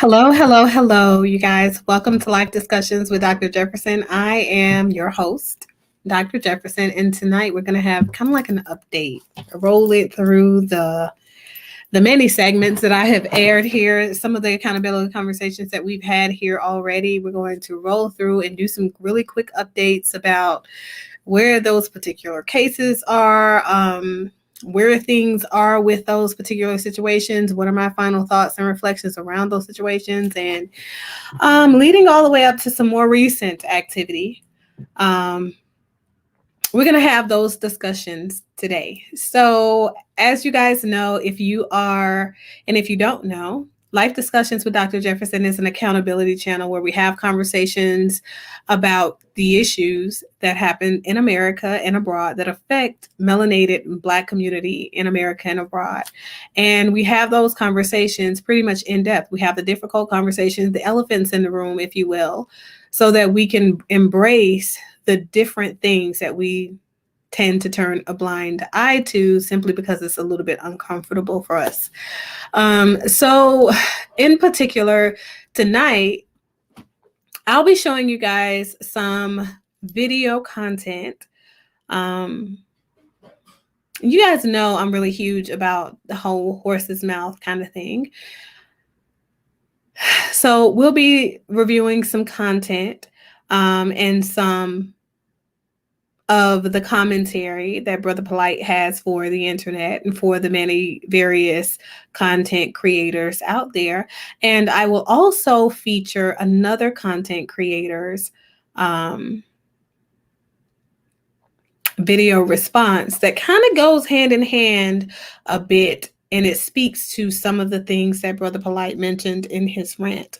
Hello, hello, hello, you guys. Welcome to Life Discussions with Dr. Jefferson. I am your host, Dr. Jefferson, and tonight we're going to have kind of like an update, roll it through the many segments that I have aired here, some of the accountability conversations that we've had here already. We're going to roll through and do some really quick updates about where those particular cases are, where things are with those particular situations, what are my final thoughts and reflections around those situations, and leading all the way up to some more recent activity. We're going to have those discussions today. So, as you guys know, if you are, and if you don't know, Life Discussions with Dr. Jefferson is an accountability channel where we have conversations about the issues that happen in America and abroad that affect melanated and Black community in America and abroad. And we have those conversations pretty much in depth. We have the difficult conversations, the elephants in the room, if you will, so that we can embrace the different things that we tend to turn a blind eye to simply because it's a little bit uncomfortable for us. So in particular, tonight, I'll be showing you guys some video content. You guys know I'm really huge about the whole horse's mouth kind of thing. So we'll be reviewing some content and some of the commentary that Brother Polight has for the internet and for the many various content creators out there. And I will also feature another content creator's video response that kind of goes hand in hand a bit, and it speaks to some of the things that Brother Polight mentioned in his rant.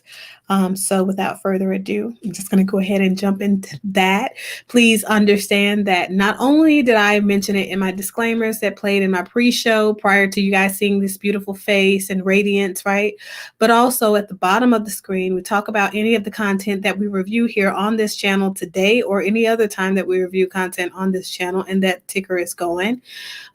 So without further ado, I'm just going to go ahead and jump into that. Please understand that not only did I mention it in my disclaimers that played in my pre-show prior to you guys seeing this beautiful face and radiance, right? But also at the bottom of the screen, we talk about any of the content that we review here on this channel today or any other time that we review content on this channel, and that ticker is going.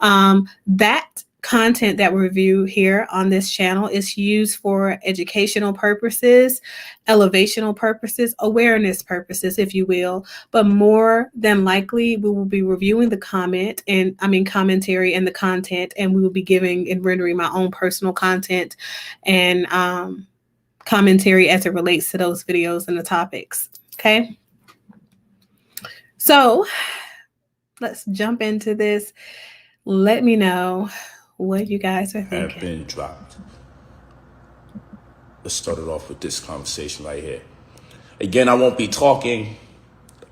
That content that we review here on this channel is used for educational purposes, elevational purposes, awareness purposes, if you will. But more than likely, we will be reviewing the commentary and the content, and we will be giving and rendering my own personal content and commentary as it relates to those videos and the topics. Okay. So let's jump into this. Let me know what you guys are thinking. Have been dropped. Let's start it off with this conversation right here. Again, I won't be talking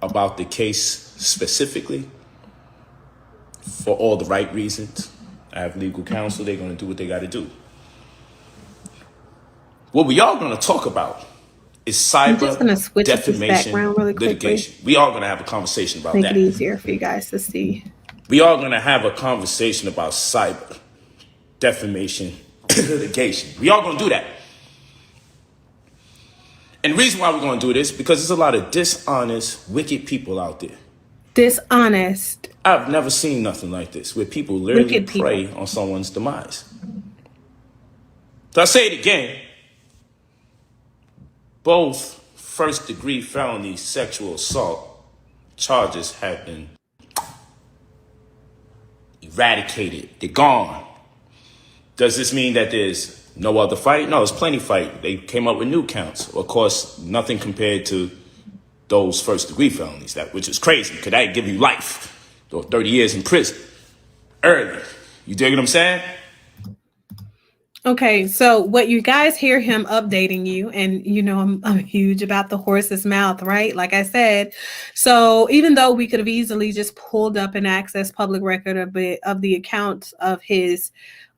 about the case specifically for all the right reasons. I have legal counsel. They're going to do what they got to do. What we are going to talk about is cyber defamation really litigation. We are going to have a conversation about that. Make it easier for you guys to see. We are going to have a conversation about cyber defamation litigation. We are going to do that. And the reason why we're going to do this, because there's a lot of dishonest, wicked people out there. Dishonest. I've never seen nothing like this, where people literally prey on someone's demise. So I say it again. Both first-degree felony sexual assault charges have been eradicated. They're gone. Does this mean that there's no other fight? No, there's plenty of fight. They came up with new counts. Of course, nothing compared to those first-degree felonies, which is crazy, because that give you life or 30 years in prison early. You dig what I'm saying? Okay, so what you guys hear him updating you, and you know I'm huge about the horse's mouth, right? Like I said, so even though we could have easily just pulled up and accessed public record of the account of his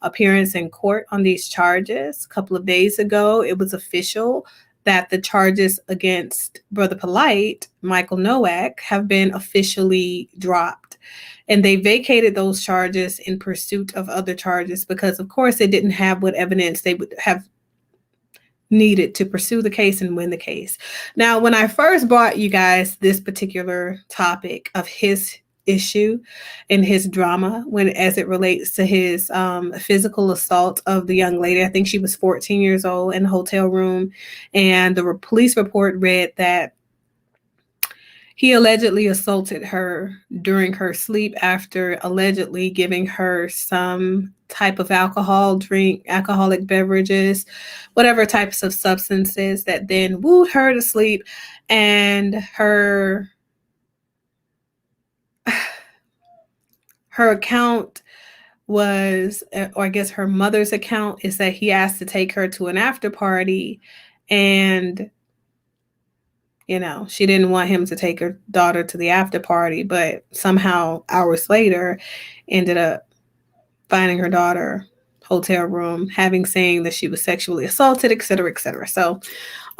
appearance in court on these charges a couple of days ago, it was official that the charges against Brother Polight, Michael Nowak, have been officially dropped. And they vacated those charges in pursuit of other charges because, of course, they didn't have what evidence they would have needed to pursue the case and win the case. Now, when I first brought you guys this particular topic of his issue in his drama when as it relates to his physical assault of the young lady. I think she was 14 years old in a hotel room, and the police report read that he allegedly assaulted her during her sleep after allegedly giving her some type of alcoholic beverages, whatever types of substances that then wooed her to sleep. And her account was, or I guess her mother's account is that he asked to take her to an after party, and she didn't want him to take her daughter to the after party, but somehow hours later ended up finding her daughter hotel room, saying that she was sexually assaulted, et cetera, et cetera. So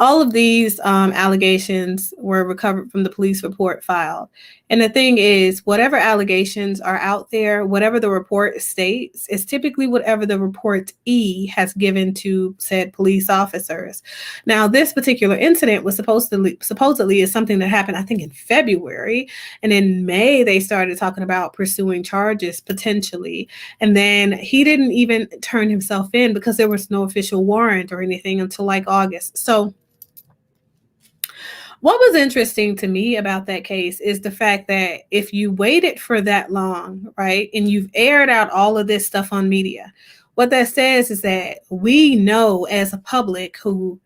all of these allegations were recovered from the police report filed. And the thing is, whatever allegations are out there, whatever the report states, is typically whatever the reportee has given to said police officers. Now, this particular incident was supposedly is something that happened, I think, in February. And in May, they started talking about pursuing charges potentially. And then he didn't even turn himself in because there was no official warrant or anything until like August. So what was interesting to me about that case is the fact that if you waited for that long, right, and you've aired out all of this stuff on media, what that says is that we know as a public who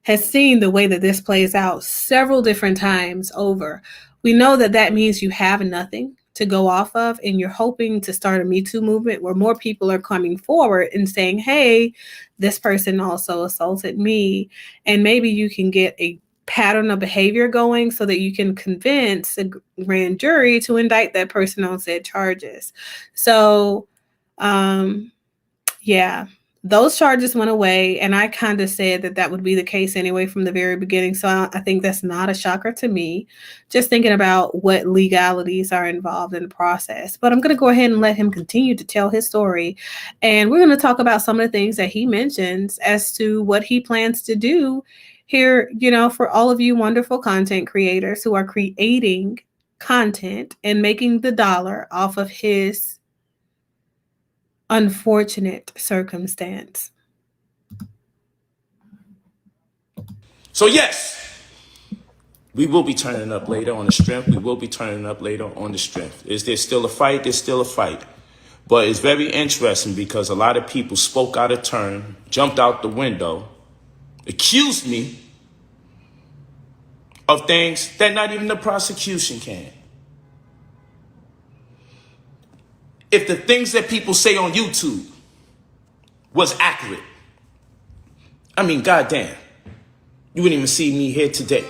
has seen the way that this plays out several different times over, we know that that means you have nothing to go off of, and you're hoping to start a Me Too movement where more people are coming forward and saying, hey, this person also assaulted me, and maybe you can get a pattern of behavior going so that you can convince a grand jury to indict that person on said charges. So, yeah, those charges went away, and I kind of said that that would be the case anyway from the very beginning. So I think that's not a shocker to me, just thinking about what legalities are involved in the process. But I'm going to go ahead and let him continue to tell his story. And we're going to talk about some of the things that he mentions as to what he plans to do here, for all of you wonderful content creators who are creating content and making the dollar off of his unfortunate circumstance. So yes, we will be turning up later on the strength. We will be turning up later on the strength. Is there still a fight? There's still a fight. But it's very interesting because a lot of people spoke out of turn, jumped out the window, accused me of things that not even the prosecution can. If the things that people say on YouTube was accurate, I mean, goddamn, you wouldn't even see me here today.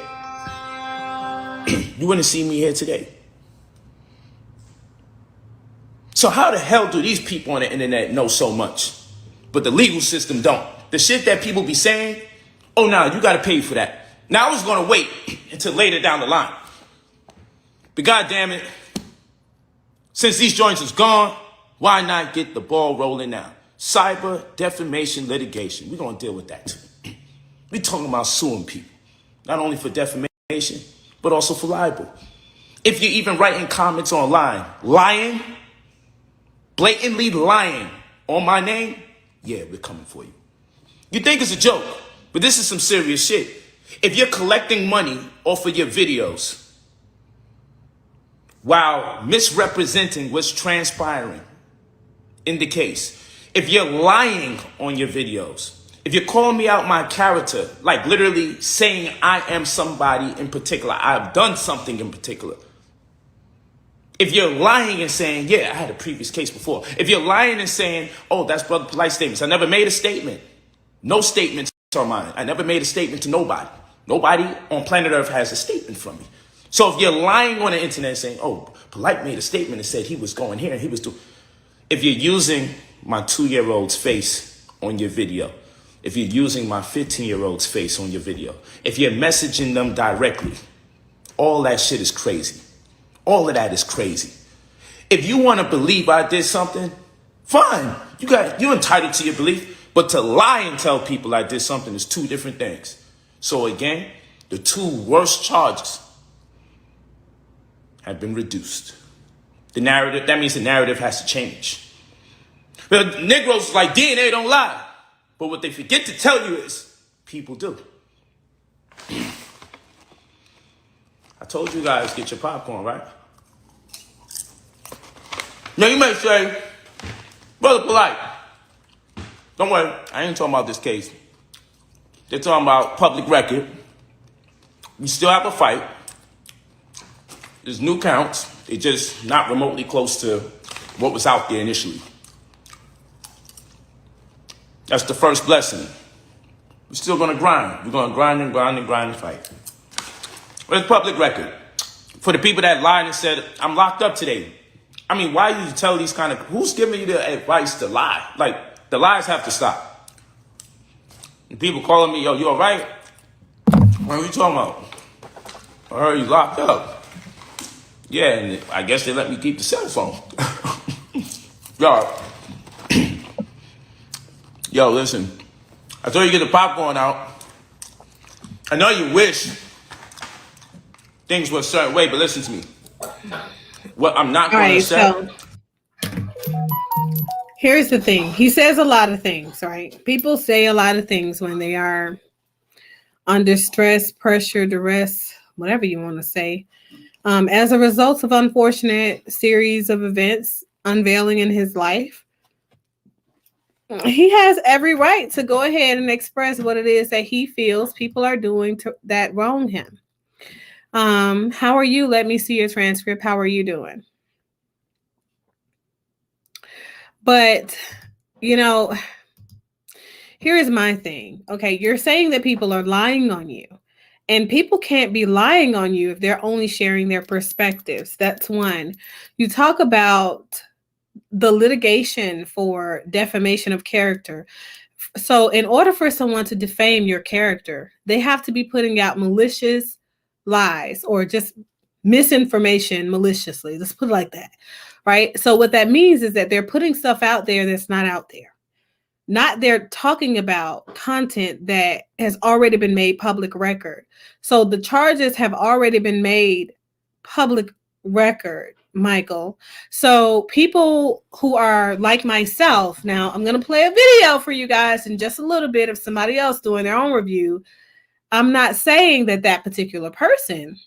You wouldn't see me here today. So how the hell do these people on the internet know so much, but the legal system don't? The shit that people be saying, oh, no, you got to pay for that. Now I was going to wait until later down the line. But goddamn it, since these joints is gone, why not get the ball rolling now? Cyber defamation litigation. We're going to deal with that too. We're talking about suing people, not only for defamation, but also for libel. If you're even writing comments online, lying, blatantly lying on my name, yeah, we're coming for you. You think it's a joke, but this is some serious shit. If you're collecting money off of your videos while misrepresenting what's transpiring in the case, if you're lying on your videos, if you're calling me out my character, like literally saying I am somebody in particular, I've done something in particular. If you're lying and saying, yeah, I had a previous case before. If you're lying and saying, oh, that's Brother Polite statements. I never made a statement. No statements are mine. I never made a statement to nobody. Nobody on planet Earth has a statement from me. So if you're lying on the internet saying, oh, Polite made a statement and said he was going here and he was doing. If you're using my 2-year-old's face on your video, if you're using my 15-year-old's face on your video, if you're messaging them directly, all that shit is crazy. All of that is crazy. If you want to believe I did something, fine. You're entitled to your belief. But to lie and tell people I did something is two different things. So again, the two worst charges have been reduced. The narrative, that means the narrative has to change. But Negroes like DNA don't lie. But what they forget to tell you is people do. I told you guys, get your popcorn, right? Now you may say, Brother Polight, don't worry, I ain't talking about this case. They're talking about public record. We still have a fight. There's new counts. They're just not remotely close to what was out there initially. That's the first blessing. We're still going to grind. We're going to grind and fight. But it's public record. For the people that lied and said, I'm locked up today. I mean, why do you tell these kind of... Who's giving you the advice to lie? Like, the lies have to stop. And people calling me, yo, you all right? What are you talking about? I heard you locked up. Yeah, and I guess they let me keep the cell phone. Yo, listen. I told you to get the popcorn out. I know you wish things were a certain way, but listen to me. What I'm not going to say. So here's the thing. He says a lot of things, right? People say a lot of things when they are under stress, pressure, duress, whatever you want to say. As a result of unfortunate series of events unveiling in his life, he has every right to go ahead and express what it is that he feels people are doing that wrong him. How are you? Let me see your transcript. How are you doing? But, you know, here is my thing. Okay, you're saying that people are lying on you. And people can't be lying on you if they're only sharing their perspectives. That's one. You talk about the litigation for defamation of character. So in order for someone to defame your character, they have to be putting out malicious lies or just misinformation maliciously. Let's put it like that, right? So what that means is that they're putting stuff out there that's not out there. Not they're talking about content that has already been made public record. So the charges have already been made public record, Michael. So people who are like myself, now I'm going to play a video for you guys in just a little bit of somebody else doing their own review. I'm not saying that that particular person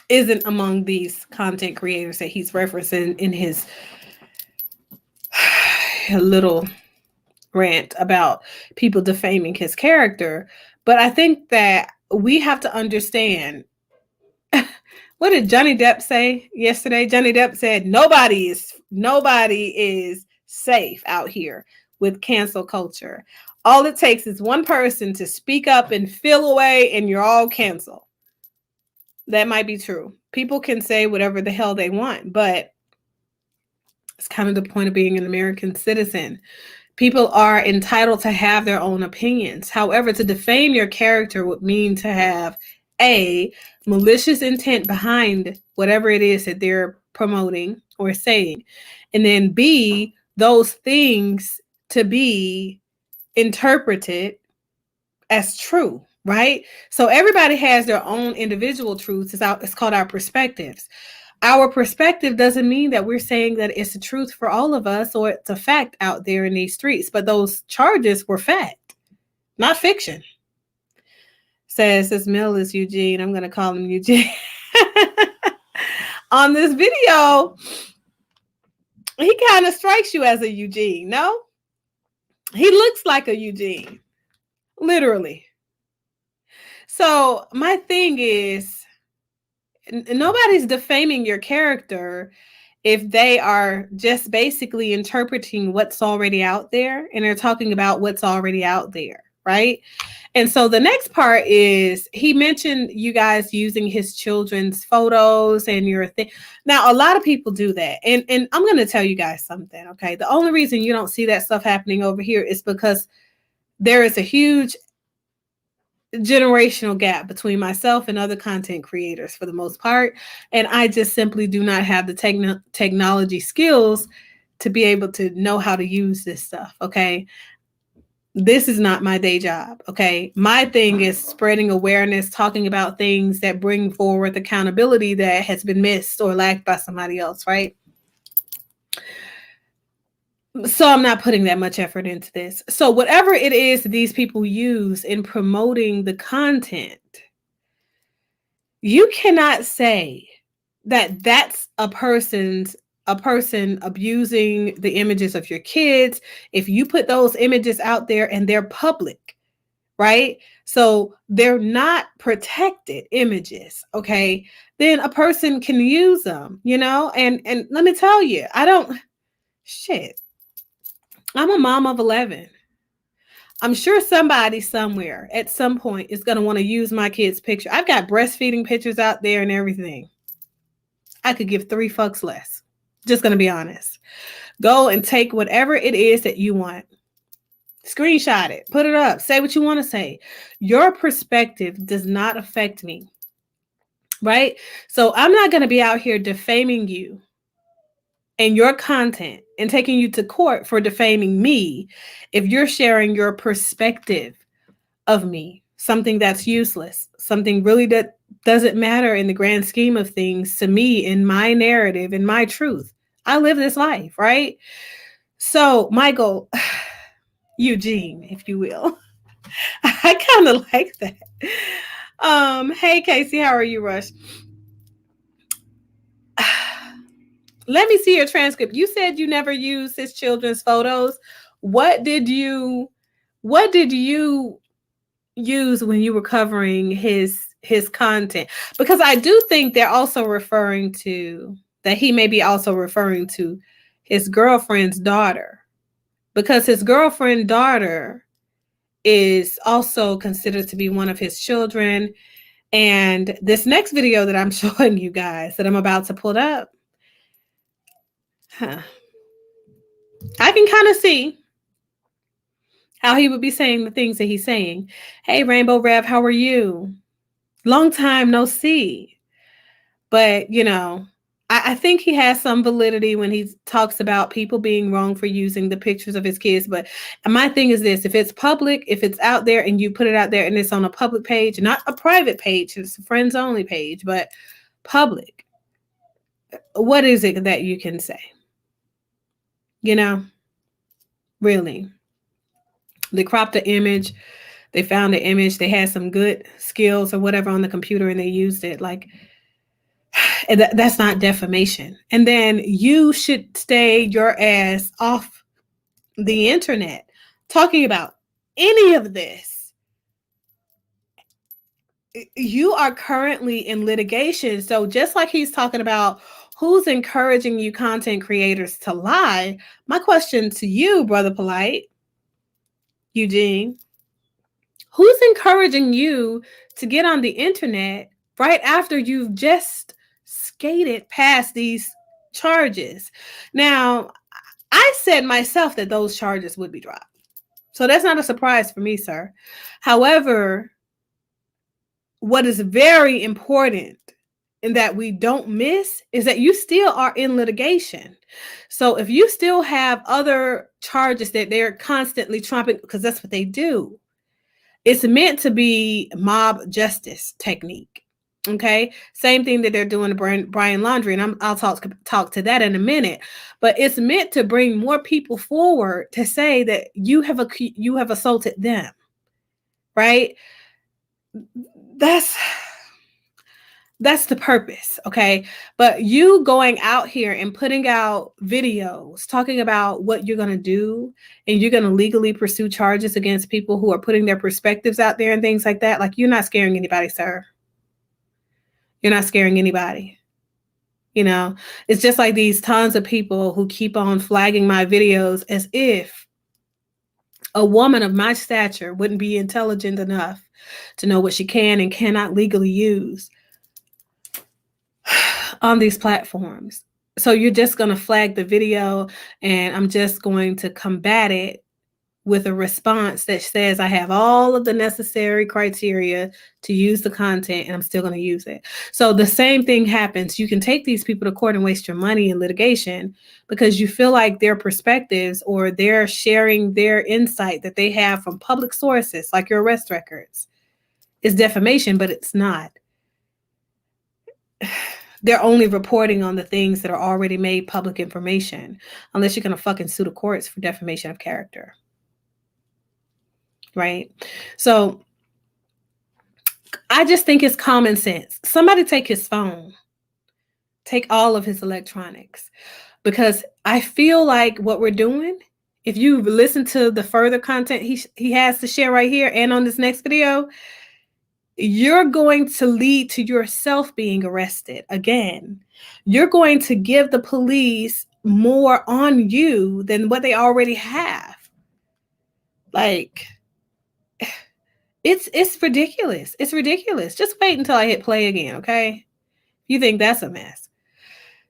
isn't among these content creators that he's referencing in his little rant about people defaming his character. But I think that we have to understand, what did Johnny Depp say yesterday? Johnny Depp said nobody is safe out here with cancel culture. All it takes is one person to speak up and feel away and you're all canceled. That might be true. People can say whatever the hell they want, but it's kind of the point of being an American citizen. People are entitled to have their own opinions. However, to defame your character would mean to have A, malicious intent behind whatever it is that they're promoting or saying. And then B, those things to be interpreted as true, right? So everybody has their own individual truths. It's called our perspectives. Our perspective doesn't mean that we're saying that it's the truth for all of us or it's a fact out there in these streets, but those charges were fact, not fiction. Says this Mill is Eugene. I'm going to call him Eugene. On this video, he kind of strikes you as a Eugene, no? He looks like a Eugene, literally. So my thing is, nobody's defaming your character if they are just basically interpreting what's already out there and they're talking about what's already out there, right? And so the next part is he mentioned you guys using his children's photos and your thing. Now, a lot of people do that. And I'm going to tell you guys something, okay? The only reason you don't see that stuff happening over here is because there is a huge generational gap between myself and other content creators for the most part. And I just simply do not have the technology skills to be able to know how to use this stuff. Okay. This is not my day job, okay? My thing is spreading awareness, talking about things that bring forward accountability that has been missed or lacked by somebody else, right? So I'm not putting that much effort into this. So whatever it is these people use in promoting the content, you cannot say that that's a person abusing the images of your kids if you put those images out there and they're public, right? So they're not protected images, okay? Then a person can use them, and let me tell you, I'm a mom of 11. I'm sure somebody somewhere at some point is going to want to use my kid's picture. I've got breastfeeding pictures out there and everything. I could give 3 fucks less. Just going to be honest. Go and take whatever it is that you want. Screenshot it. Put it up. Say what you want to say. Your perspective does not affect me. Right? So I'm not going to be out here defaming you and your content and taking you to court for defaming me if you're sharing your perspective of me, something that's useless, something really that doesn't matter in the grand scheme of things to me, in my narrative, in my truth. I live this life, right? So, Michael, Eugene, if you will, I kind of like that. Hey, Casey, how are you, Rush? Let me see your transcript. You said you never used his children's photos. What did you use when you were covering his content? Because I do think they're also referring to that he may be also referring to his girlfriend's daughter, because his girlfriend's daughter is also considered to be one of his children. And this next video that I'm showing you guys that I'm about to put up, I can kind of see how he would be saying the things that he's saying. Hey, Rainbow Rev, how are you? Long time no see. But, I think he has some validity when he talks about people being wrong for using the pictures of his kids. But my thing is this: if it's public, if it's out there and you put it out there and it's on a public page, not a private page, it's a friends only page, but public, what is it that you can say? Really. They cropped the image. They found the image. They had some good skills or whatever on the computer and they used it. Like, that's not defamation. And then you should stay your ass off the internet talking about any of this. You are currently in litigation. So just like he's talking about who's encouraging you content creators to lie, my question to you, Brother Polight, Eugene, who's encouraging you to get on the internet right after you've just skated past these charges? Now, I said myself that those charges would be dropped. So that's not a surprise for me, sir. However, what is very important and that we don't miss is that you still are in litigation. So if you still have other charges that they're constantly trumping, because that's what they do, it's meant to be mob justice technique. Okay, same thing that they're doing to Brian Launderie, and I'll talk to that in a minute. But it's meant to bring more people forward to say that you have assaulted them, right? That's the purpose, okay? But you going out here and putting out videos talking about what you're going to do and you're going to legally pursue charges against people who are putting their perspectives out there and things like that, like, you're not scaring anybody, sir. You're not scaring anybody. It's just like these tons of people who keep on flagging my videos as if a woman of my stature wouldn't be intelligent enough to know what she can and cannot legally use on these platforms. So you're just going to flag the video and I'm just going to combat it with a response that says, I have all of the necessary criteria to use the content and I'm still going to use it. So the same thing happens. You can take these people to court and waste your money in litigation because you feel like their perspectives or they're sharing their insight that they have from public sources, like your arrest records, is defamation, but it's not. They're only reporting on the things that are already made public information, unless you're going to fucking sue the courts for defamation of character. Right? So I just think it's common sense. Somebody take his phone, take all of his electronics, because I feel like what we're doing, if you listen to the further content he has to share right here and on this next video, you're going to lead to yourself being arrested again. You're going to give the police more on you than what they already have. Like, it's ridiculous. It's ridiculous. Just wait until I hit play again, okay? You think that's a mess.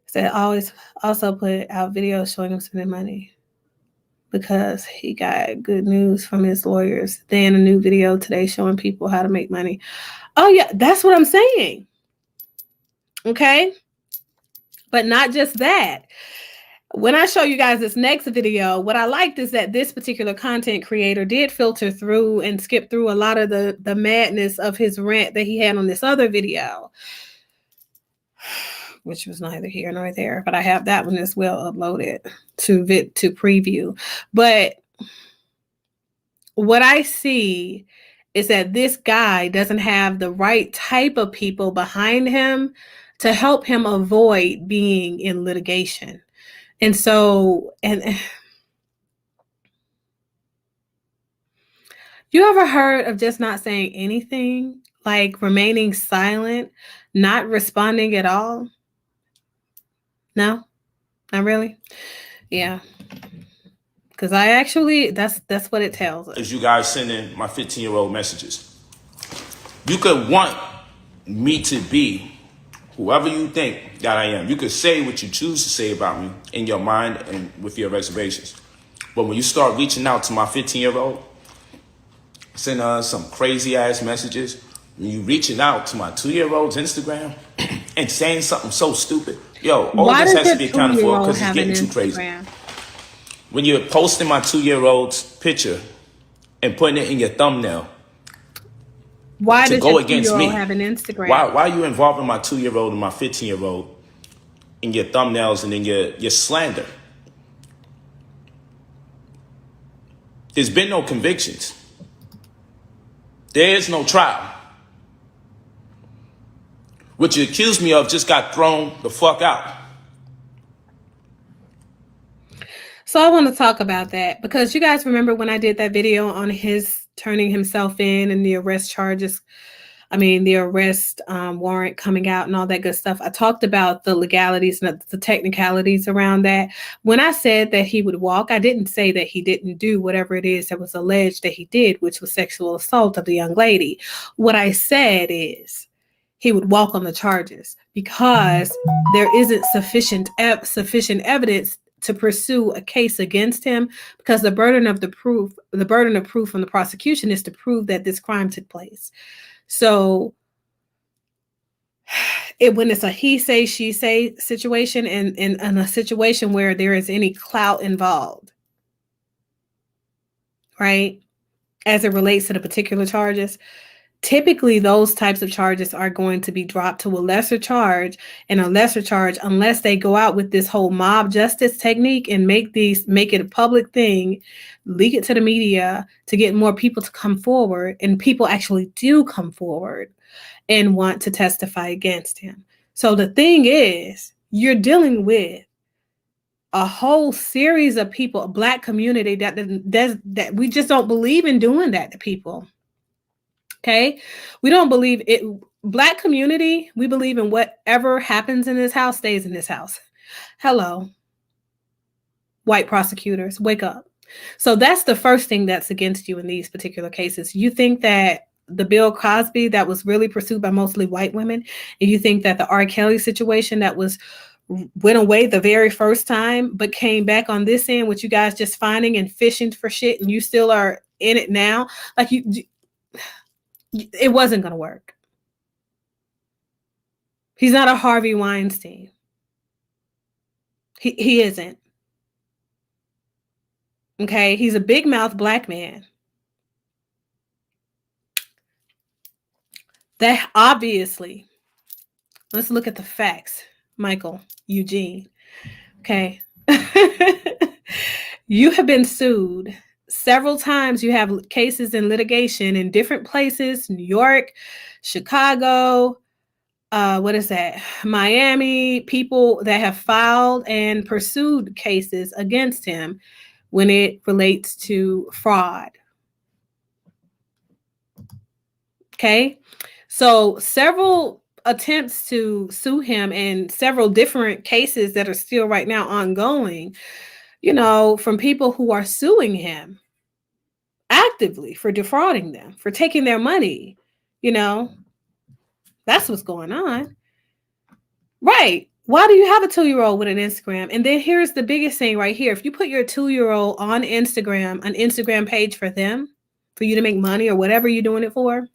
So always also put out videos showing him spending money because he got good news from his lawyers. Then a new video today showing people how to make money. Oh yeah, that's what I'm saying. Okay? But not just that. When I show you guys this next video, what I liked is that this particular content creator did filter through and skip through a lot of the madness of his rant that he had on this other video, which was neither here nor there, but I have that one as well uploaded to preview. But what I see is that this guy doesn't have the right type of people behind him to help him avoid being in litigation. And so, and you ever heard of just not saying anything, like remaining silent, not responding at all? No, not really. Yeah, because I actually, that's what it tells us. As you guys sending my 15-year-old messages, you could want me to be whoever you think that I am. You could say what you choose to say about me in your mind and with your reservations. But when you start reaching out to my 15-year-old, sending her some crazy ass messages, when you reaching out to my 2-year-old's Instagram and saying something so stupid, yo, all this has to be accounted for because it's getting too crazy. When you're posting my 2-year-old's picture and putting it in your thumbnail, why to does go your against me? Have an Instagram? Why are you involving my 2-year-old and my 15-year-old in your thumbnails and in your slander? There's been no convictions. There is no trial. What you accused me of just got thrown the fuck out. So I want to talk about that because you guys remember when I did that video on his turning himself in and the arrest charges, the arrest warrant coming out and all that good stuff. I talked about the legalities and the technicalities around that. When I said that he would walk, I didn't say that he didn't do whatever it is that was alleged that he did, which was sexual assault of the young lady. What I said is he would walk on the charges because there isn't sufficient evidence to pursue a case against him, because the burden of proof from the prosecution is to prove that this crime took place. So when it's a he say, she say situation and in a situation where there is any clout involved, right, as it relates to the particular charges, typically those types of charges are going to be dropped to a lesser charge, and a lesser charge unless they go out with this whole mob justice technique and make it a public thing, leak it to the media to get more people to come forward, and people actually do come forward and want to testify against him. So the thing is, you're dealing with a whole series of people, a Black community that we just don't believe in doing that to people. Okay, we don't believe it. Black community, we believe in whatever happens in this house stays in this house. Hello, white prosecutors, wake up. So that's the first thing that's against you in these particular cases. You think that the Bill Cosby that was really pursued by mostly white women, and you think that the R. Kelly situation that was went away the very first time, but came back on this end with you guys just finding and fishing for shit, and you still are in it now. Like it wasn't going to work. He's not a Harvey Weinstein. He isn't. Okay, he's a big mouth black man. That obviously, let's look at the facts, Michael Eugene. Okay. You have been sued several times. You have cases in litigation in different places, New York, Chicago, Miami, people that have filed and pursued cases against him when it relates to fraud. Okay. So several attempts to sue him and several different cases that are still right now ongoing, from people who are suing him actively for defrauding them, for taking their money. That's what's going on. Right. Why do you have a 2-year-old with an Instagram? And then here's the biggest thing right here. If you put your 2-year-old on Instagram, an Instagram page for them, for you to make money or whatever you're doing it for,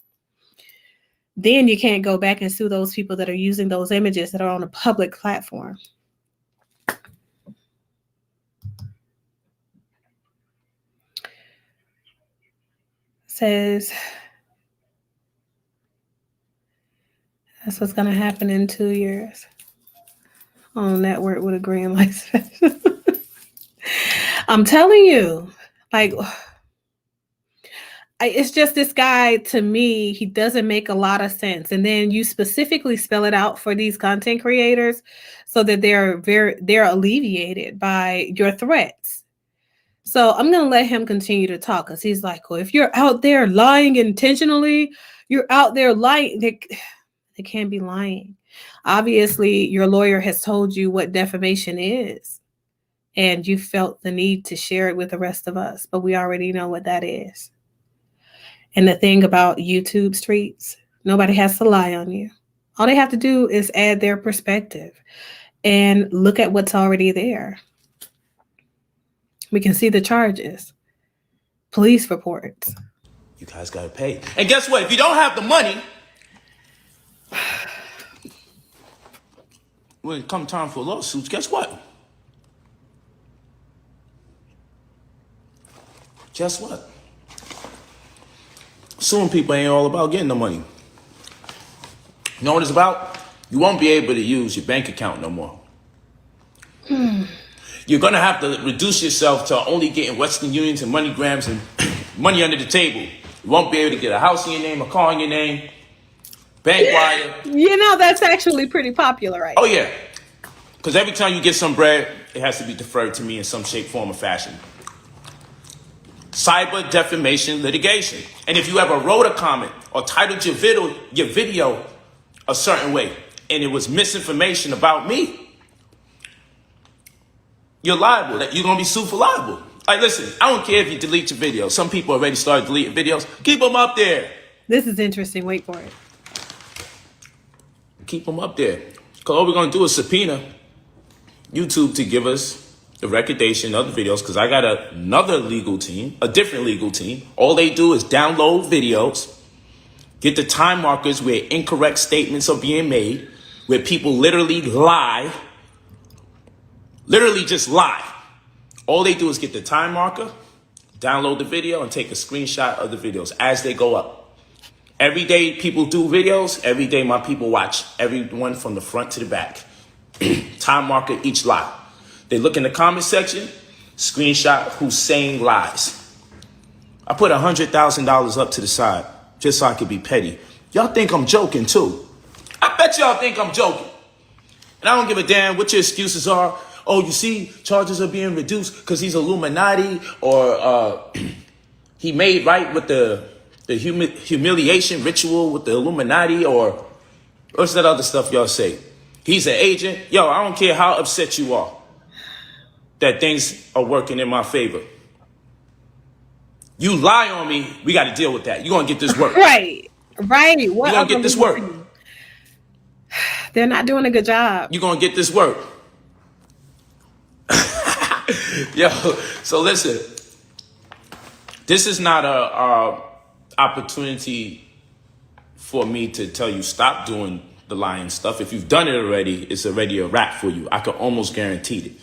then you can't go back and sue those people that are using those images that are on a public platform. Says that's what's going to happen in 2 years on network with a green light. I'm telling you, it's just this guy, to me, he doesn't make a lot of sense. And then you specifically spell it out for these content creators so that they're alleviated by your threats. So I'm going to let him continue to talk, because he's like, well, if you're out there lying intentionally, you're out there lying. They can't be lying. Obviously, your lawyer has told you what defamation is, and you felt the need to share it with the rest of us, but we already know what that is. And the thing about YouTube streets, nobody has to lie on you. All they have to do is add their perspective and look at what's already there. We can see the charges, police reports. You guys got to pay. And guess what? If you don't have the money, when it comes time for lawsuits, guess what? Guess what? Suing people ain't all about getting the money. You know what it's about? You won't be able to use your bank account no more. You're going to have to reduce yourself to only getting Western Unions and MoneyGrams and money under the table. You won't be able to get a house in your name, a car in your name, bank wire. That's actually pretty popular right now. Oh, yeah. Because every time you get some bread, it has to be deferred to me in some shape, form, or fashion. Cyber defamation litigation. And if you ever wrote a comment or titled your video a certain way, and it was misinformation about me, you're liable. You're going to be sued for libel. Listen, I don't care if you delete your video. Some people already started deleting videos. Keep them up there. This is interesting. Wait for it. Keep them up there. Because all we're going to do is subpoena YouTube to give us the recordation of the videos, because I got another legal team, a different legal team. All they do is download videos, get the time markers where incorrect statements are being made, where people literally lie, literally just lie. All they do is get the time marker, download the video, and take a screenshot of the videos as they go up. Every day people do videos. Every day my people watch everyone from the front to the back. Time marker each lie. They look in the comment section, screenshot who's saying lies. I put $100,000 up to the side just so I could be petty. Y'all think I'm joking too. I bet y'all think I'm joking. And I don't give a damn what your excuses are. Oh, you see, charges are being reduced because he's Illuminati, or he made right with the humiliation ritual with the Illuminati, or what's that other stuff y'all say? He's an agent. Yo, I don't care how upset you are that things are working in my favor. You lie on me, we got to deal with that. You're going to get this work. Right. What you're going to get this work. They're not doing a good job. You're going to get this work. Yo, so listen, this is not a opportunity for me to tell you stop doing the lying stuff. If you've done it already, it's already a wrap for you. I can almost guarantee it.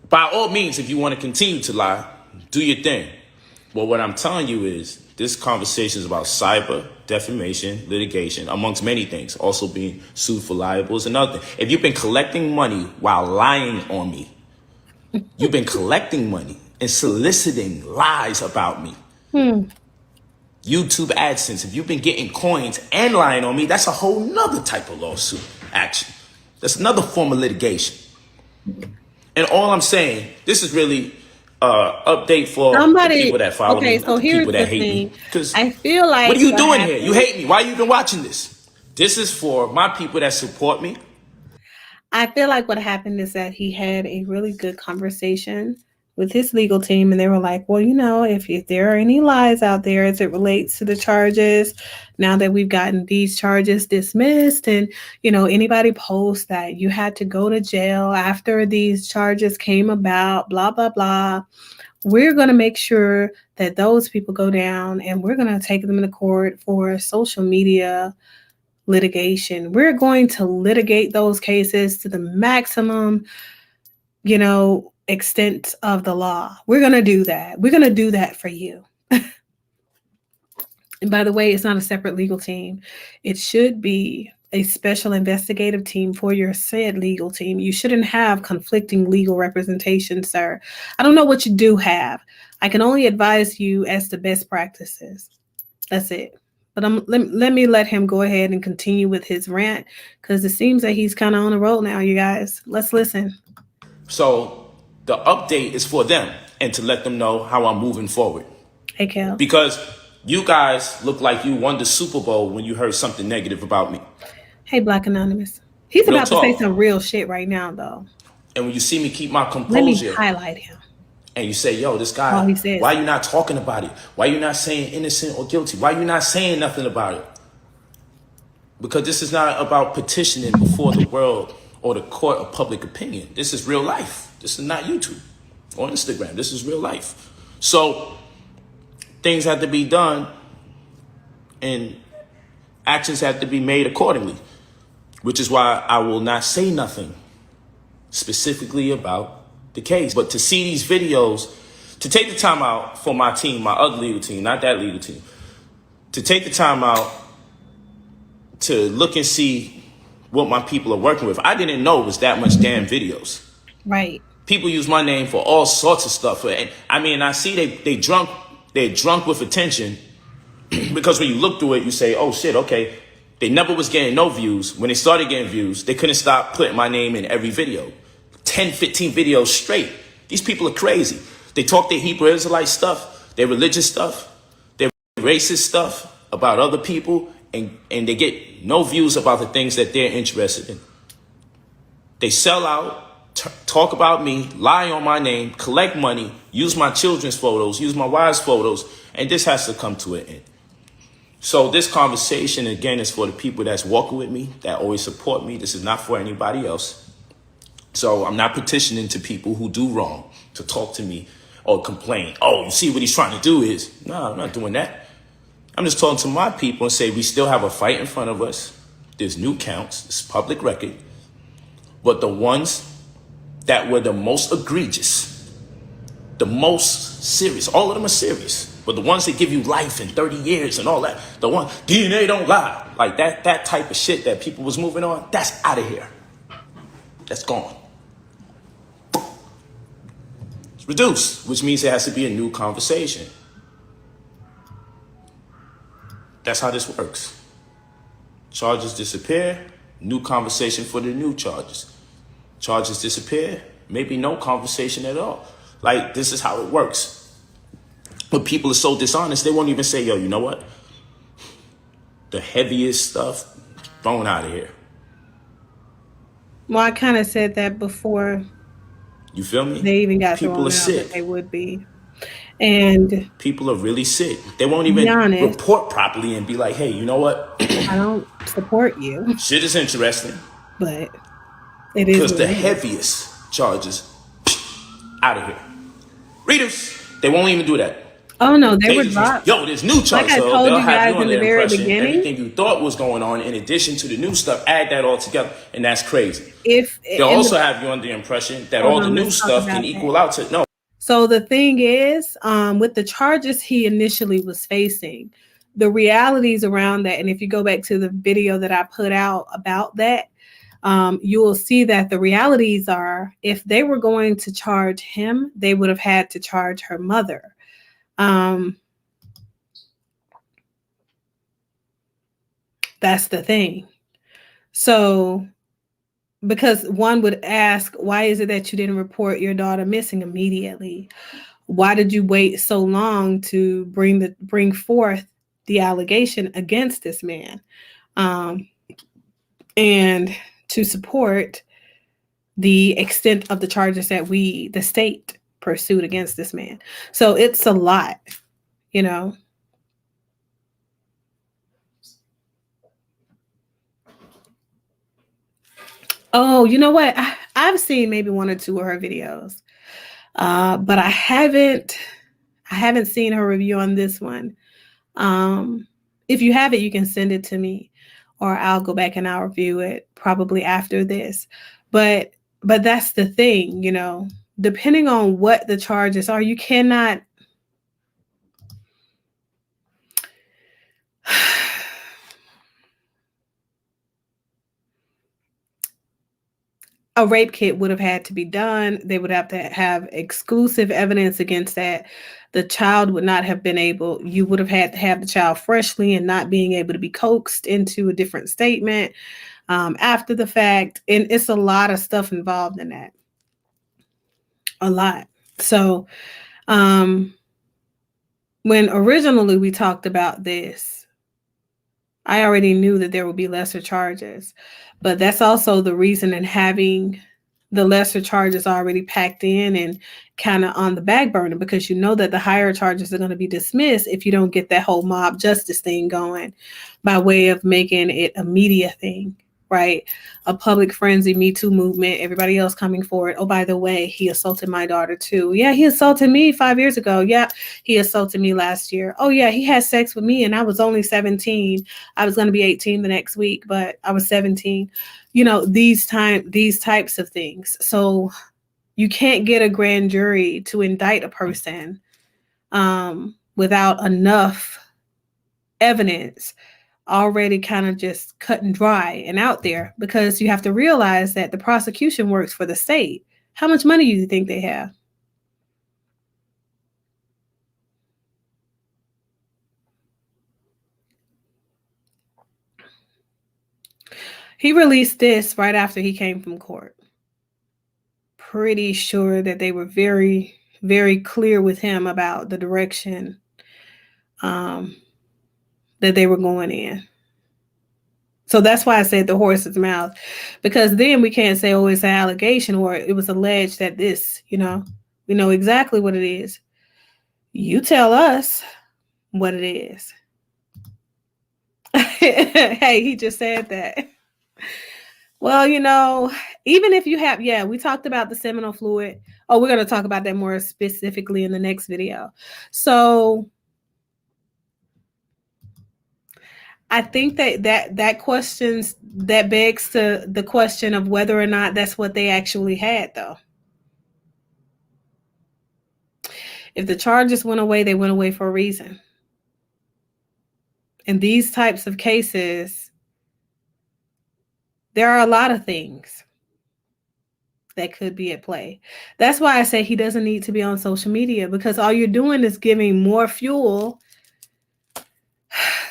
By all means, if you want to continue to lie, do your thing. But what I'm telling you is this conversation is about cyber defamation, litigation, amongst many things. Also being sued for libel is another thing. If you've been collecting money while lying on me, you've been collecting money and soliciting lies about me. YouTube AdSense, if you've been getting coins and lying on me, that's a whole nother type of lawsuit action. That's another form of litigation. And all I'm saying, this is really update for the people that follow me, so the here's people that the hate thing. me. Because I feel like what are you doing here? You hate me. Why are you even watching this? This is for my people that support me. I feel like what happened is that he had a really good conversation with his legal team, and they were like, well, you know, if there are any lies out there as it relates to the charges, now that we've gotten these charges dismissed, and, you know, anybody posts that you had to go to jail after these charges came about, blah, blah, blah, we're going to make sure that those people go down, and we're going to take them to court for social media litigation. We're going to litigate those cases to the maximum, you know, extent of the law. We're going to do that. We're going to do that for you. And by the way, it's not a separate legal team. It should be a special investigative team for your said legal team. You shouldn't have conflicting legal representation, sir. I don't know what you do have. I can only advise you as to best practices. That's it. But let me let him go ahead and continue with his rant, because it seems that he's kind of on a roll now, you guys. Let's listen. So the update is for them and to let them know how I'm moving forward. Hey, Kel. Because you guys look like you won the Super Bowl when you heard something negative about me. Hey, Black Anonymous. He's Real about talk. to say some real shit right now, though. And when you see me keep my composure, let me highlight him. And you say, yo, this guy, why you not talking about it? Why you not saying innocent or guilty? Why you not saying nothing about it? Because this is not about petitioning before the world or the court of public opinion. This is real life. This is not YouTube or Instagram. This is real life. So things have to be done and actions have to be made accordingly, which is why I will not say nothing specifically about the case. But to see these videos, to take the time out for my team, my other legal team, not that legal team, to take the time out to look and see what my people are working with. I didn't know it was that much damn videos. Right. People use my name for all sorts of stuff. And I mean, I see they're drunk with attention, because when you look through it, you say, oh shit, okay. They never was getting no views. When they started getting views, they couldn't stop putting my name in every video. 10, 15 videos straight. These people are crazy. They talk their Hebrew Israelite stuff, their religious stuff, their racist stuff about other people, and they get no views about the things that they're interested in. They sell out, talk about me, lie on my name, collect money, use my children's photos, use my wife's photos, and this has to come to an end. So this conversation, again, is for the people that's walking with me, that always support me. This is not for anybody else. So I'm not petitioning to people who do wrong to talk to me or complain. Oh, you see what he's trying to do is. No, I'm not doing that. I'm just talking to my people and say we still have a fight in front of us. There's new counts. It's public record. But the ones that were the most egregious, the most serious, all of them are serious. But the ones that give you life and 30 years and all that, the one, DNA don't lie. Like that type of shit that people was moving on, that's out of here. That's gone. It's reduced, which means there has to be a new conversation. That's how this works. Charges disappear, new conversation for the new charges. Charges disappear, maybe no conversation at all. Like, this is how it works. But people are so dishonest, they won't even say, yo, you know what? The heaviest stuff, thrown out of here. Well, I kind of said that before. You feel me? They even got people thrown are out sick. that they would be. And people are really sick. They won't even report properly and be like, hey, you know what? I don't support you. Shit is interesting. But it is. Because the heaviest charges. Out of here. Readers, they won't even do that. Oh no, they They were just, dropped. yo, there's new charges. Like I So told they'll you have guys you in under the the very impression beginning. everything you thought was going on, in addition to the new stuff, add that all together, and that's crazy. They'll also have you under the impression that all the new stuff can equal out to no. So the thing is, with the charges he initially was facing, the realities around that, and if you go back to the video that I put out about that, you will see that the realities are, if they were going to charge him, they would have had to charge her mother. That's the thing. So, because one would ask, why is it that you didn't report your daughter missing immediately? Why did you wait so long to bring forth the allegation against this man? And to support the extent of the charges that the state pursued against this man. So it's a lot, you know. Oh, you know what? I've seen maybe one or two of her videos, but I haven't seen her review on this one. If you have it, you can send it to me, or I'll go back and I'll review it probably after this. But that's the thing, you know, depending on what the charges are, you cannot. A rape kit would have had to be done. They would have to have exclusive evidence against that. The child would not have been able, you would have had to have the child freshly and not being able to be coaxed into a different statement after the fact. And it's a lot of stuff involved in that. A lot. So when originally we talked about this, I already knew that there would be lesser charges, but that's also the reason in having the lesser charges already packed in and kind of on the back burner, because you know that the higher charges are going to be dismissed if you don't get that whole mob justice thing going by way of making it a media thing, right? A public frenzy, Me Too movement, everybody else coming forward. Oh, by the way, he assaulted my daughter too. Yeah, he assaulted me 5 years ago. Yeah, he assaulted me last year. Oh yeah, he had sex with me and I was only 17. I was going to be 18 the next week, but I was 17. You know, these types of things. So you can't get a grand jury to indict a person without enough evidence already kind of just cut and dry and out there, because you have to realize that the prosecution works for the state. How much money do you think they have? He released this right after he came from court. Pretty sure that they were very, very clear with him about the direction that they were going in. So that's why I said the horse's mouth, because then we can't say, oh, it's an allegation or it was alleged that this, you know, we know exactly what it is. You tell us what it is. Hey, he just said that. Well, you know, even if you have, yeah, we talked about the seminal fluid. Oh, we're going to talk about that more specifically in the next video. So I think that questions, that begs to the question of whether or not that's what they actually had, though. If the charges went away, they went away for a reason. In these types of cases, there are a lot of things that could be at play. That's why I say he doesn't need to be on social media, because all you're doing is giving more fuel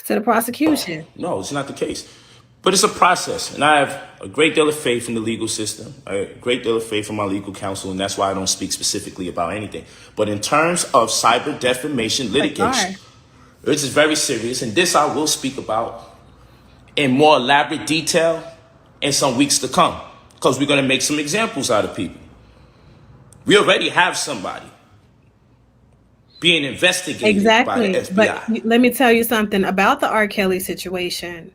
to the prosecution. No, it's not the case. But it's a process, and I have a great deal of faith in the legal system, a great deal of faith in my legal counsel, and that's why I don't speak specifically about anything. But in terms of cyber defamation litigation, this is very serious, and this I will speak about in more elaborate detail in some weeks to come, because we're going to make some examples out of people. We already have somebody being investigated by the Exactly. But FBI. let me tell you something about the R. Kelly situation.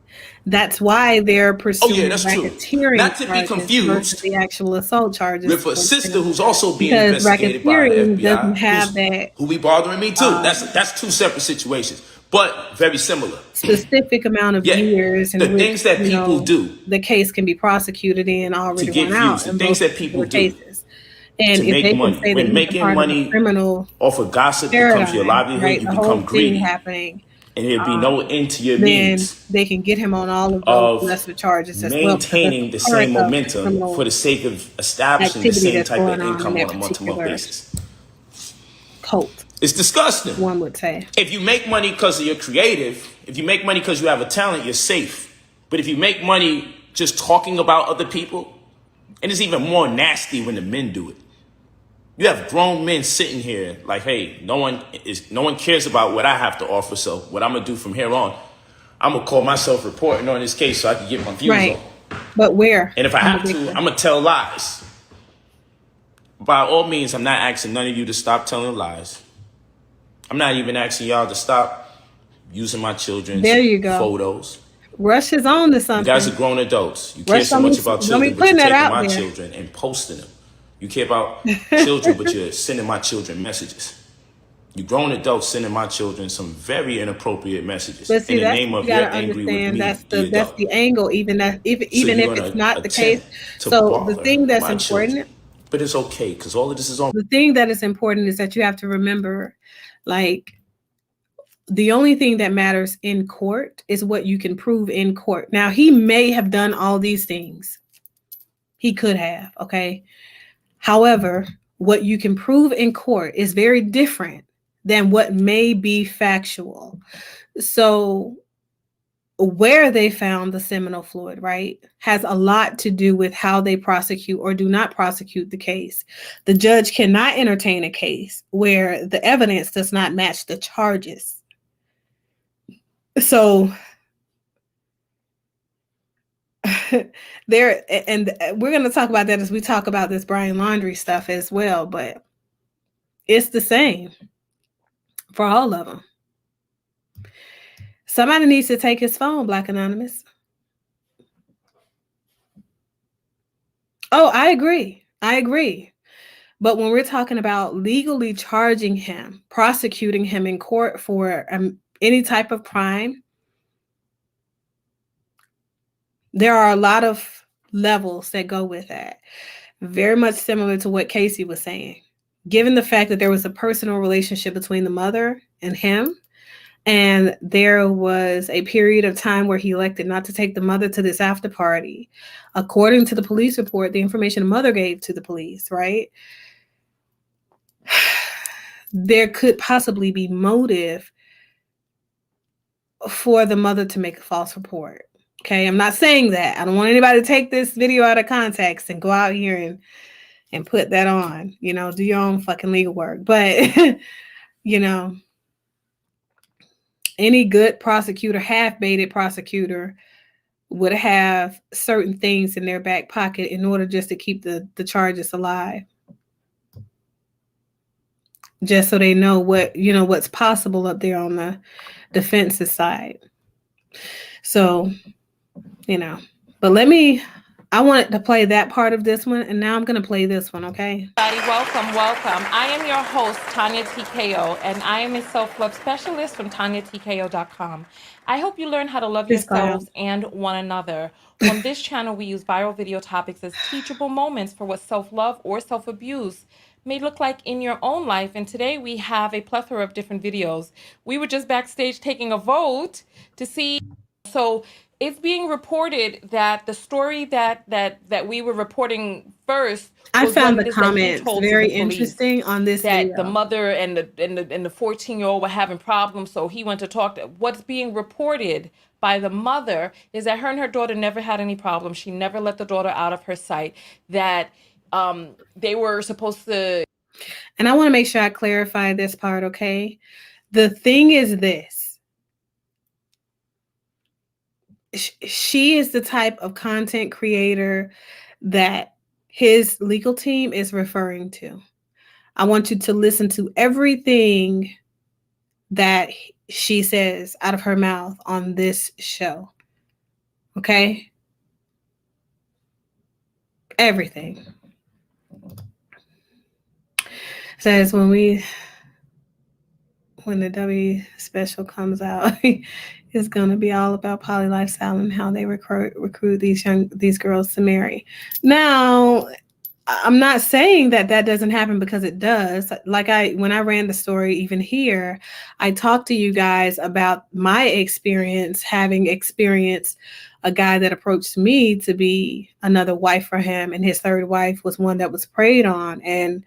That's why they're Oh yeah, pursuing that's true. racketeering Not to be charges versus confused the actual assault charges with a towards sister him. who's also being Because investigated by the racketeering doesn't FBI, have that who be bothering me too. um, That's two separate situations, but very similar. specific amount of Yeah, years in the which, things that people do the case can be prosecuted in to already get run views, out the in things both that people particular do cases. to And if make they can money. say that When he's a making part of a money criminal off of gossip becomes your paradigm, livelihood, right, you the whole become thing greedy, happening, and there'll be no end to your then means they can get him on all of those of lesser charges as well, because that's maintaining the a part same of the momentum for criminal the sake of establishing the activity same that's type going of on in income that on a month-to-month particular basis. cult, It's disgusting. one would say. If you make money because you're creative, if you make money because you have a talent, you're safe. But if you make money just talking about other people, and it's even more nasty when the men do it. You have grown men sitting here like, hey, no one cares about what I have to offer. So what I'm gonna do from here on, I'm gonna call myself reporting on this case so I can get my views Right. on. But where? And if I In the have to, victim. I'm gonna tell lies. By all means, I'm not asking none of you to stop telling lies. I'm not even asking y'all to stop using my children's There you go. photos. Rush is on to You something. guys are grown adults. You care Rush so much about don't be children, but you're putting that taking out my there. children and posting them. You care about children, but you're sending my children messages. You grown adults sending my children some very inappropriate messages But see, in the that's name what of you you're gotta angry with understand. me, That's the adult. the angle, even So even you're if going it's to not the case. attempt to So the bother thing that's my children. important, But it's okay, because all of this is on. the thing that is important is that you have to remember, like, the only thing that matters in court is what you can prove in court. Now, he may have done all these things. He could have, okay? However, what you can prove in court is very different than what may be factual. So, where they found the seminal fluid, right, has a lot to do with how they prosecute or do not prosecute the case. The judge cannot entertain a case where the evidence does not match the charges. So, there, and we're going to talk about that as we talk about this Brian Launderie stuff as well, but it's the same for all of them. Somebody needs to take his phone, Black Anonymous. Oh, I agree. I agree. But when we're talking about legally charging him, prosecuting him in court for any type of crime, there are a lot of levels that go with that. Very much similar to what Casey was saying. Given the fact that there was a personal relationship between the mother and him, and there was a period of time where he elected not to take the mother to this after party, according to the police report, the information the mother gave to the police, right? There could possibly be motive for the mother to make a false report. Okay, I'm not saying that. I don't want anybody to take this video out of context and go out here and put that on. Do your own fucking legal work. But any good prosecutor, half-baited prosecutor, would have certain things in their back pocket in order just to keep the charges alive. Just so they know what's possible up there on the defense's side. So, but I wanted to play that part of this one, and now I'm going to play this one, okay? Welcome. I am your host, Tanya TKO, and I am a self-love specialist from TanyaTKO.com. I hope you learn how to love yourselves and one another. On this channel, we use viral video topics as teachable moments for what self-love or self-abuse may look like in your own life. And today we have a plethora of different videos. We were just backstage taking a vote to see. So it's being reported that the story that we were reporting first, I found the comments very interesting on this that video. the mother and the 14-year-old were having problems, so he went to talk to. What's being reported by the mother is that her and her daughter never had any problems. She never let the daughter out of her sight. That they were supposed to. And I want to make sure I clarify this part, okay? The thing is this. She is the type of content creator that his legal team is referring to. I want you to listen to everything that she says out of her mouth on this show. Okay? Everything. Says when the W special comes out, it's gonna be all about poly lifestyle and how they recruit these girls to marry. Now, I'm not saying that doesn't happen, because it does. Like when I ran the story even here, I talked to you guys about my experience, having experienced a guy that approached me to be another wife for him, and his third wife was one that was preyed on, and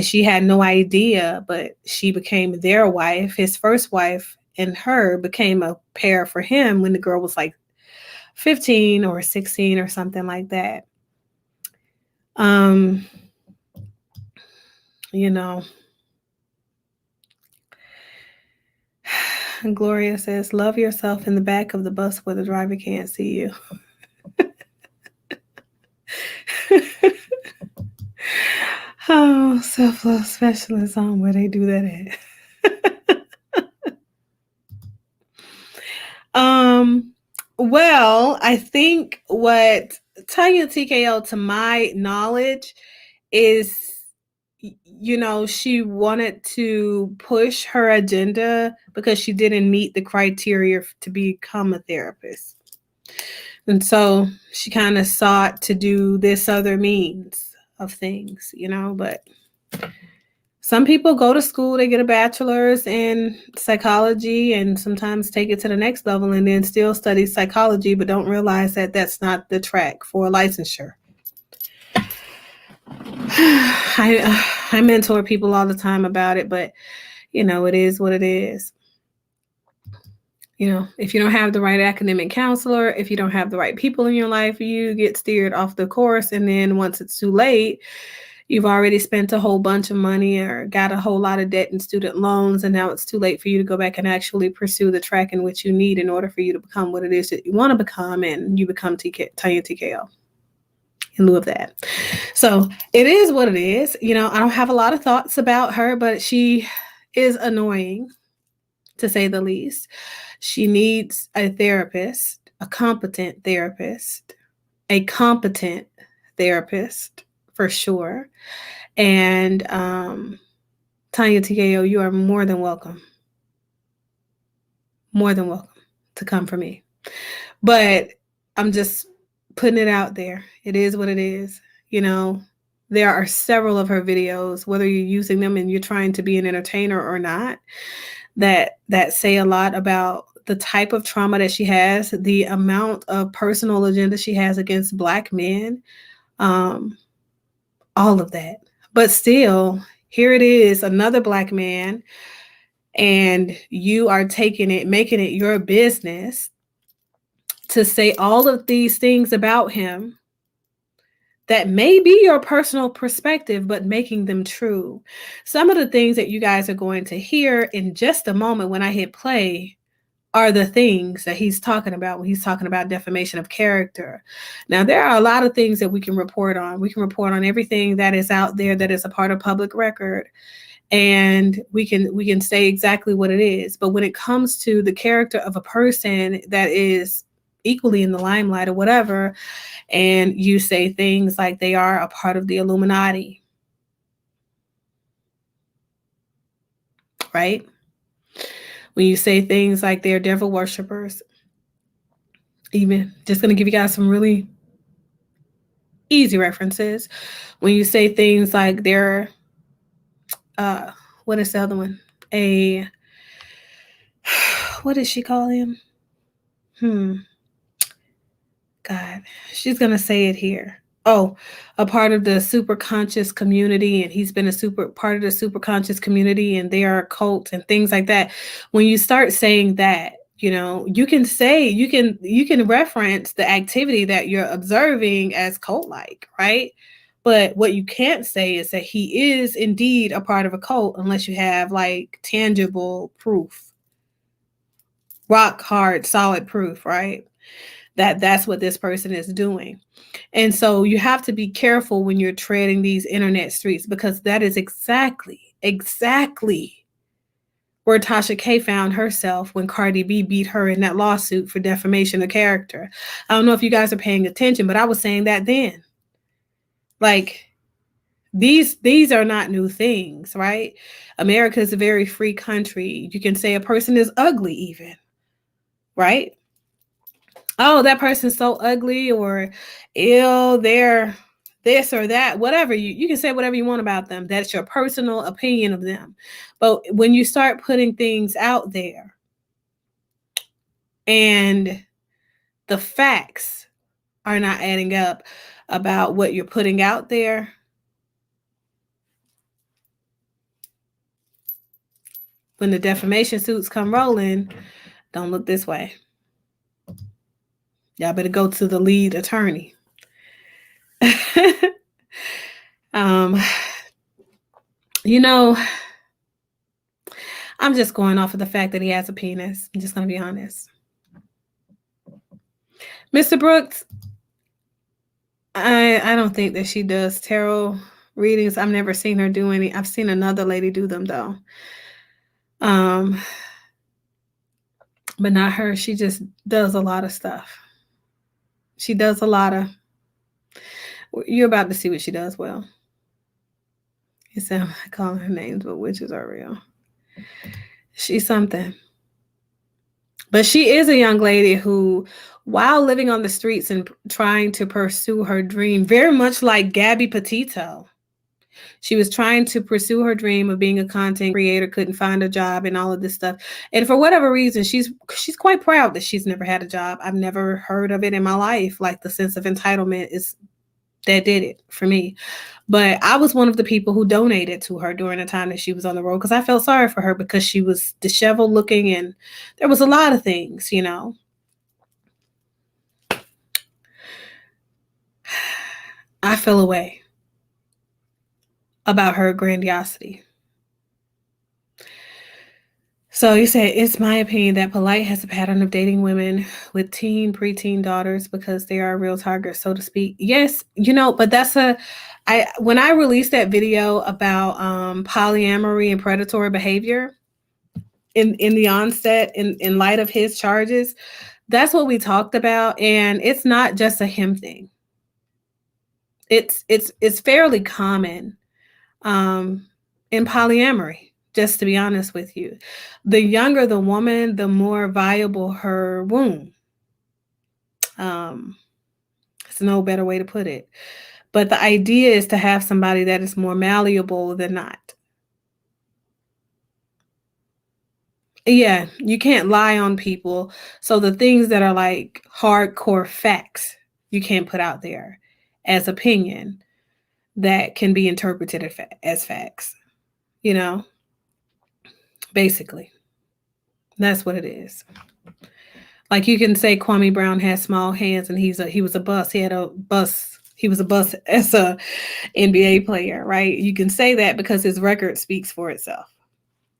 she had no idea, but she became their wife. His first wife and her became a pair for him when the girl was like 15 or 16 or something like that. You know, and Gloria says, love yourself in the back of the bus where the driver can't see you. Oh, self-love specialist on where they do that at. Well, I think what Tanya TKO, to my knowledge, is, she wanted to push her agenda because she didn't meet the criteria to become a therapist. And so she kind of sought to do this other means of things, but some people go to school, they get a bachelor's in psychology and sometimes take it to the next level and then still study psychology, but don't realize that that's not the track for licensure. I mentor people all the time about it, but it is what it is. If you don't have the right academic counselor, if you don't have the right people in your life, you get steered off the course. And then once it's too late, you've already spent a whole bunch of money or got a whole lot of debt and student loans. And now it's too late for you to go back and actually pursue the track in which you need in order for you to become what it is that you want to become. And you become Tanya TKO in lieu of that. So it is what it is. I don't have a lot of thoughts about her, but she is annoying, to say the least. She needs a therapist, a competent therapist for sure. And Tanya TKO, you are more than welcome to come for me. But I'm just putting it out there. It is what it is. There are several of her videos, whether you're using them and you're trying to be an entertainer or not, that say a lot about the type of trauma that she has, the amount of personal agenda she has against Black men, all of that. But still, here it is, another Black man, and you are making it your business to say all of these things about him that may be your personal perspective, but making them true. Some of the things that you guys are going to hear in just a moment when I hit play are the things that he's talking about when he's talking about defamation of character. Now, there are a lot of things that we can report on. We can report on everything that is out there that is a part of public record, and we can say exactly what it is. But when it comes to the character of a person that is equally in the limelight or whatever, and you say things like they are a part of the Illuminati, right? When you say things like they're devil worshipers, even just going to give you guys some really easy references. When you say things like they're, what is the other one? What did she call him? God, she's going to say it here. Oh, a part of the super conscious community, and he's been a part of the super conscious community, and they are a cult and things like that. When you start saying that, you can reference the activity that you're observing as cult-like, right? But what you can't say is that he is indeed a part of a cult unless you have like tangible proof, rock hard, solid proof, right? that's what this person is doing. And so you have to be careful when you're treading these internet streets, because that is exactly where Tasha K found herself when Cardi B beat her in that lawsuit for defamation of character. I don't know if you guys are paying attention, but I was saying that then. Like, these are not new things, right? America is a very free country. You can say a person is ugly even, right? Oh, that person's so ugly, or ill, they're this or that, whatever. You can say whatever you want about them. That's your personal opinion of them. But when you start putting things out there and the facts are not adding up about what you're putting out there, when the defamation suits come rolling, don't look this way. Y'all better go to the lead attorney. You know, I'm just going off of the fact that he has a penis. I'm just going to be honest. Mr. Brooks, I don't think that she does tarot readings. I've never seen her do any. I've seen another lady do them though. But not her. She just does a lot of stuff. She does a lot of. You're about to see what she does well. You sound like calling her names, but witches are real. She's something. But she is a young lady who, while living on the streets and trying to pursue her dream, very much like Gabby Petito, she was trying to pursue her dream of being a content creator, couldn't find a job and all of this stuff. And for whatever reason, she's quite proud that she's never had a job. I've never heard of it in my life. Like, the sense of entitlement is that did it for me. But I was one of the people who donated to her during the time that she was on the road, because I felt sorry for her, because she was disheveled looking and there was a lot of things, you know. I feel a way about her grandiosity. So you said, it's my opinion that Polight has a pattern of dating women with preteen daughters because they are a real target, so to speak. Yes, you know, but when I released that video about polyamory and predatory behavior in the onset, in light of his charges, that's what we talked about. And it's not just a him thing. It's fairly common in polyamory. Just to be honest with you, the younger the woman, the more viable her womb. It's no better way to put it. But the idea is to have somebody that is more malleable than not. Yeah, you can't lie on people. So the things that are like hardcore facts, you can't put out there as opinion that can be interpreted as facts, you know? Basically, that's what it is. Like, you can say Kwame Brown has small hands and he was a bust. He was a bust as a NBA player, right? You can say that because his record speaks for itself.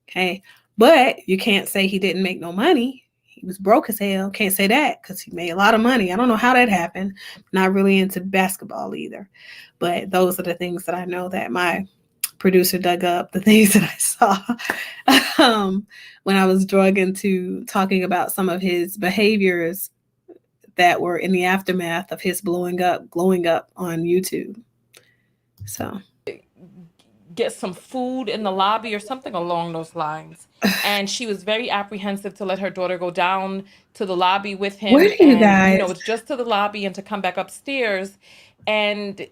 Okay. But you can't say he didn't make no money. He was broke as hell. Can't say that because he made a lot of money. I don't know how that happened. Not really into basketball either. But those are the things that I know that my producer dug up, the things that I saw when I was drug into talking about some of his behaviors that were in the aftermath of his glowing up on YouTube. So get some food in the lobby or something along those lines. And she was very apprehensive to let her daughter go down to the lobby with him. Where do you guys? You know, it's just to the lobby and to come back upstairs. And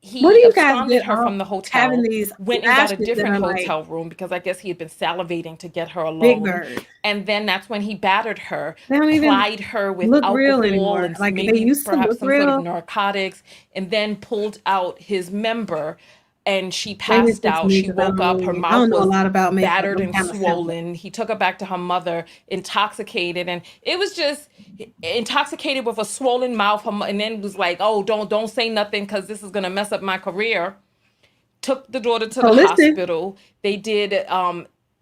he absconded her from the hotel, went and got a different hotel room because I guess he had been salivating to get her alone. And then that's when he battered her, plied her with alcohol and like maybe perhaps some sort of narcotics, and then pulled out his member. And she passed out. She woke up. Her mouth was battered and swollen. He took her back to her mother, intoxicated. And it was just intoxicated with a swollen mouth. And then was like, oh, don't say nothing because this is going to mess up my career. Took the daughter to the hospital. They did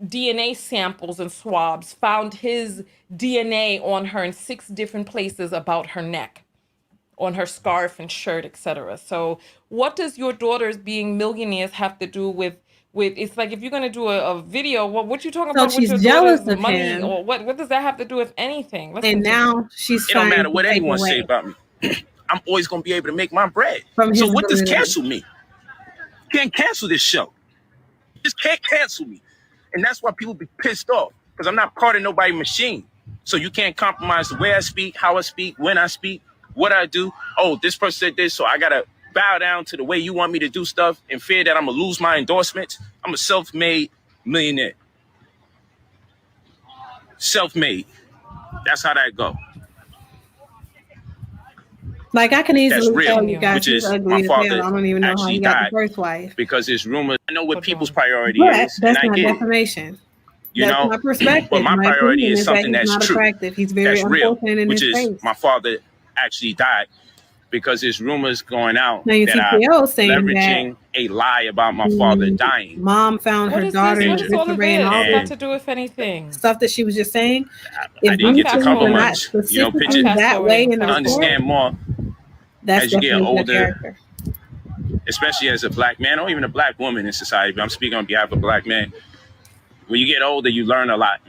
DNA samples and swabs found his DNA on her in 6 different places about her neck, on her scarf and shirt, etc. So what does your daughters being millionaires have to do with it's like if you're gonna do a video, what you talking So about with she's your jealous daughter's of money, him, or what does that have to do with anything? Let's and continue. now she's It don't trying matter to what take anyone say away about me. I'm always gonna be able to make my bread. from So his what does ability. cancel me? You can't cancel this show. You just can't cancel me. And that's why people be pissed off, because I'm not part of nobody's machine. So you can't compromise the way I speak, how I speak, when I speak, what I do. Oh, this person said this, so I gotta bow down to the way you want me to do stuff in fear that I'm gonna lose my endorsements. I'm a self-made millionaire. Self-made. That's how that go. Like, I can That's easily real, tell you guys which he's is my ugly as father hell. I don't even know how actually he got the died first wife. because there's rumors. I know what Hold people's on. priority But is, and that's I not get it. defamation. You That's know, my perspective. but my priority opinion is that something he's that's not true, attractive. He's very that's real, unfortunate in which his is face. my father actually died because there's rumors going out Now you that see I'm PO saying that leveraging a lie about my father dying. mom found What her is daughter this? in What is all of disarray and this all got this to do with anything? stuff that she was just saying. I If didn't these get to things cover are not much. You know, specifically I'm fast that way forwarding, in the to fast report, understand more that's as you get definitely the older, character. especially as a black man or even a black woman in society. But I'm speaking on behalf of a black man. When you get older, you learn a lot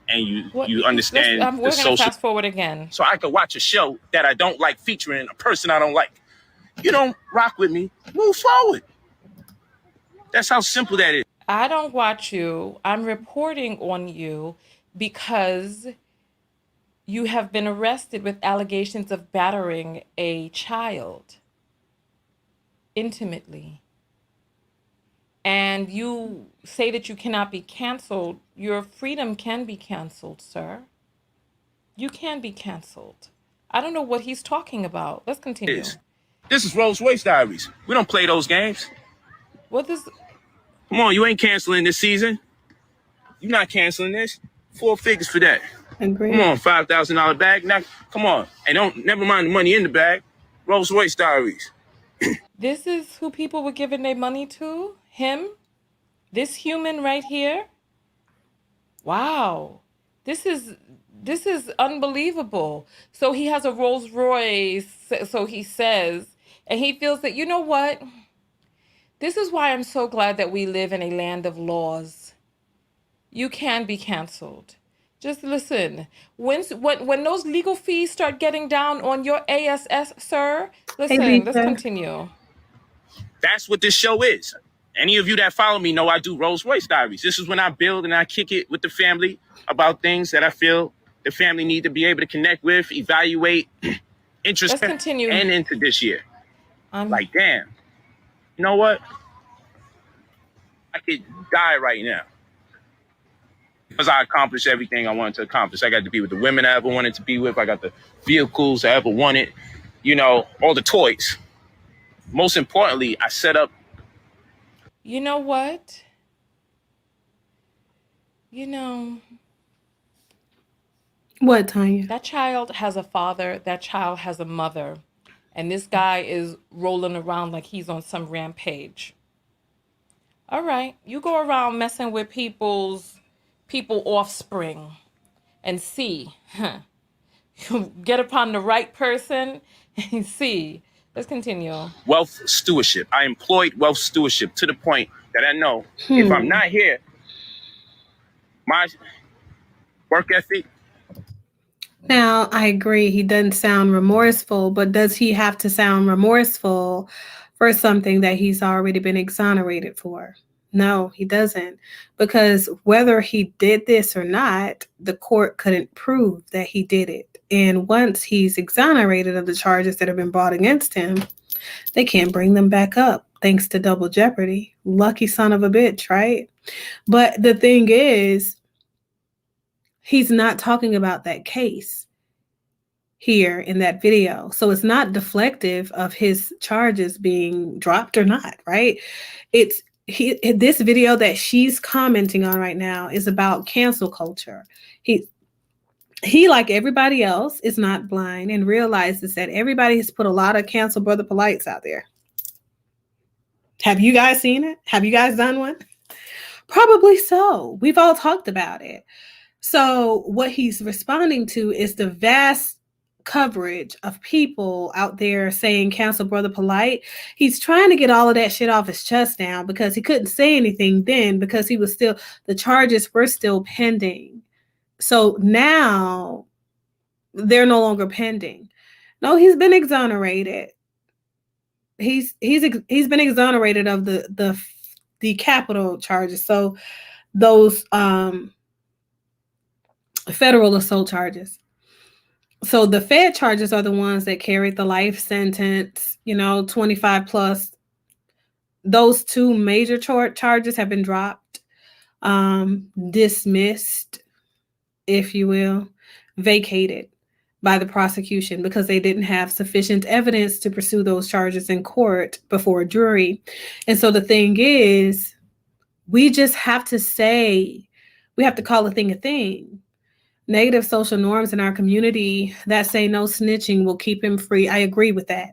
and you understand the we're gonna social. fast forward again. So I could watch a show that I don't like featuring a person I don't like. You don't rock with me, move forward. That's how simple that is. I don't watch you. I'm reporting on you because you have been arrested with allegations of battering a child intimately. And you say that you cannot be canceled. Your freedom can be canceled, sir. You can be canceled. I don't know what he's talking about. Let's continue. This is Rolls Royce Diaries. We don't play those games. What is... Come on, you ain't canceling this season. You're not canceling this. 4 figures for that. Agree. Come on, $5,000 bag. Now, come on. And don't never mind the money in the bag. Rolls Royce Diaries. This is who people were giving their money to? Him? This human right here? Wow. This is unbelievable. So he has a Rolls Royce, so he says, and he feels that, you know what? This is why I'm so glad that we live in a land of laws. You can be canceled. Just listen. When those legal fees start getting down on your ASS, sir, listen, let's continue. That's what this show is. Any of you that follow me know I do Rolls Royce Diaries. This is when I build and I kick it with the family about things that I feel the family need to be able to connect with, evaluate, interest, let's continue. And into this year. Like, damn, you know what? I could die right now because I accomplished everything I wanted to accomplish. I got to be with the women I ever wanted to be with. I got the vehicles I ever wanted, you know, all the toys. Most importantly, I set up. You know what? You know. What, Tanya? That child has a father. That child has a mother. And this guy is rolling around like he's on some rampage. All right. You go around messing with people offspring and see. Get upon the right person and see. Let's continue. Wealth stewardship. I employed wealth stewardship to the point that I know if I'm not here, my work ethic. Now, I agree. He doesn't sound remorseful, but does he have to sound remorseful for something that he's already been exonerated for? No, he doesn't. Because whether he did this or not, the court couldn't prove that he did it. And once he's exonerated of the charges that have been brought against him, they can't bring them back up thanks to double jeopardy. Lucky son of a bitch, right? But the thing is, he's not talking about that case here in that video. So it's not deflective of his charges being dropped or not, right? This video that she's commenting on right now is about cancel culture. He, like everybody else, is not blind and realizes that everybody has put a lot of cancel Brother Polights out there. Have you guys seen it? Have you guys done one? Probably so. We've all talked about it. So what he's responding to is the vast coverage of people out there saying cancel Brother Polight. He's trying to get all of that shit off his chest now because he couldn't say anything then because he was still, the charges were still pending. So now they're no longer pending. No, he's been exonerated. He's been exonerated of the capital charges. So those federal assault charges. So the Fed charges are the ones that carried the life sentence, 25 plus. Those two major charges have been dropped, dismissed, if you will, vacated by the prosecution because they didn't have sufficient evidence to pursue those charges in court before a jury. And so the thing is, we just have to we have to call a thing. Negative social norms in our community that say no snitching will keep him free. I agree with that.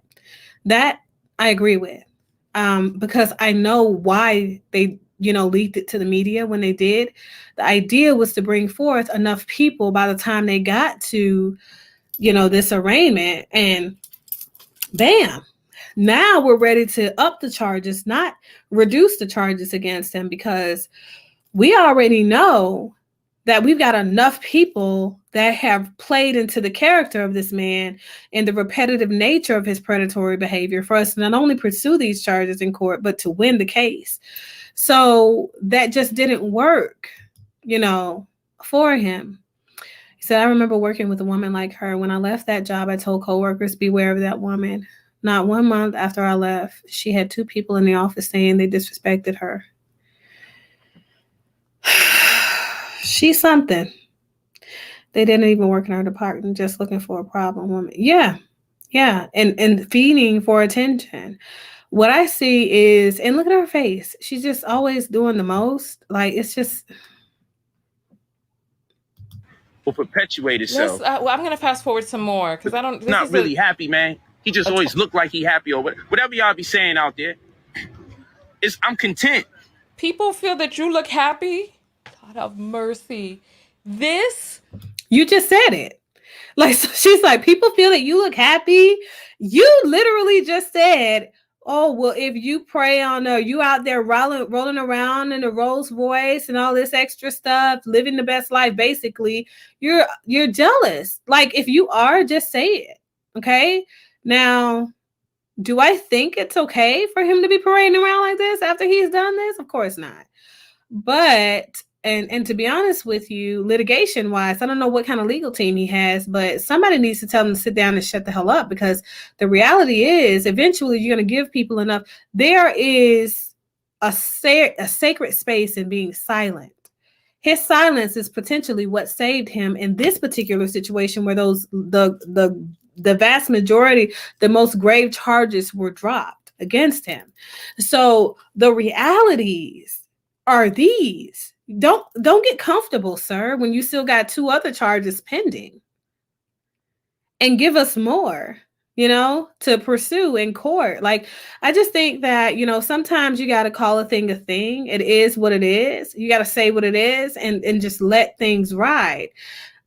That I agree with, because I know why they, leaked it to the media when they did. The idea was to bring forth enough people by the time they got to, this arraignment, and bam, now we're ready to up the charges, not reduce the charges against him, because we already know that we've got enough people that have played into the character of this man and the repetitive nature of his predatory behavior for us to not only pursue these charges in court, but to win the case. So that just didn't work, for him. He said, I remember working with a woman like her. When I left that job, I told coworkers, beware of that woman. Not 1 month after I left, she had 2 people in the office saying they disrespected her. She's something. They didn't even work in our department, just looking for a problem woman. Yeah. And feeding for attention. What I see is, and look at her face. She's just always doing the most. Like, it's just. Will perpetuate itself. Well, I'm going to fast forward some more because I don't. He's not really happy, man. He just always look like he happy or whatever y'all be saying out there. I'm content. People feel that you look happy. God of mercy. This? You just said it. Like, so she's like, people feel that you look happy. You literally just said, oh, well, if you pray on you out there rolling around in a Rolls Royce and all this extra stuff, living the best life, basically, you're jealous. Like, if you are, just say it. Okay. Now, do I think it's okay for him to be parading around like this after he's done this? Of course not. But and to be honest with you, litigation wise, I don't know what kind of legal team he has, but somebody needs to tell him to sit down and shut the hell up, because the reality is eventually you're going to give people enough. There is a sacred space in being silent. His silence is potentially what saved him in this particular situation, where the vast majority, the most grave charges were dropped against him. So the realities are these. Don't get comfortable, sir, when you still got 2 other charges pending, and give us more, to pursue in court. Like, I just think that, sometimes you got to call a thing. It is what it is. You got to say what it is and just let things ride.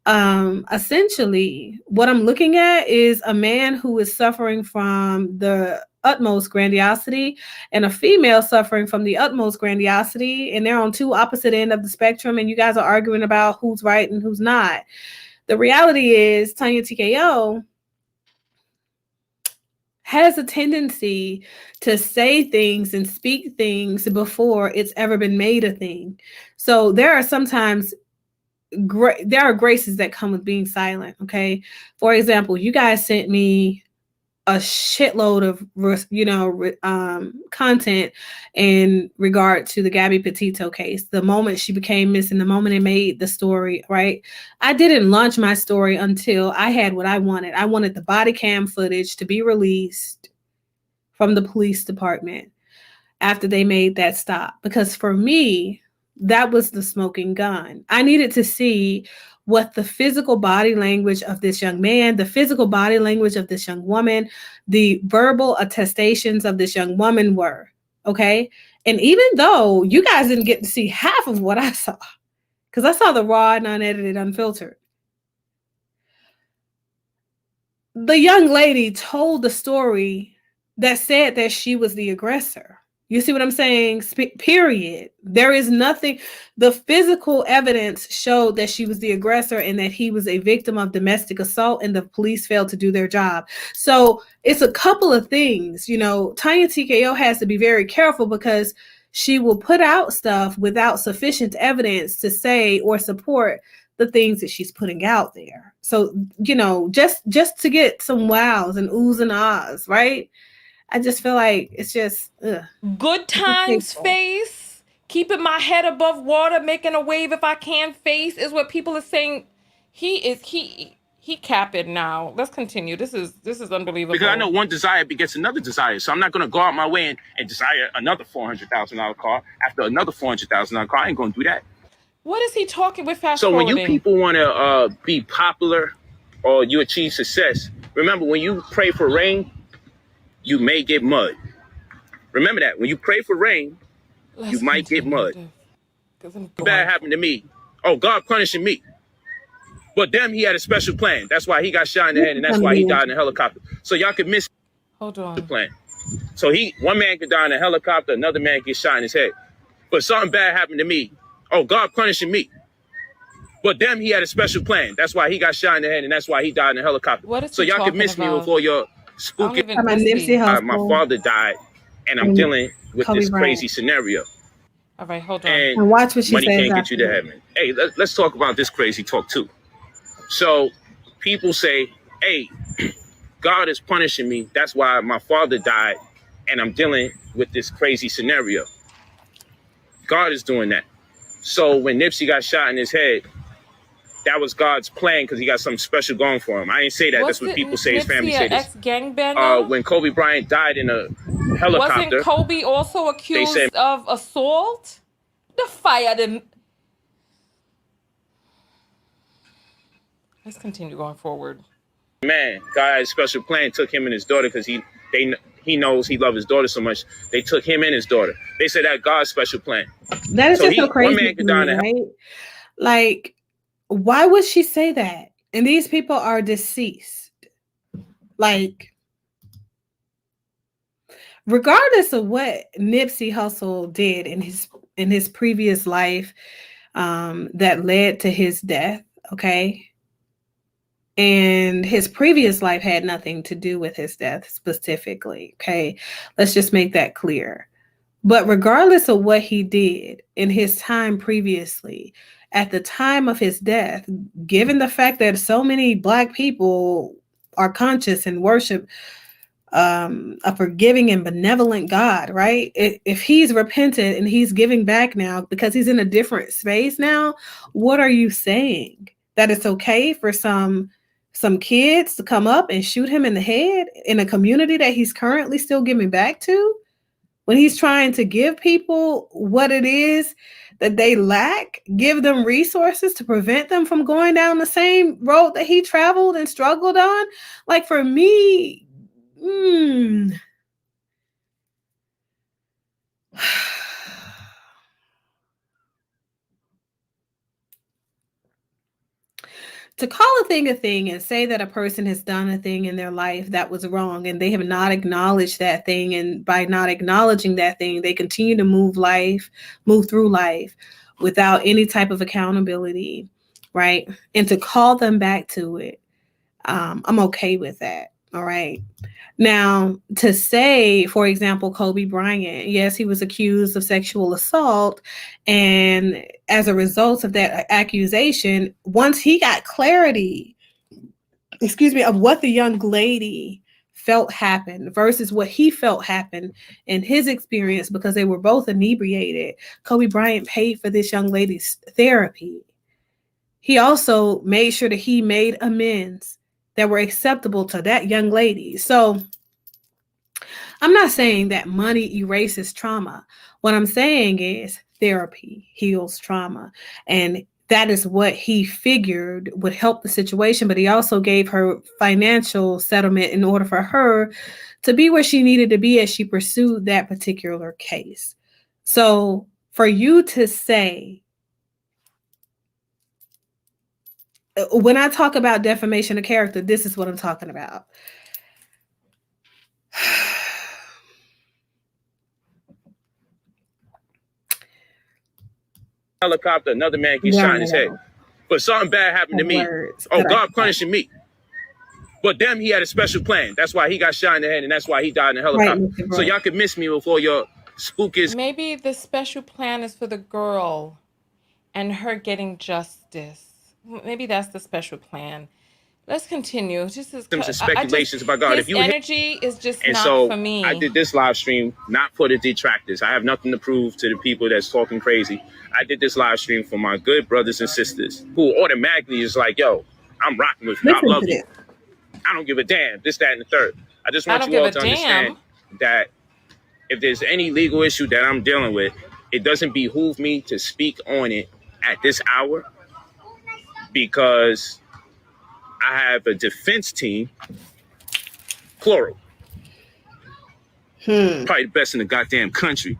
Essentially, what I'm looking at is a man who is suffering from the utmost grandiosity and a female suffering from the utmost grandiosity, and they're on 2 opposite ends of the spectrum, and you guys are arguing about who's right and who's not. The reality is Tanya TKO has a tendency to say things and speak things before it's ever been made a thing. So there are sometimes there are graces that come with being silent. Okay. For example, you guys sent me a shitload of, content in regard to the Gabby Petito case. The moment she became missing, the moment they made the story, right? I didn't launch my story until I had what I wanted. I wanted the body cam footage to be released from the police department after they made that stop. Because for me, that was the smoking gun. I needed to see what the physical body language of this young man, the physical body language of this young woman, the verbal attestations of this young woman were. Okay. And even though you guys didn't get to see half of what I saw, because I saw the raw and unedited, unfiltered, the young lady told the story that said that she was the aggressor. You see what I'm saying? Period. There is nothing. The physical evidence showed that she was the aggressor and that he was a victim of domestic assault, and the police failed to do their job. So it's a couple of things. You know, Tanya TKO has to be very careful because she will put out stuff without sufficient evidence to say or support the things that she's putting out there. So, you know, just to get some wows and oohs and ahs, right? I just feel like it's just good times face, keeping my head above water, making a wave if I can face is what people are saying. He capping now. Let's continue. This is unbelievable. Because I know one desire begets another desire. So I'm not going to go out my way and desire another $400,000 car after another $400,000 car. I ain't going to do that. What is he talking with fast So forwarding? when you people want to be popular or you achieve success, remember when you pray for rain, you may get mud. Remember that. When you pray for rain, you might get mud. Bad happened to me. Oh, God punishing me. But them, he had a special plan. That's why he got shot in the head, and that's why he died in a helicopter. So y'all can miss the plan. So one man could die in a helicopter, another man gets shot in his head. But something bad happened to me. Oh, God punishing me. But them, he had a special plan. That's why he got shot in the head, and that's why he died in a helicopter. So y'all can miss me before your spooky. My father died, and I'm dealing with this crazy scenario. All right, hold on. And watch what she money says can't get you to heaven. Hey, let's talk about this crazy talk too. So people say, hey, God is punishing me. That's why my father died, and I'm dealing with this crazy scenario. God is doing that. So when Nipsey got shot in his head, that was God's plan because he got something special going for him. I didn't say that. That's what people say. His family say this. When Kobe Bryant died in a helicopter. Wasn't Kobe also accused of assault? The fire didn't. Let's continue going forward. Man, God had a special plan. Took him and his daughter because he knows he loves his daughter so much. They took him and his daughter. They said that God's special plan. That is just so crazy. One man could die in right? Like, why would she say that? And these people are deceased. Like, regardless of what Nipsey Hussle did in his previous life, that led to his death, okay? And his previous life had nothing to do with his death specifically, okay? Let's just make that clear. But regardless of what he did in his time previously, at the time of his death, given the fact that so many Black people are conscious and worship a forgiving and benevolent God, right? If he's repented and he's giving back now because he's in a different space now, what are you saying? That it's okay for some kids to come up and shoot him in the head in a community that he's currently still giving back to? When he's trying to give people what it is that they lack, give them resources to prevent them from going down the same road that he traveled and struggled on. Like, for me, to call a thing and say that a person has done a thing in their life that was wrong and they have not acknowledged that thing, and by not acknowledging that thing, they continue to move through life without any type of accountability, right? And to call them back to it, I'm okay with that, all right? Now, to say, for example, Kobe Bryant, yes, he was accused of sexual assault. And as a result of that accusation, once he got clarity, of what the young lady felt happened versus what he felt happened in his experience, because they were both inebriated, Kobe Bryant paid for this young lady's therapy. He also made sure that he made amends that were acceptable to that young lady. So I'm not saying that money erases trauma. What I'm saying is therapy heals trauma. And that is what he figured would help the situation. But he also gave her financial settlement in order for her to be where she needed to be as she pursued that particular case. So for you to say, when I talk about defamation of character, this is what I'm talking about. Helicopter, another man gets shot in his head. But something bad happened to me. Oh, God punishing me. But them, he had a special plan. That's why he got shot in the head, and that's why he died in the helicopter. Right, so y'all can miss me before your spookiest. Maybe the special plan is for the girl and her getting justice. Maybe that's the special plan. Let's continue. Just as some speculations about God. His energy is just and not so for me. I did this live stream not for the detractors. I have nothing to prove to the people that's talking crazy. I did this live stream for my good brothers and sisters who automatically is like, yo, I'm rocking with you. I love you. I don't give a damn. This, that, and the third. I just want you all to understand that if there's any legal issue that I'm dealing with, it doesn't behoove me to speak on it at this hour because I have a defense team, plural. Probably the best in the goddamn country,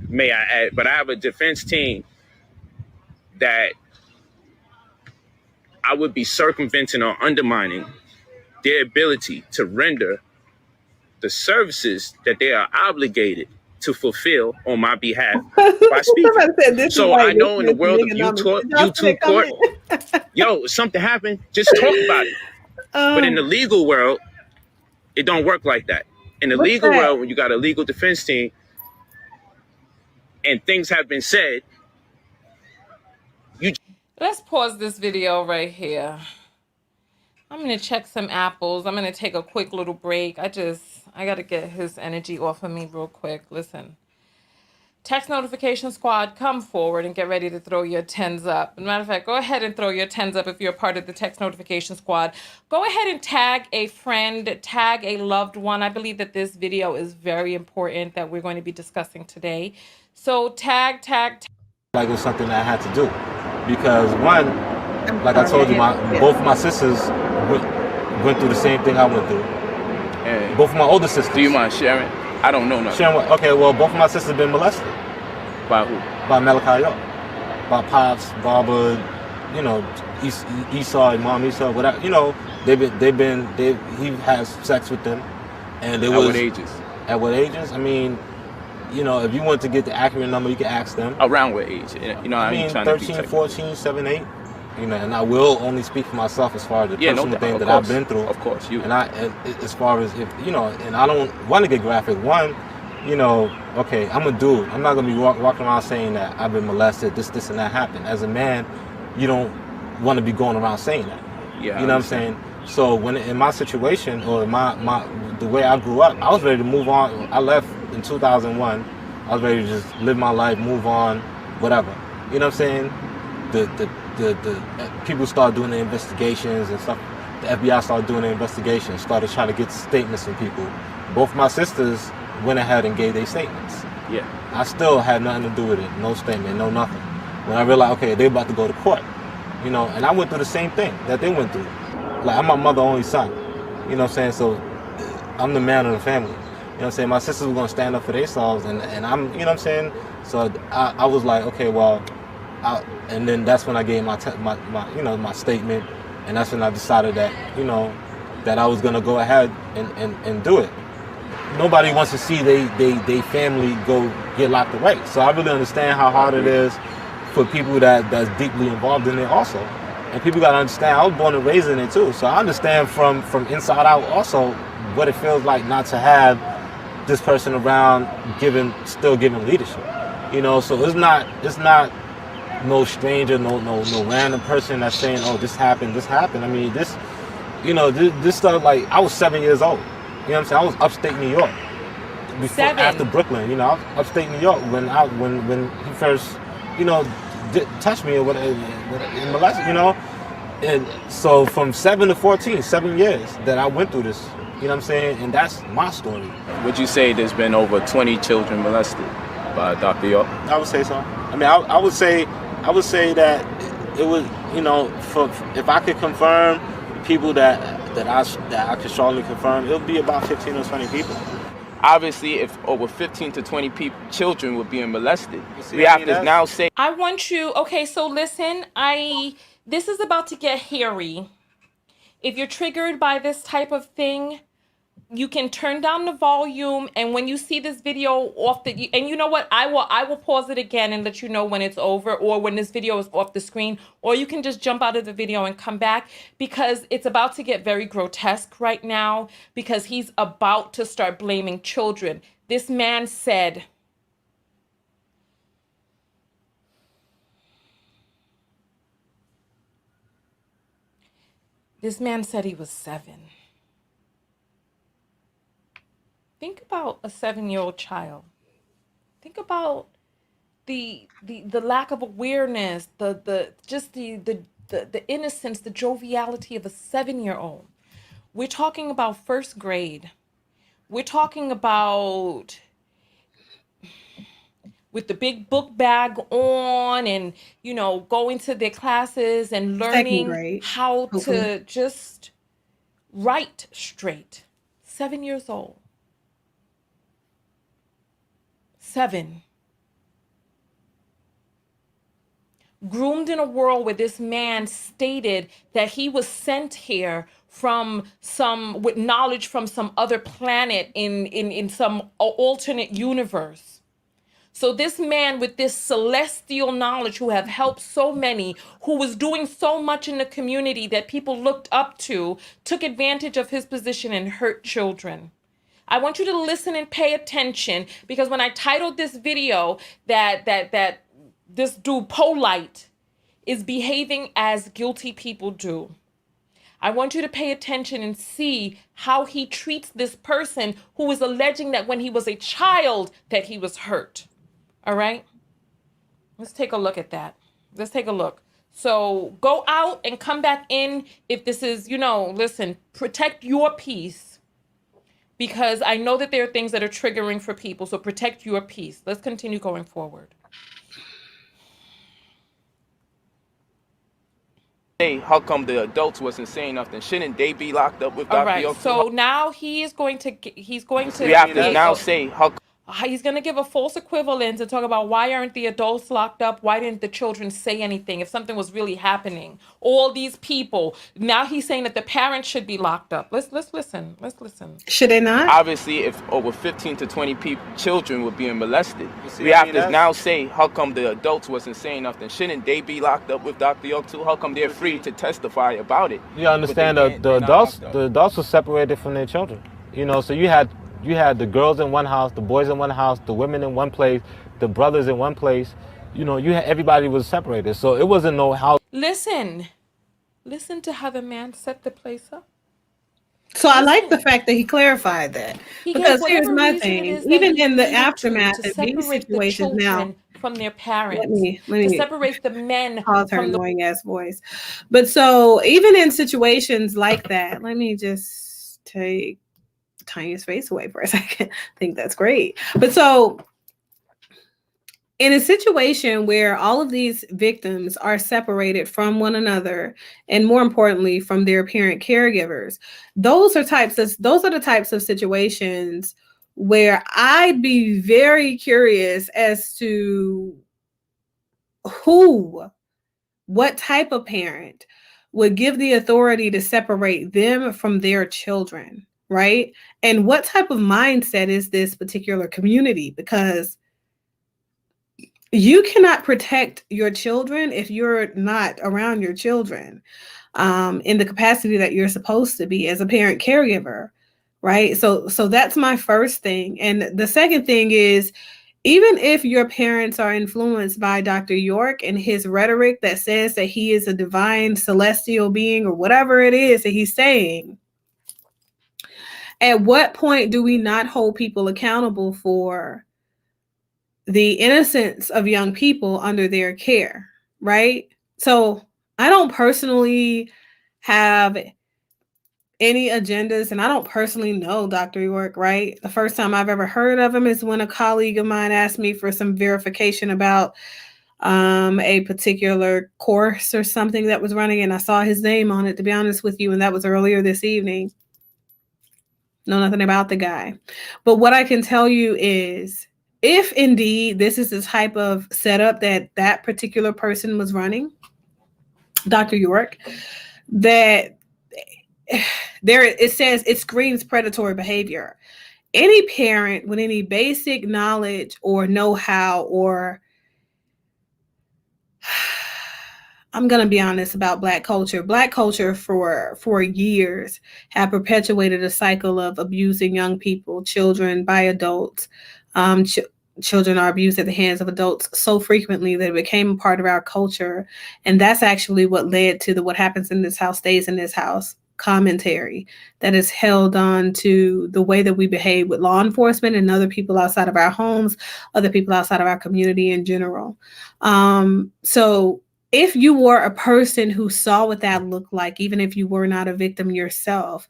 may I add. But I have a defense team that I would be circumventing or undermining their ability to render the services that they are obligated to fulfill on my behalf by speaking. So I know in the world of YouTube court, yo, if something happened, just talk about it. But in the legal world, it don't work like that. In the legal world, when you got a legal defense team and things have been said, let's pause this video right here. I'm going to check some apples. I'm going to take a quick little break. I got to get his energy off of me real quick. Listen. Text notification squad, come forward and get ready to throw your 10s up. As a matter of fact, go ahead and throw your 10s up if you're a part of the text notification squad. Go ahead and tag a friend, tag a loved one. I believe that this video is very important that we're going to be discussing today. So tag. Like it was something that I had to do. Because one, like I told you, both my sisters went through the same thing I went through. And both of my older sisters. Do you mind sharing? I don't know nothing. Sharing what? Okay, well, both of my sisters have been molested. By who? By Malachi York. By Pops, Barbara, you know, Esau, Mom Esau, whatever. You know, he has sex with them. And they was. At what ages? At what ages? I mean, you know, if you want to get the accurate number, you can ask them. Around what age? You know, I mean, 13, 14, 7, 8. You know, and I will only speak for myself as far as the personal thing that I've been through. Of course, you. And as far as if you know, and I don't want to get graphic. One, you know, okay, I'm a dude. I'm not gonna be walking around saying that I've been molested. This, and that happened. As a man, you don't want to be going around saying that. Yeah. You know what I'm saying? So when in my situation or the way I grew up, I was ready to move on. I left in 2001. I was ready to just live my life, move on, whatever. You know what I'm saying? The people started doing the investigations and stuff. The FBI started doing the investigations, started trying to get statements from people. Both my sisters went ahead and gave their statements. Yeah. I still had nothing to do with it. No statement, no nothing. When I realized, okay, they're about to go to court. You know, and I went through the same thing that they went through. Like, I'm my mother's only son. You know what I'm saying? So I'm the man of the family. You know what I'm saying? My sisters were going to stand up for themselves, and I'm, you know what I'm saying? So I was like, okay, well, and then that's when I gave my statement, and that's when I decided that, you know, that I was gonna go ahead and do it. Nobody wants to see they family go get locked away. So I really understand how hard it is for people that's deeply involved in it also. And people gotta understand, I was born and raised in it too. So I understand from inside out also what it feels like not to have this person around still giving leadership. You know, so it's not no stranger, no random person that's saying, oh, this happened. I mean, this stuff, like, I was 7 years old. You know what I'm saying? I was upstate New York. After Brooklyn, you know, I was upstate New York when he first, you know, touched me or whatever, in molested, you know. And so from 7 to 14, 7 years that I went through this, you know what I'm saying? And that's my story. Would you say there's been over 20 children molested by Dr. York? I would say so. I mean, I would say that it was, you know, if I could confirm people that I could strongly confirm, it would be about 15 or 20 people. Obviously, if over 15 to 20 children were being molested, see, we I have mean, to that's- now say, I want you, okay, so listen, this is about to get hairy. If you're triggered by this type of thing, you can turn down the volume, and when you see this video off and you know what, I will pause it again and let you know when it's over, or when this video is off the screen, or you can just jump out of the video and come back, because it's about to get very grotesque right now, because he's about to start blaming children. This man said, he was 7. Think about a 7-year-old child. Think about the lack of awareness, the innocence, the joviality of a 7-year-old. We're talking about first grade. We're talking about with the big book bag on, and going to their classes and learning how to just write straight. 7 years old. 7. Groomed in a world where this man stated that he was sent here with knowledge from some other planet in some alternate universe. So this man with this celestial knowledge, who have helped so many, who was doing so much in the community that people looked up to, took advantage of his position and hurt children. I want you to listen and pay attention, because when I titled this video that this dude Polight is behaving as guilty people do, I want you to pay attention and see how he treats this person who is alleging that when he was a child that he was hurt. All right? Let's take a look at that. Let's take a look. So go out and come back in if this is, listen, protect your peace, because I know that there are things that are triggering for people. So protect your peace. Let's continue going forward. hey, how come the adults wasn't saying nothing? Shouldn't they be locked up with All Dr. right. Young? So now he's going to We have to now say, he's going to give a false equivalence and talk about why aren't the adults locked up? Why didn't the children say anything if something was really happening? All these people. Now he's saying that the parents should be locked up. Let's listen. Let's listen. Should they not? Obviously, if over 15 to 20 children were being molested, we have to now say, how come the adults wasn't saying nothing? Shouldn't they be locked up with Dr. Young too? How come they're free to testify about it? You understand the adults were separated from their children. So you had the girls in one house, the boys in one house, the women in one place, the brothers in one place. Everybody was separated. So it wasn't no house. Listen to how the man set the place up. So I like the fact that he clarified that, because here's my thing: even in the aftermath of these situations now, from their parents, let me to separate the men from her annoying ass voice. But so even in situations like that, let me just take Tanya's face away for a second. I think that's great. But so in a situation where all of these victims are separated from one another, and more importantly from their parent caregivers, those are the types of situations where I'd be very curious as to what type of parent would give the authority to separate them from their children, right? And what type of mindset is this particular community? Because you cannot protect your children if you're not around your children in the capacity that you're supposed to be as a parent caregiver, right? So that's my first thing. And the second thing is, even if your parents are influenced by Dr. York and his rhetoric that says that he is a divine celestial being or whatever it is that he's saying, at what point do we not hold people accountable for the innocence of young people under their care, right? So I don't personally have any agendas, and I don't personally know Dr. York, right? The first time I've ever heard of him is when a colleague of mine asked me for some verification about a particular course or something that was running, and I saw his name on it, to be honest with you, and that was earlier this evening. know nothing about the guy. But what I can tell you is, if indeed this is the type of setup that that particular person was running, Dr. York, that there it says it screams predatory behavior. Any parent with any basic knowledge or know-how, or I'm going to be honest about Black culture. Black culture for years have perpetuated a cycle of abusing young people, children, by adults. Children are abused at the hands of adults so frequently that it became a part of our culture. And that's actually what led to the "what happens in this house stays in this house" commentary that is held on to the way that we behave with law enforcement and other people outside of our homes, other people outside of our community in general. So if you were a person who saw what that looked like, even if you were not a victim yourself,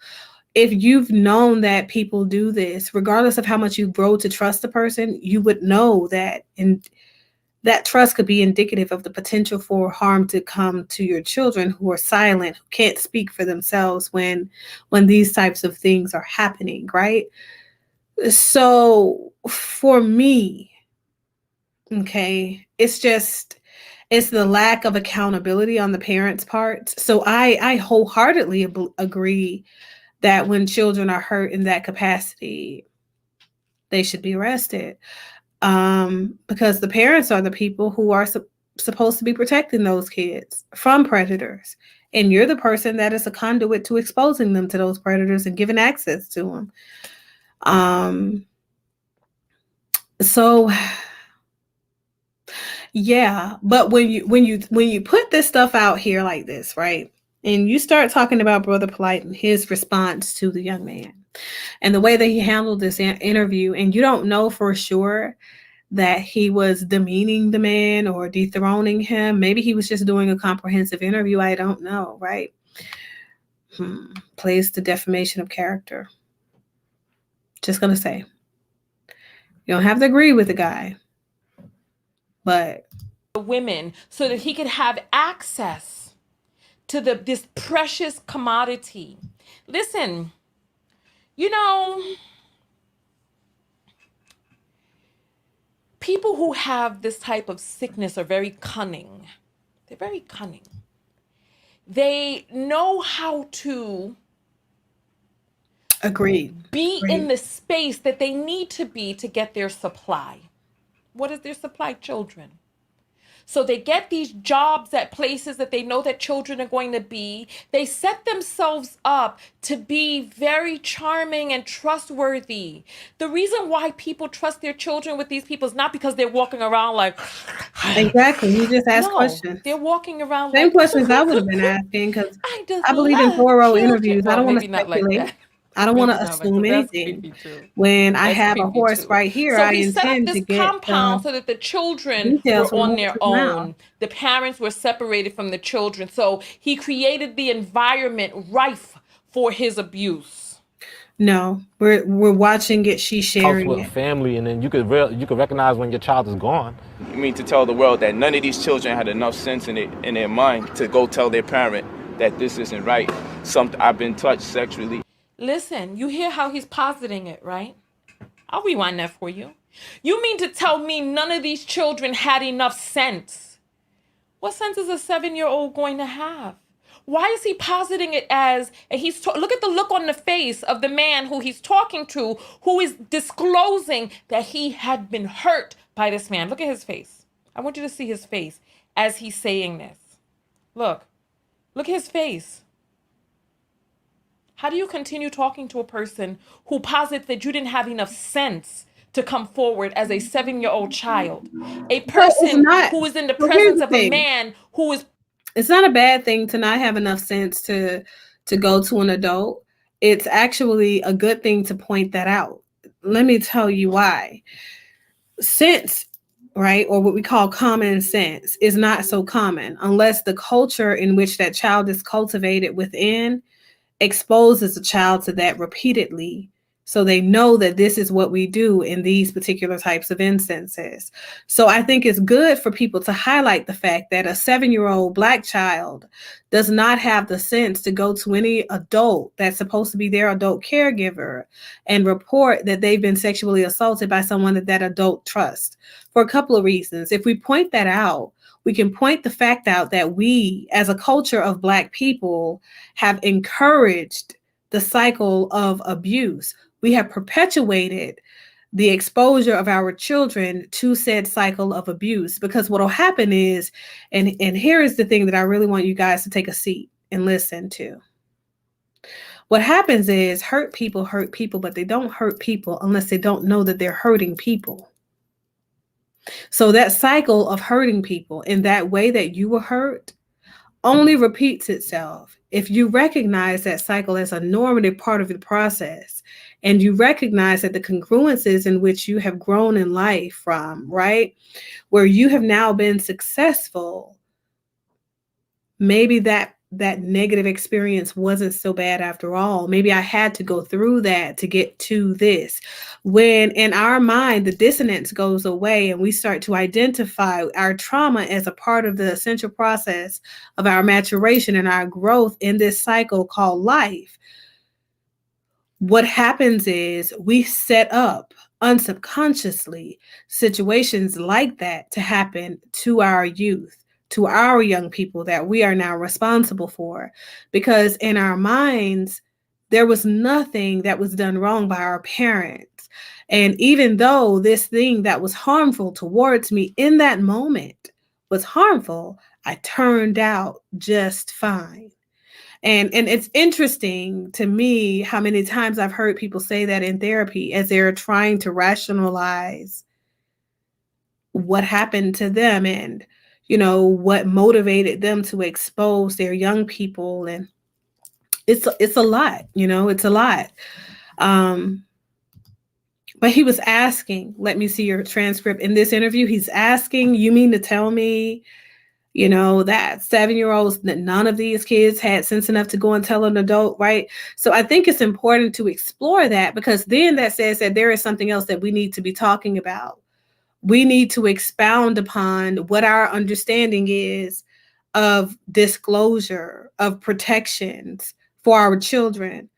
if you've known that people do this, regardless of how much you grow to trust the person, you would know that, and that trust could be indicative of the potential for harm to come to your children who are silent, who can't speak for themselves when these types of things are happening, right? So for me, okay, it's the lack of accountability on the parents' part. So I wholeheartedly agree that when children are hurt in that capacity, they should be arrested. Because the parents are the people who are supposed to be protecting those kids from predators. And you're the person that is a conduit to exposing them to those predators and giving access to them. So yeah, but when you put this stuff out here like this, right? And you start talking about Brother Polight and his response to the young man and the way that he handled this interview, and you don't know for sure that he was demeaning the man or dethroning him. Maybe he was just doing a comprehensive interview. I don't know, right? Plays the defamation of character. Just going to say. You don't have to agree with the guy, but women so that he could have access to this precious commodity. Listen, you know, people who have this type of sickness are very cunning. They're very cunning. They know how to be in the space that they need to be to get their supply. What is their supply? Children. So they get these jobs at places that they know that children are going to be. They set themselves up to be very charming and trustworthy. The reason why people trust their children with these people is not because they're walking around like... Exactly. You just ask questions. They're walking around Same like... questions I would have been asking, because I believe in thorough interviews. I don't want to speculate. I don't want to assume anything. When I have a horse right here, I intend to get compound so that the children were on their own. The parents were separated from the children. So he created the environment rife for his abuse. No, we're watching it. She's sharing with it. Family, and then you could recognize when your child is gone. You mean to tell the world that none of these children had enough sense in their mind to go tell their parent that this isn't right? I've been touched sexually. Listen, you hear how he's positing it, right? I'll rewind that for you. You mean to tell me none of these children had enough sense? What sense is a 7-year-old going to have? Why is he positing it as, and look at the look on the face of the man who he's talking to, who is disclosing that he had been hurt by this man. Look at his face. I want you to see his face as he's saying this. Look at his face. How do you continue talking to a person who posits that you didn't have enough sense to come forward as a 7-year-old child? A person who is in the presence of a man who is... It's not a bad thing to not have enough sense to go to an adult. It's actually a good thing to point that out. Let me tell you why. Sense, right, or what we call common sense, is not so common unless the culture in which that child is cultivated within exposes a child to that repeatedly So they know that this is what we do in these particular types of instances. So I think it's good for people to highlight the fact that a 7-year-old Black child does not have the sense to go to any adult that's supposed to be their adult caregiver and report that they've been sexually assaulted by someone that that adult trusts, for a couple of reasons. If we point that out, we can point the fact out that we, as a culture of Black people, have encouraged the cycle of abuse. We have perpetuated the exposure of our children to said cycle of abuse, because what will happen is, and here is the thing that I really want you guys to take a seat and listen to. What happens is hurt people, but they don't hurt people unless they don't know that they're hurting people. So that cycle of hurting people in that way that you were hurt only repeats itself if you recognize that cycle as a normative part of the process, and you recognize that the congruences in which you have grown in life from, right, where you have now been successful, maybe that negative experience wasn't so bad after all. Maybe I had to go through that to get to this. When in our mind, the dissonance goes away and we start to identify our trauma as a part of the essential process of our maturation and our growth in this cycle called life, what happens is we set up unsubconsciously situations like that to happen to our youth, to our young people that we are now responsible for, because in our minds, there was nothing that was done wrong by our parents. And even though this thing that was harmful towards me in that moment was harmful, I turned out just fine. And it's interesting to me how many times I've heard people say that in therapy as they're trying to rationalize what happened to them and, you know, what motivated them to expose their young people. And it's a lot, you know, it's a lot. But he was asking, let me see your transcript in this interview. He's asking, you mean to tell me, you know, that 7-year-olds, that none of these kids had sense enough to go and tell an adult, right? So I think it's important to explore that, because then that says that there is something else that we need to be talking about. We need to expound upon what our understanding is of disclosure, of protections for our children,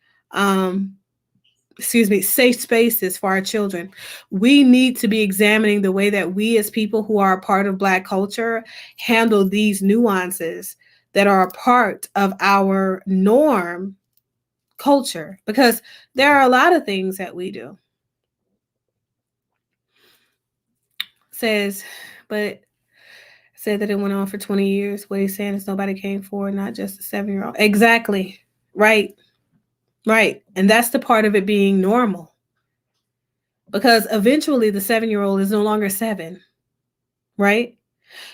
safe spaces for our children. We need to be examining the way that we as people who are a part of Black culture handle these nuances that are a part of our norm culture, because there are a lot of things that we do. Said that it went on for 20 years. What he's saying is nobody came forward, not just a 7-year-old. Exactly. Right. And that's the part of it being normal. Because eventually the 7-year-old is no longer 7. Right?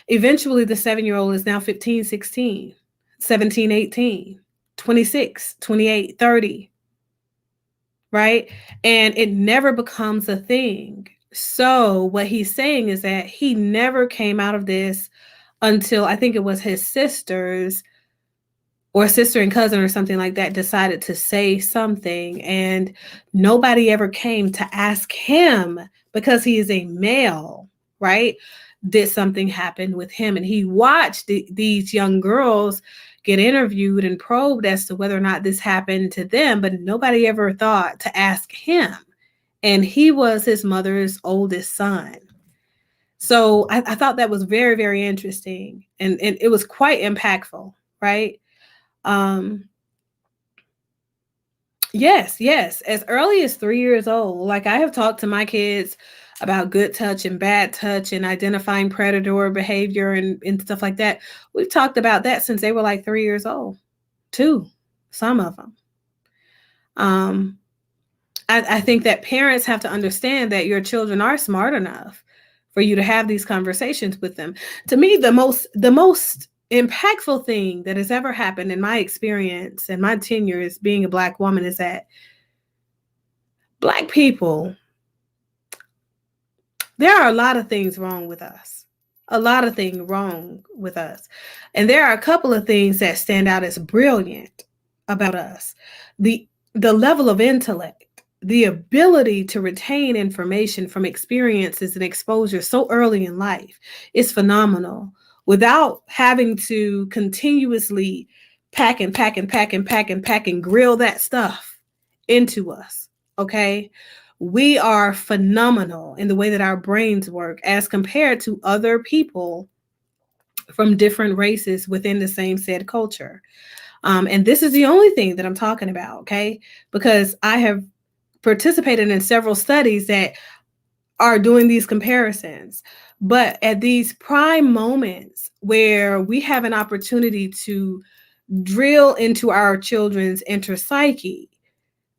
Eventually the 7-year-old is now 15, 16, 17, 18, 26, 28, 30. Right? And it never becomes a thing. So what he's saying is that he never came out of this until I think it was his sisters or sister and cousin or something like that decided to say something, and nobody ever came to ask him, because he is a male, right? Did something happen with him? And he watched these young girls get interviewed and probed as to whether or not this happened to them, but nobody ever thought to ask him. And he was his mother's oldest son. So I thought that was very, very interesting. And it was quite impactful, right? Yes. As early as 3 years old, like I have talked to my kids about good touch and bad touch and identifying predator behavior and stuff like that. We've talked about that since they were like 3 years old, too, some of them. I think that parents have to understand that your children are smart enough for you to have these conversations with them. To me, the most impactful thing that has ever happened in my experience and my tenure as being a Black woman is that Black people, there are a lot of things wrong with us. And there are a couple of things that stand out as brilliant about us. The level of intellect the ability to retain information from experiences and exposure so early in life is phenomenal without having to continuously pack and grill that stuff into us. Okay. We are phenomenal in the way that our brains work as compared to other people from different races within the same said culture. And this is the only thing that I'm talking about. Okay. Because I have participated in several studies that are doing these comparisons. But at these prime moments where we have an opportunity to drill into our children's inner psyche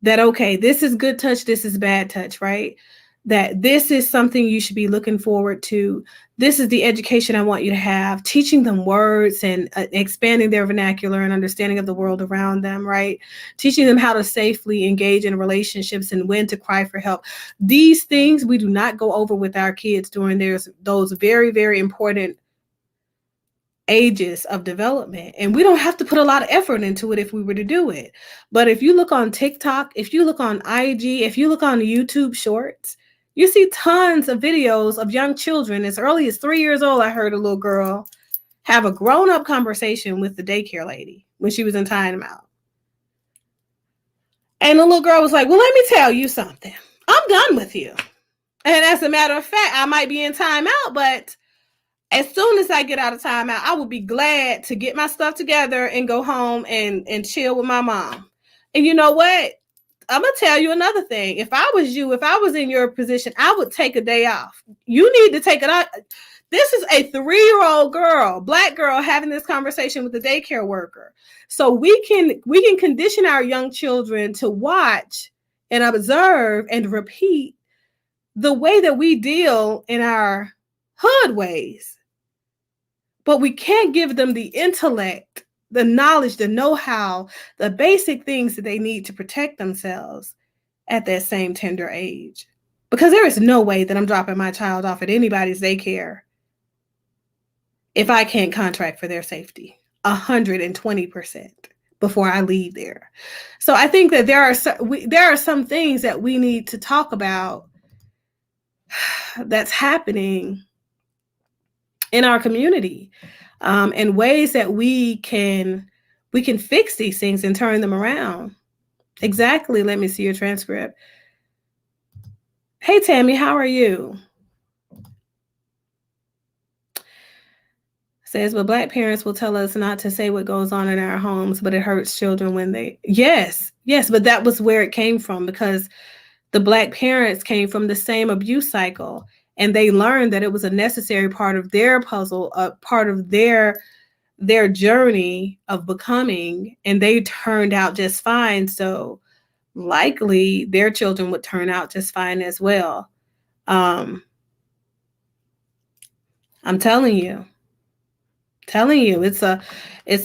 that, okay, this is good touch, this is bad touch, right? That this is something you should be looking forward to. This is the education I want you to have, teaching them words and expanding their vernacular and understanding of the world around them, right? Teaching them how to safely engage in relationships and when to cry for help. These things we do not go over with our kids during those very, very important ages of development. And we don't have to put a lot of effort into it if we were to do it. But if you look on TikTok, if you look on IG, if you look on YouTube Shorts, you see tons of videos of young children as early as 3 years old. I heard a little girl have a grown-up conversation with the daycare lady when she was in timeout. And the little girl was like, well, let me tell you something. I'm done with you. And as a matter of fact, I might be in timeout, but as soon as I get out of timeout, I will be glad to get my stuff together and go home and chill with my mom. And you know what? I'm going to tell you another thing. If I was you, if I was in your position, I would take a day off. You need to take it out. This is a 3-year-old girl, Black girl, having this conversation with the daycare worker. So we can condition our young children to watch and observe and repeat the way that we deal in our hood ways. But we can't give them the intellect, the knowledge, the know-how, the basic things that they need to protect themselves at that same tender age. Because there is no way that I'm dropping my child off at anybody's daycare if I can't contract for their safety 120% before I leave there. So I think that there are some things that we need to talk about that's happening in our community, and ways that we can fix these things and turn them around. Exactly. Let me see your transcript. Hey, Tammy, how are you? Says, but Black parents will tell us not to say what goes on in our homes, but it hurts children when they, yes, but that was where it came from, because the Black parents came from the same abuse cycle. And they learned that it was a necessary part of their puzzle, a part of their journey of becoming, and they turned out just fine. So likely their children would turn out just fine as well. I'm telling you, it's a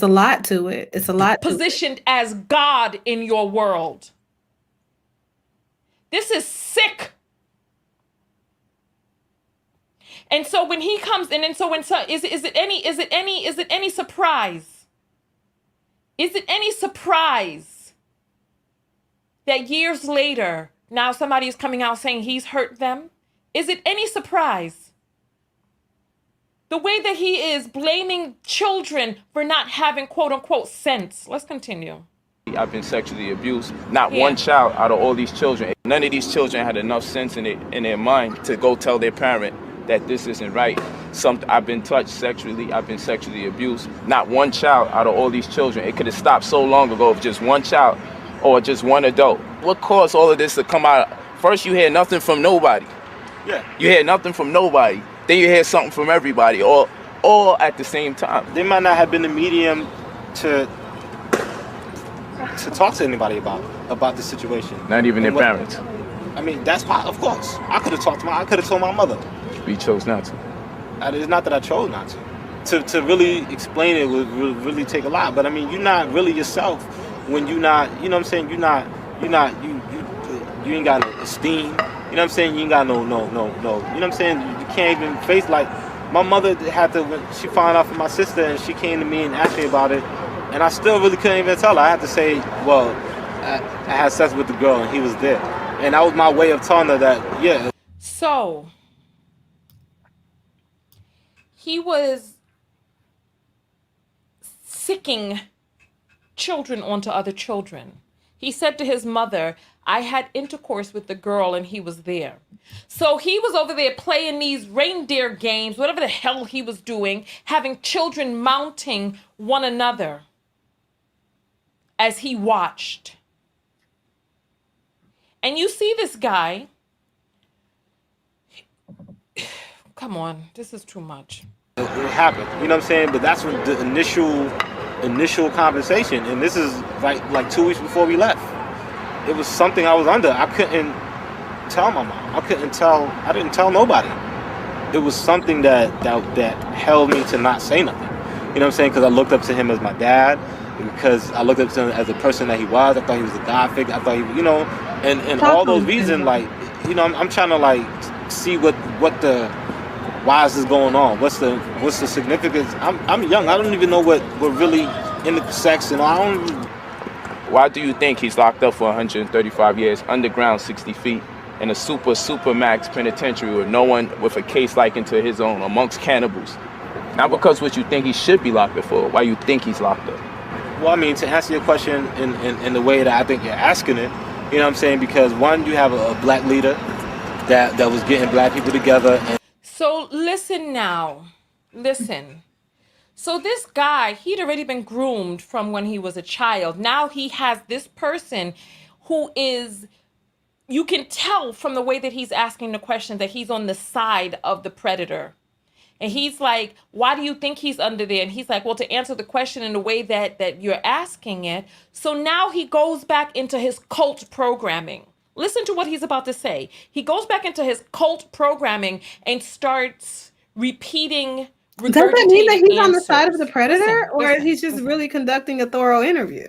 lot to it. It's a lot. Positioned as God in your world. This is sick. And so when he comes in, and so when is it any surprise? Is it any surprise that years later now somebody is coming out saying he's hurt them? Is it any surprise? The way that he is blaming children for not having quote unquote sense. Let's continue. I've been sexually abused. Not one child out of all these children. None of these children had enough sense in their mind to go tell their parent that this isn't right. I've been touched sexually. I've been sexually abused. Not one child out of all these children. It could have stopped so long ago if just one child or just one adult. What caused all of this to come out? First, you hear nothing from nobody. Yeah. You hear nothing from nobody. Then you hear something from everybody, all at the same time. They might not have been the medium to talk to anybody about the situation. Not even their parents. I mean, that's why, of course. I could have I could have told my mother. We chose not to. It's not that I chose not to. To really explain it would really take a lot. But I mean, you're not really yourself when you're not, you know what I'm saying? You ain't got no esteem. You know what I'm saying? You ain't got no. You know what I'm saying? You can't even face, like, my mother had to, when she found out from my sister and she came to me and asked me about it, and I still really couldn't even tell her. I had to say, well, I had sex with the girl and he was there. And that was my way of telling her that, yeah. So he was sicking children onto other children. He said to his mother, I had intercourse with the girl and he was there. So he was over there playing these reindeer games, whatever the hell he was doing, having children mounting one another as he watched. And you see this guy. Come on, this is too much. It happened, you know what I'm saying? But that's when the initial conversation, and this is like 2 weeks before we left. It was something I was under. I couldn't tell my mom. I didn't tell nobody. It was something that held me to not say nothing. You know what I'm saying? Because I looked up to him as my dad, because I looked up to him as the person that he was. I thought he was a God figure. I thought he, you know, and all those reasons, like, you know, I'm trying to like see what the why is this going on? What's the significance? I'm young. I don't even know what really into sex, and I don't even... Why do you think he's locked up for 135 years, underground 60 feet, in a super max penitentiary with no one with a case likened to his own, amongst cannibals? Not because what you think he should be locked up for, why you think he's locked up. Well, I mean, to answer your question in the way that I think you're asking it, you know what I'm saying? Because one, you have a black leader that was getting black people together. And so listen now. Listen. So this guy, he'd already been groomed from when he was a child. Now he has this person who is, you can tell from the way that he's asking the question that he's on the side of the predator. And he's like, why do you think he's under there? And he's like, well, to answer the question in the way that you're asking it. So now he goes back into his cult programming. Listen to what he's about to say. He goes back into his cult programming and starts repeating. Does that mean that he's answers. on the side of the predator, listen, he's just really conducting a thorough interview?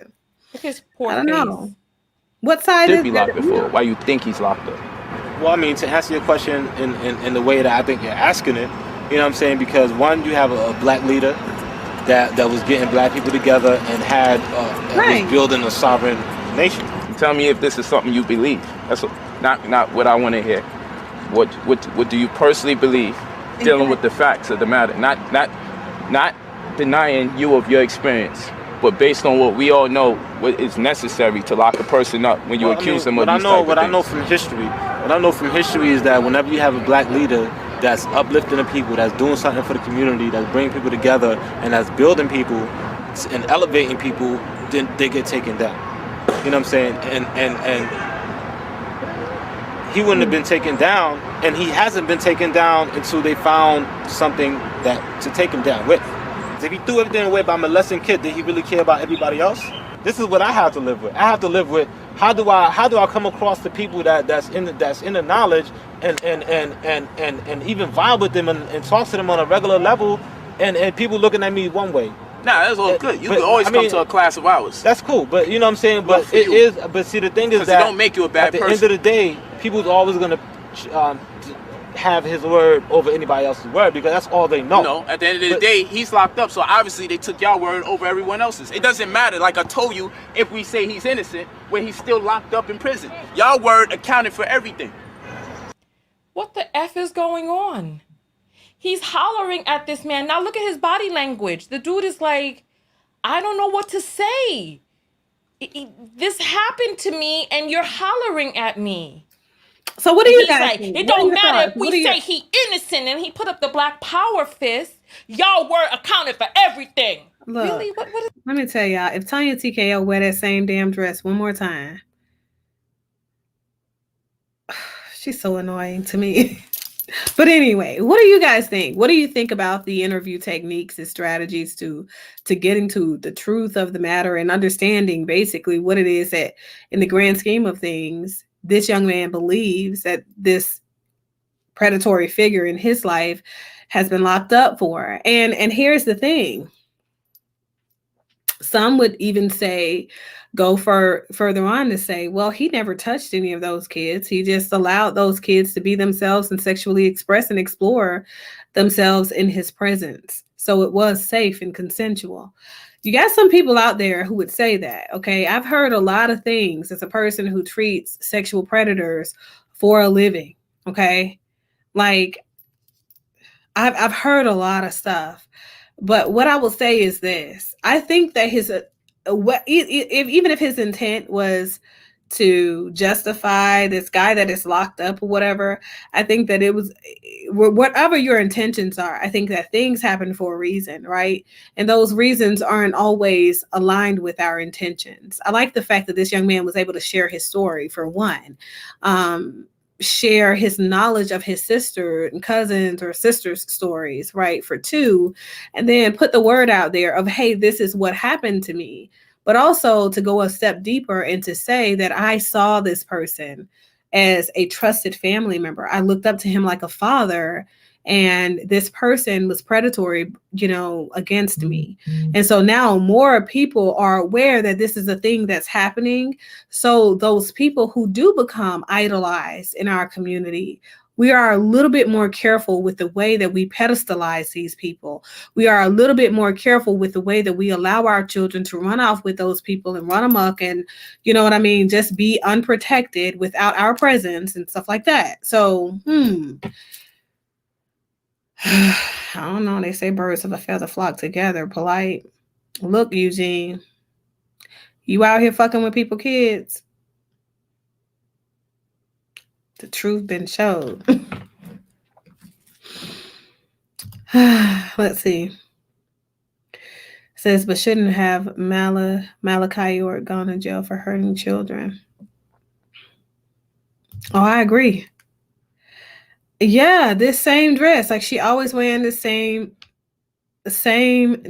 His poor I don't face. know. What side Should is be locked up for? Why you think he's locked up? well, I mean, to answer your question in the way that I think you're asking it, you know what I'm saying? Because one, you have a black leader that was getting black people together and was building a sovereign nation. Tell me if this is something you believe. That's not what I want to hear. What do you personally believe? Dealing with the facts of the matter, not denying you of your experience, but based on what we all know, what is necessary to lock a person up when you accuse them of these type of things. What I know from history is that whenever you have a black leader that's uplifting the people, that's doing something for the community, that's bringing people together, and that's building people and elevating people, then they get taken down. You know what I'm saying? And he wouldn't have been taken down, and he hasn't been taken down until they found something that to take him down with. If he threw everything away by molesting kids, did he really care about everybody else? This is what I have to live with. I have to live with how do I come across the people that's in the knowledge and even vibe with them and talk to them on a regular level, and people looking at me one way. Nah, that's all good. You can always come to a class of ours. That's cool, but you know what I'm saying. But But see, the thing is that it don't make you a bad person. At the end of the day, people's always gonna have his word over anybody else's word because that's all they know. No, at the end of the day, he's locked up, so obviously they took your word over everyone else's. It doesn't matter. Like I told you, if we say he's innocent, when he's still locked up in prison, your word accounted for everything. What the F is going on? He's hollering at this man. Now look at his body language. The dude is like, I don't know what to say. This happened to me and you're hollering at me. So what do you guys think? It don't matter if we say he innocent and he put up the black power fist. Y'all were accounted for everything. Look, really? What is... Let me tell y'all, if Tanya TKO wear that same damn dress one more time, she's so annoying to me. But anyway, what do you guys think? What do you think about the interview techniques and strategies to getting to the truth of the matter and understanding basically what it is that in the grand scheme of things, this young man believes that this predatory figure in his life has been locked up for? And here's the thing. Some would even go further on to say, well, he never touched any of those kids. He just allowed those kids to be themselves and sexually express and explore themselves in his presence. So it was safe and consensual. You got some people out there who would say that, okay? I've heard a lot of things as a person who treats sexual predators for a living, okay? Like, I've heard a lot of stuff. But what I will say is this. I think that even if his intent was to justify this guy that is locked up or whatever, I think that it was whatever your intentions are. I think that things happen for a reason, right? And those reasons aren't always aligned with our intentions. I like the fact that this young man was able to share his story, for one. Share his knowledge of his sister and cousins or sisters' stories, right? For two, and then put the word out there of, hey, this is what happened to me. But also to go a step deeper and to say that I saw this person as a trusted family member. I looked up to him like a father, and this person was predatory, against me. And so now more people are aware that this is a thing that's happening. So those people who do become idolized in our community, we are a little bit more careful with the way that we pedestalize these people. We are a little bit more careful with the way that we allow our children to run off with those people and run amok and, just be unprotected without our presence and stuff like that. So, I don't know. They say birds of a feather flock together. Polight. Look, Eugene, you out here fucking with people's kids. The truth been showed. Let's see. It says, but shouldn't have Malachi York gone to jail for hurting children. Oh, I agree. Yeah, this same dress. Like, she always wearing the same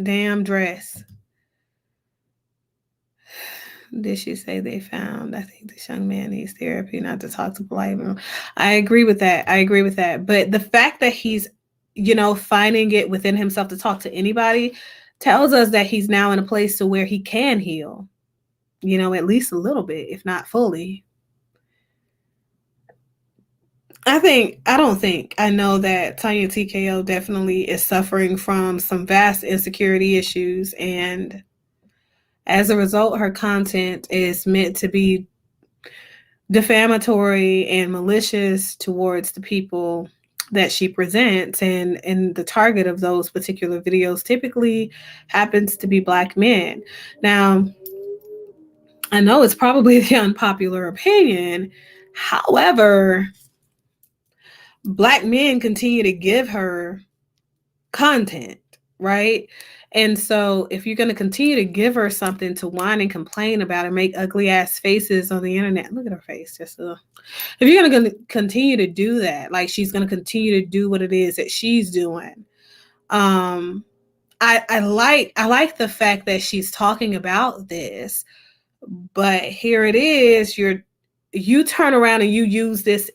damn dress. Did she say they found? I think this young man needs therapy, not to talk to Polight. I agree with that. But the fact that he's, finding it within himself to talk to anybody tells us that he's now in a place to where he can heal, at least a little bit, if not fully. I know that Tanya TKO definitely is suffering from some vast insecurity issues, and as a result, her content is meant to be defamatory and malicious towards the people that she presents, and the target of those particular videos typically happens to be Black men. Now, I know it's probably the unpopular opinion. However, Black men continue to give her content, right? And so if you're going to continue to give her something to whine and complain about and make ugly ass faces on the internet, look at her face. If you're going to continue to do that, like she's going to continue to do what it is that she's doing. I like the fact that she's talking about this, but here it is. You turn around and you use this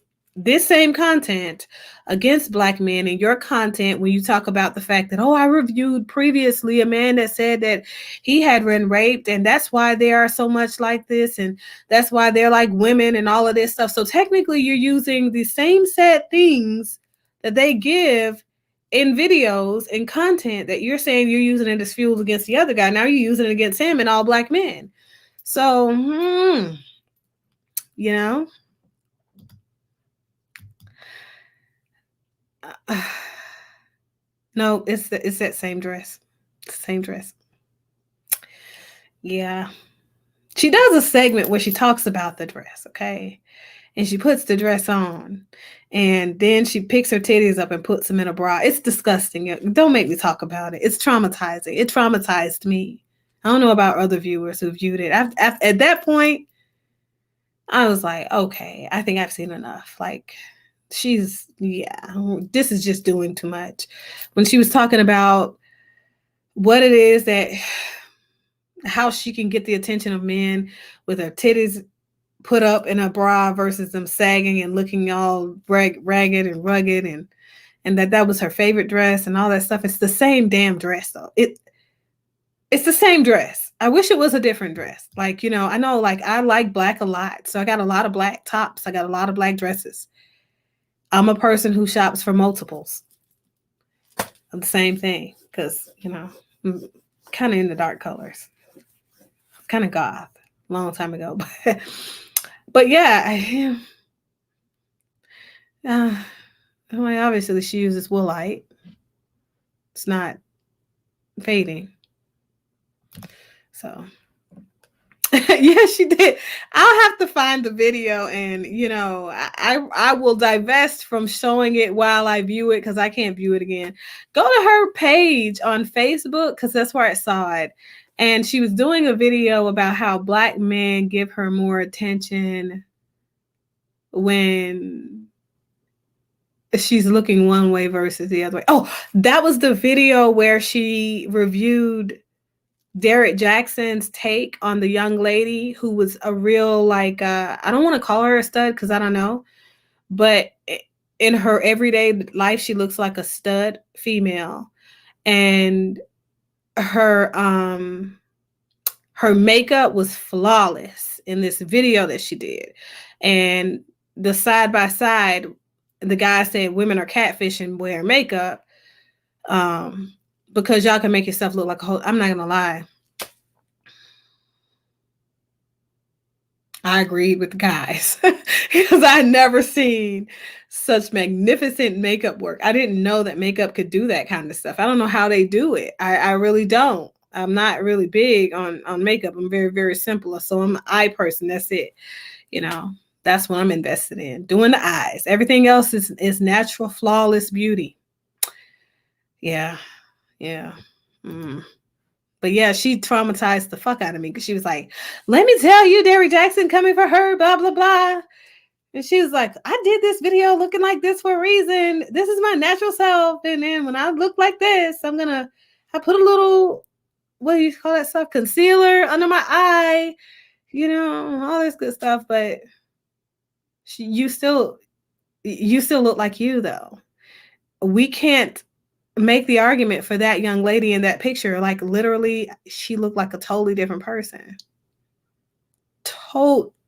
same content against Black men in your content when you talk about the fact that, I reviewed previously a man that said that he had been raped, and that's why they are so much like this, and that's why they're like women and all of this stuff. So technically you're using the same set things that they give in videos and content that you're saying you're using it as fuel against the other guy. Now you're using it against him and all Black men. So, no, it's that same dress. Same dress. Yeah. She does a segment where she talks about the dress, okay? And she puts the dress on, and then she picks her titties up and puts them in a bra. It's disgusting. Don't make me talk about it. It's traumatizing. It traumatized me. I don't know about other viewers who viewed it. At that point, I was like, okay, I think I've seen enough. Like, this is just doing too much. When she was talking about what it is how she can get the attention of men with her titties put up in a bra versus them sagging and looking all ragged and rugged, and that was her favorite dress and all that stuff. It's the same damn dress though. It's the same dress. I wish it was a different dress. Like, I know, like, I like Black a lot. So I got a lot of Black tops. I got a lot of Black dresses. I'm a person who shops for multiples of the same thing because, kind of into dark colors, kind of goth, long time ago. But yeah, well, obviously she uses woolite. It's not fading. So yeah, she did. I'll have to find the video, and I will divest from showing it while I view it because I can't view it again. Go to her page on Facebook because that's where I saw it. And she was doing a video about how Black men give her more attention when she's looking one way versus the other way. Oh, that was the video where she reviewed Derek Jackson's take on the young lady who was a real, like, I don't want to call her a stud because I don't know, but in her everyday life, she looks like a stud female. And her makeup was flawless in this video that she did. And the side by side, the guy said women are catfishing wearing makeup because y'all can make yourself look like a whole. I'm not gonna lie. I agreed with the guys because I never seen such magnificent makeup work. I didn't know that makeup could do that kind of stuff. I don't know how they do it. I really don't. I'm not really big on makeup. I'm very, very simple. So I'm an eye person. That's it. That's what I'm invested in. Doing the eyes. Everything else is natural, flawless beauty. Yeah. But yeah, she traumatized the fuck out of me because she was like, let me tell you, Derek Jackson coming for her, blah, blah, blah. And she was like, I did this video looking like this for a reason. This is my natural self. And then when I look like this, I put a little, what do you call that stuff? Concealer under my eye, all this good stuff. But you still look like you, though. We can't make the argument for that young lady in that picture. Like, literally, she looked like a totally different person.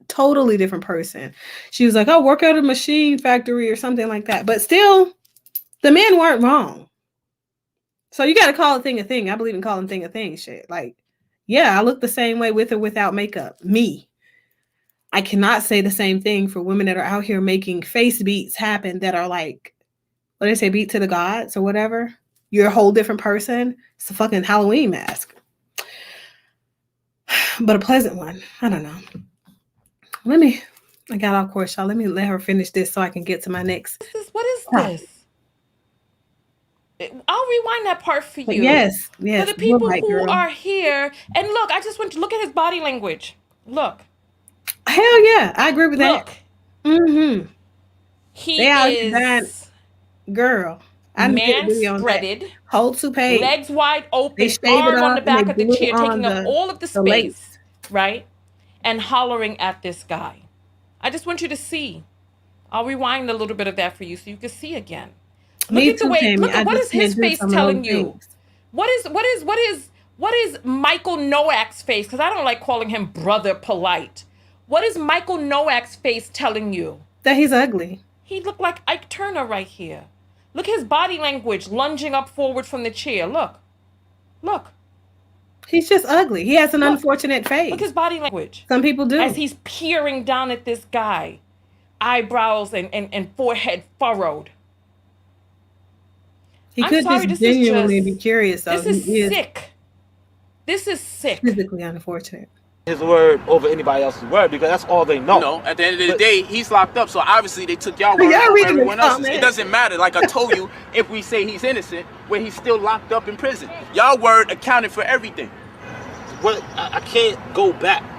Totally different person. She was like, oh, work at a machine factory or something like that. But still, the men weren't wrong. So you got to call a thing a thing. I believe in calling thing a thing shit. Like, yeah, I look the same way with or without makeup. Me. I cannot say the same thing for women that are out here making face beats happen that are like, what do they say, beat to the gods or whatever? You're a whole different person. It's a fucking Halloween mask. But a pleasant one. I don't know. I got off course, y'all. Let me let her finish this so I can get to my next. What is this? I'll rewind that part for you. Yes. For the people who are here. And look, I just want to look at his body language. Look. Hell yeah. I agree with that. Mm-hmm. He is girl. Man spreaded, whole toupee, legs wide open, arm on the back of the chair, taking up all of the space, right? And hollering at this guy. I just want you to see. I'll rewind a little bit of that for you so you can see again. Look at the way. Look at what is his face telling you? What is Michael Nowak's face? Because I don't like calling him Brother Polight. What is Michael Nowak's face telling you? That he's ugly. He looked like Ike Turner right here. Look at his body language, lunging up forward from the chair. Look. He's just ugly. He has an unfortunate face. Look at his body language. Some people do. As he's peering down at this guy. Eyebrows and forehead furrowed. He could just genuinely be curious. This is sick. This is sick. Physically unfortunate. His word over anybody else's word because that's all they know. No, at the end of the day, he's locked up. So obviously they took y'all word over everyone else's. It doesn't matter. Like I told you, if we say he's innocent, where he's still locked up in prison. Y'all word accounted for everything. What I can't go back. You know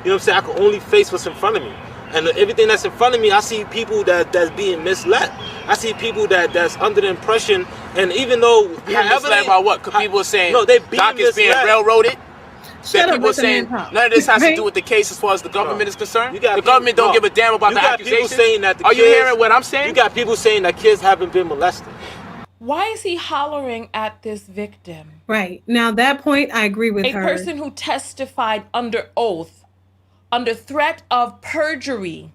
what I'm saying? I can only face what's in front of me. And everything that's in front of me, I see people that's being misled. I see people that's under the impression, and even though being misled by what? Because people are saying Doc is being railroaded. Shut people up, saying none of this has to do with the case as far as the government is concerned. The government don't give a damn about the accusations. Saying that are you hearing what I'm saying? You got people saying that kids haven't been molested. Why is he hollering at this victim? Right. Now, that point, I agree with her. A person who testified under oath, under threat of perjury.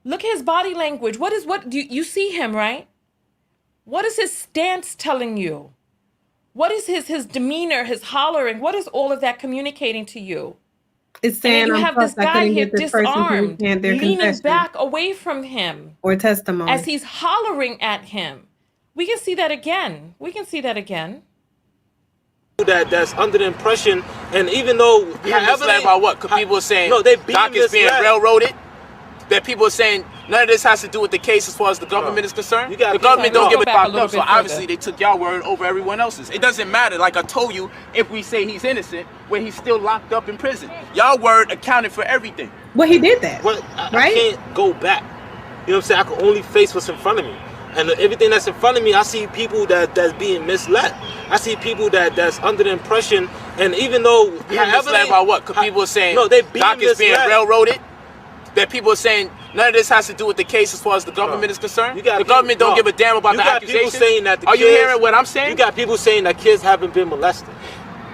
Look at his body language. What do you see him, right? What is his stance telling you? What is his demeanor, his hollering? What is all of that communicating to you? It's And then saying you I'm have this fucked. I guy couldn't here get this person to disarmed, recant their leaning confession back away from him or testimony. as he's hollering at him. We can see that again. We can see that again. That's under the impression, and even though You're misled by what? Because people are saying no, they being Doc is being misled. railroaded. That people are saying none of this has to do with the case as far as the government is concerned. You got The people- government don't Let's give go it back a locked little up, so bit obviously further. they took y'all word over everyone else's. It doesn't matter. Like I told you, if we say he's innocent, when he's still locked up in prison, y'all word accounted for everything. Well, he did that. Well, I Right? can't go back. You know what I'm saying? I can only face what's in front of me. And everything that's in front of me, I see people that's being misled. I see people that's under the impression, and even though You're misled by what? Because people are saying no, they being Doc is being misled. railroaded. That people are saying none of this has to do with the case as far as the government is concerned. You got The people- government don't no. give a damn about You the got people accusations. saying that the Are you kids- hearing what I'm saying? You got people saying that kids haven't been molested.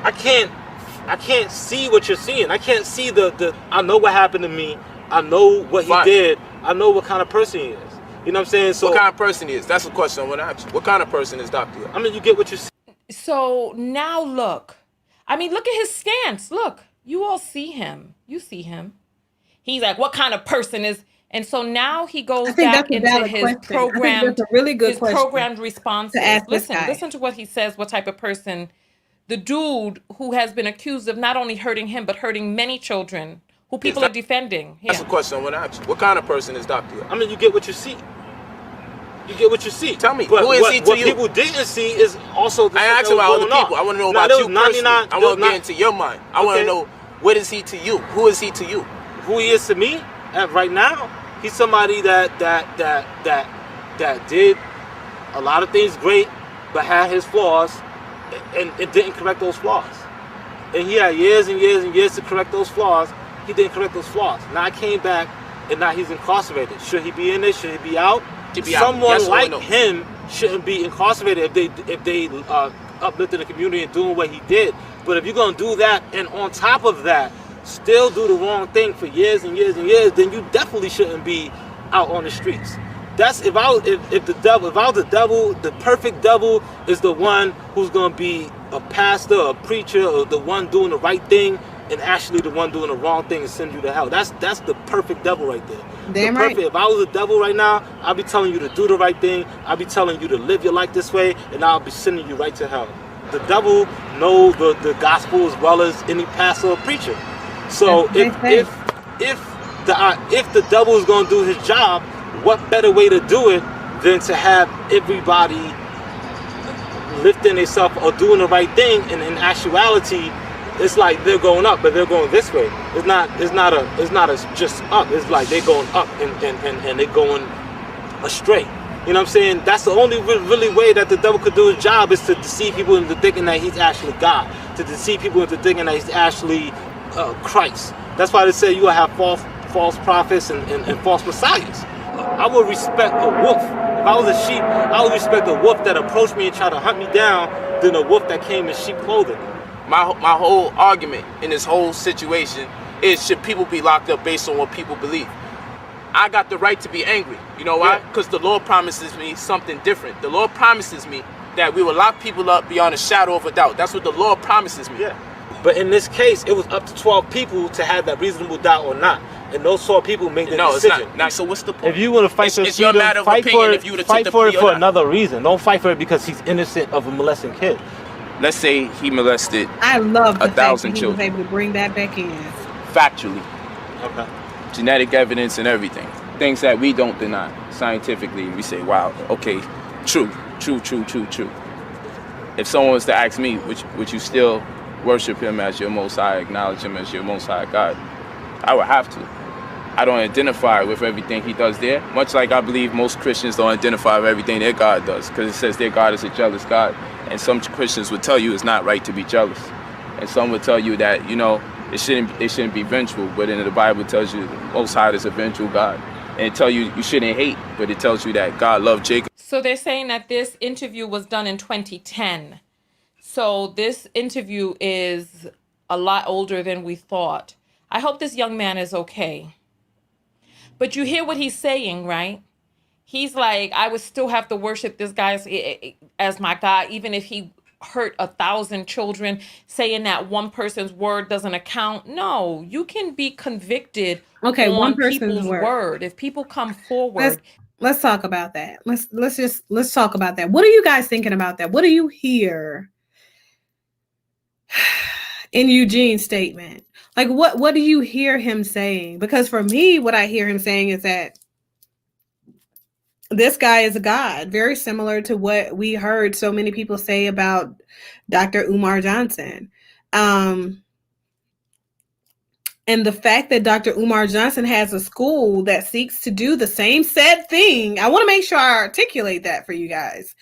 I can't see what you're seeing. I can't see the. I know what happened to me. I know what Fine. he did. I know what kind of person he is. You know what I'm saying? So What kind of person he is? That's the question I want to ask you. What kind of person is Dr. I mean, you get what you see. So now look. I mean, look at his stance. Look, you all see him. You see him. He's like, what kind of person is... And so now he goes I think back that's a into valid his question. I think programmed, that's a really good his question programmed responses. to ask this guy. Listen to what he says, what type of person, the dude who has been accused of not only hurting him, but hurting many children who people are defending. That's Yeah. the question I want to ask you. What kind of person is Dr. I mean, you get what you see. You get what you see. Tell me, But who is he to what you? people didn't see is also the I shit ain't asking that about was other going people. on. I want to know Now, about there you was 99 personally. I want to there get was into your mind. I want to Okay. know, what is he to you? Who is he to you? Who he is to me right now. He's somebody that did a lot of things great, but had his flaws, and didn't correct those flaws. And he had years and years and years to correct those flaws. He didn't correct those flaws. Now I came back, and now he's incarcerated. Should he be in there? Should he be out? Should be out. Someone Yes or like no? him shouldn't be incarcerated if they uplifted the community and doing what he did. But if you're gonna do that, and on top of that, still do the wrong thing for years and years and years, then you definitely shouldn't be out on the streets. That's if I was the devil, the perfect devil is the one who's gonna be a pastor, a preacher, or the one doing the right thing, and actually the one doing the wrong thing and send you to hell. That's the perfect devil right there. Damn The right. perfect. If I was a devil right now, I'd be telling you to do the right thing. I'd be telling you to live your life this way, and I'll be sending you right to hell. The devil knows the gospel as well as any pastor or preacher. So That's what they if the devil is going to do his job, what better way to do it than to have everybody lifting themselves or doing the right thing? And in actuality, it's like they're going up, but they're going this way. It's not just up. It's like they're going up and they're going astray. You know what I'm saying? That's the only really way that the devil could do his job, is to deceive people into thinking that he's actually God, to deceive people into thinking that he's actually Christ. That's why they say you will have false prophets and false messiahs. I would respect a wolf. If I was a sheep, I would respect a wolf that approached me and tried to hunt me down than a wolf that came in sheep clothing. My whole argument in this whole situation is, should people be locked up based on what people believe? I got the right to be angry. You know why? Yeah. Because the Lord promises me something different. The Lord promises me that we will lock people up beyond a shadow of a doubt. That's what the Lord promises me. Yeah. But in this case, it was up to 12 people to have that reasonable doubt or not. And those 12 people made the No, it's decision. not. So what's the point? If you want to fight It's your matter of fight opinion for if you would've fight took the for it plea or for not. another reason. Don't fight for it because he's innocent of a molesting kid. Let's say he molested I love the fact that 1,000 he was children. able to bring that back in. Factually, Okay. genetic evidence and everything. Things that we don't deny scientifically. We say, wow, okay, true. If someone was to ask me, would you still worship him as your Most High, acknowledge him as your Most High God, I would have to. I don't identify with everything he does there, much like I believe most Christians don't identify with everything their God does, because it says their God is a jealous God. And some Christians would tell you it's not right to be jealous. And some would tell you that, they shouldn't be vengeful, but then the Bible tells you the Most High is a vengeful God. And it tells you shouldn't hate, but it tells you that God loved Jacob. So they're saying that this interview was done in 2010. So this interview is a lot older than we thought. I hope this young man is okay. But you hear what he's saying, right? He's like, I would still have to worship this guy as my God, even if he hurt 1,000 children, saying that one person's word doesn't account. No, you can be convicted one on person's people's word. If people come forward. Let's talk about that. Let's talk about that. What are you guys thinking about that? What do you hear in Eugene's statement? Like, what do you hear him saying? Because for me, what I hear him saying is that this guy is a god, very similar to what we heard so many people say about Dr. Umar Johnson. And the fact that Dr. Umar Johnson has a school that seeks to do the same said thing, I want to make sure I articulate that for you guys.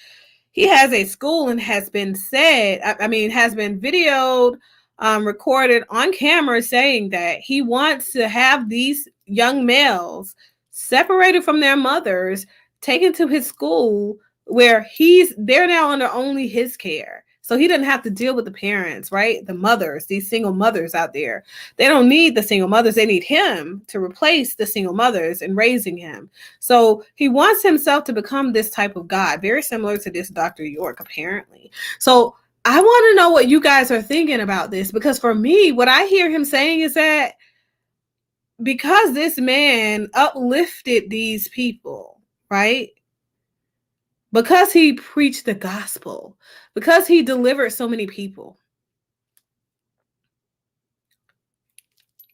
He has a school and has been said, has been videoed, recorded on camera saying that he wants to have these young males separated from their mothers, taken to his school where they're now under only his care. So he doesn't have to deal with the parents, right? The mothers, these single mothers out there. They don't need the single mothers. They need him to replace the single mothers in raising him. So he wants himself to become this type of God, very similar to this Dr. York, apparently. So I want to know what you guys are thinking about this, because for me, what I hear him saying is that because this man uplifted these people, right? Because he preached the gospel, because he delivered so many people,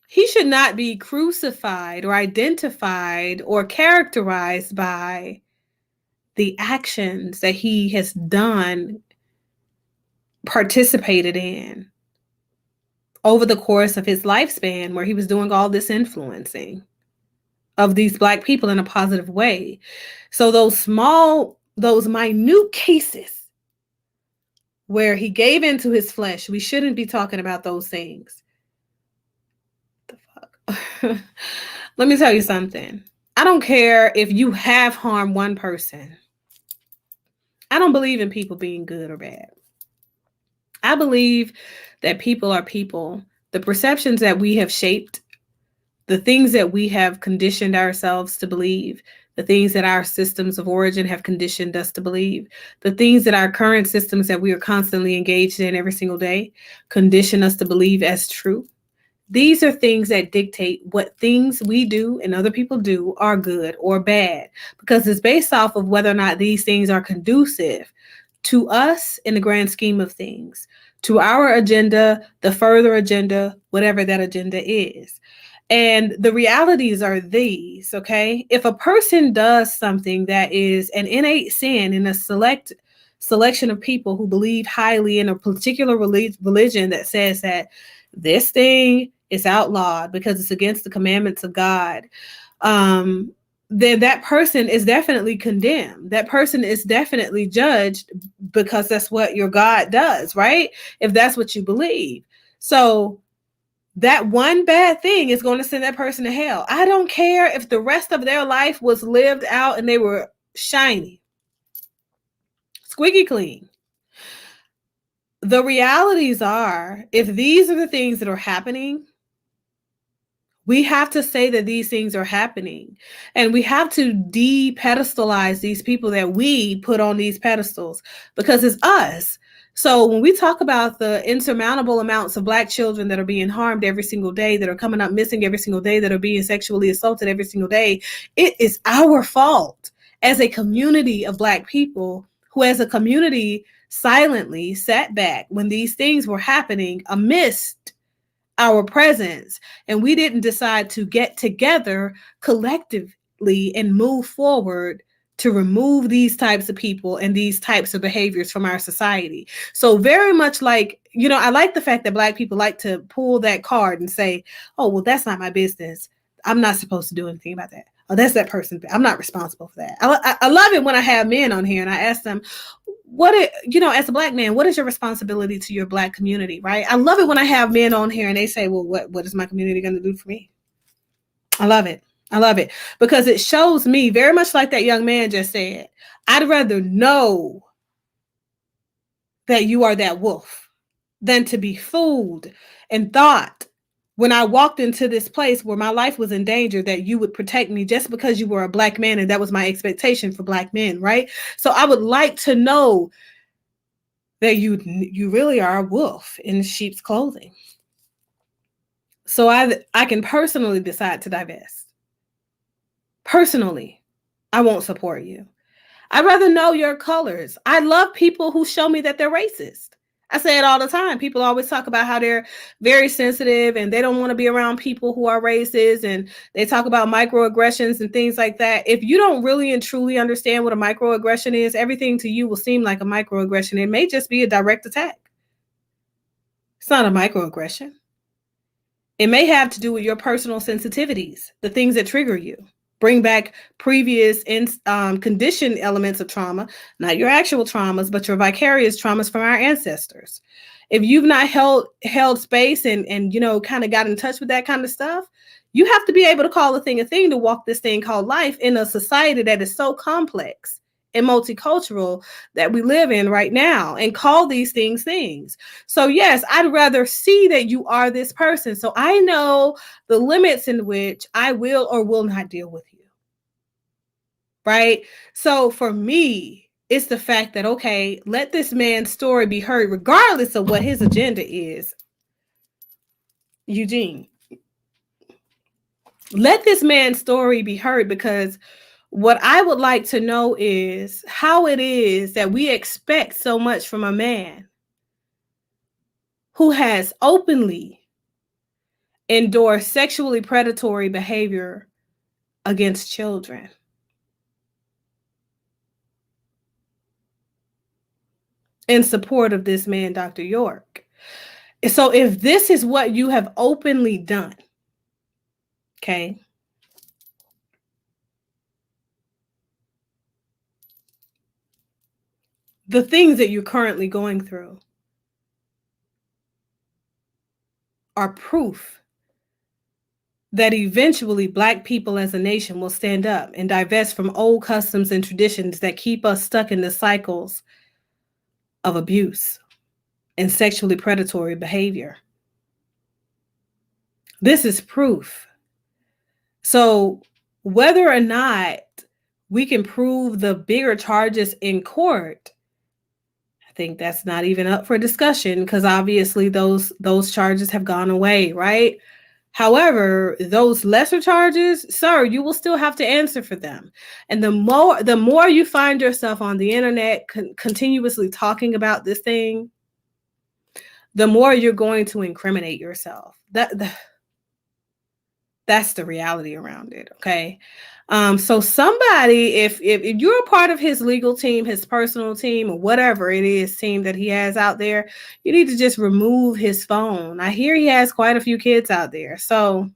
he should not be crucified or identified or characterized by the actions that he has done, participated in over the course of his lifespan, where he was doing all this influencing of these Black people in a positive way. So those minute cases where he gave into his flesh, we shouldn't be talking about those things. The fuck? Let me tell you something. I don't care if you have harmed one person. I don't believe in people being good or bad. I believe that people are people. The perceptions that we have shaped, the things that we have conditioned ourselves to believe, the things that our systems of origin have conditioned us to believe, the things that our current systems that we are constantly engaged in every single day condition us to believe as true. These are things that dictate what things we do and other people do are good or bad, because it's based off of whether or not these things are conducive to us in the grand scheme of things, to our agenda, the further agenda, whatever that agenda is. And the realities are these, okay? If a person does something that is an innate sin in a selection of people who believe highly in a particular religion that says that this thing is outlawed because it's against the commandments of God, then that person is definitely condemned. That person is definitely judged, because that's what your God does, right? If that's what you believe. So that one bad thing is going to send that person to hell. I don't care if the rest of their life was lived out and they were shiny, squeaky clean. The realities are, if these are the things that are happening, we have to say that these things are happening, and we have to de-pedestalize these people that we put on these pedestals, because it's us. So when we talk about the insurmountable amounts of Black children that are being harmed every single day, that are coming up missing every single day, that are being sexually assaulted every single day, it is our fault as a community of Black people who, as a community, silently sat back when these things were happening amidst our presence, and we didn't decide to get together collectively and move forward to remove these types of people and these types of behaviors from our society. So very much like, I like the fact that Black people like to pull that card and say, oh, well, that's not my business. I'm not supposed to do anything about that. Oh, that's that person. I'm not responsible for that. I love it when I have men on here and I ask them, as a Black man, what is your responsibility to your Black community, right? I love it when I have men on here and they say, well, what is my community going to do for me? I love it. I love it, because it shows me, very much like that young man just said, I'd rather know that you are that wolf than to be fooled and thought when I walked into this place where my life was in danger that you would protect me just because you were a Black man, and that was my expectation for Black men, right? So I would like to know that you really are a wolf in sheep's clothing. So I can personally decide to divest. Personally, I won't support you. I'd rather know your colors. I love people who show me that they're racist. I say it all the time. People always talk about how they're very sensitive and they don't want to be around people who are racist, and they talk about microaggressions and things like that. If you don't really and truly understand what a microaggression is, everything to you will seem like a microaggression. It may just be a direct attack. It's not a microaggression. It may have to do with your personal sensitivities, the things that trigger you. Bring back previous conditioned elements of trauma, not your actual traumas, but your vicarious traumas from our ancestors. If you've not held space and kind of got in touch with that kind of stuff, you have to be able to call a thing to walk this thing called life in a society that is so complex and multicultural that we live in right now, and call these things. So yes, I'd rather see that you are this person, so I know the limits in which I will or will not deal with you. Right? So for me, it's the fact that, okay, let this man's story be heard regardless of what his agenda is. Eugene, let this man's story be heard, because what I would like to know is how it is that we expect so much from a man who has openly endorsed sexually predatory behavior against children. In support of this man, Dr. York. So if this is what you have openly done, okay, the things that you're currently going through are proof that eventually Black people as a nation will stand up and divest from old customs and traditions that keep us stuck in the cycles of abuse and sexually predatory behavior. This is proof. So whether or not we can prove the bigger charges in court, I think that's not even up for discussion, because obviously those charges have gone away, right? However, those lesser charges, sir, you will still have to answer for them. And the more you find yourself on the internet continuously talking about this thing, the more you're going to incriminate yourself. That's the reality around it, okay? So somebody, if you're a part of his legal team, his personal team, or whatever it is team that he has out there, you need to just remove his phone. I hear he has quite a few kids out there. So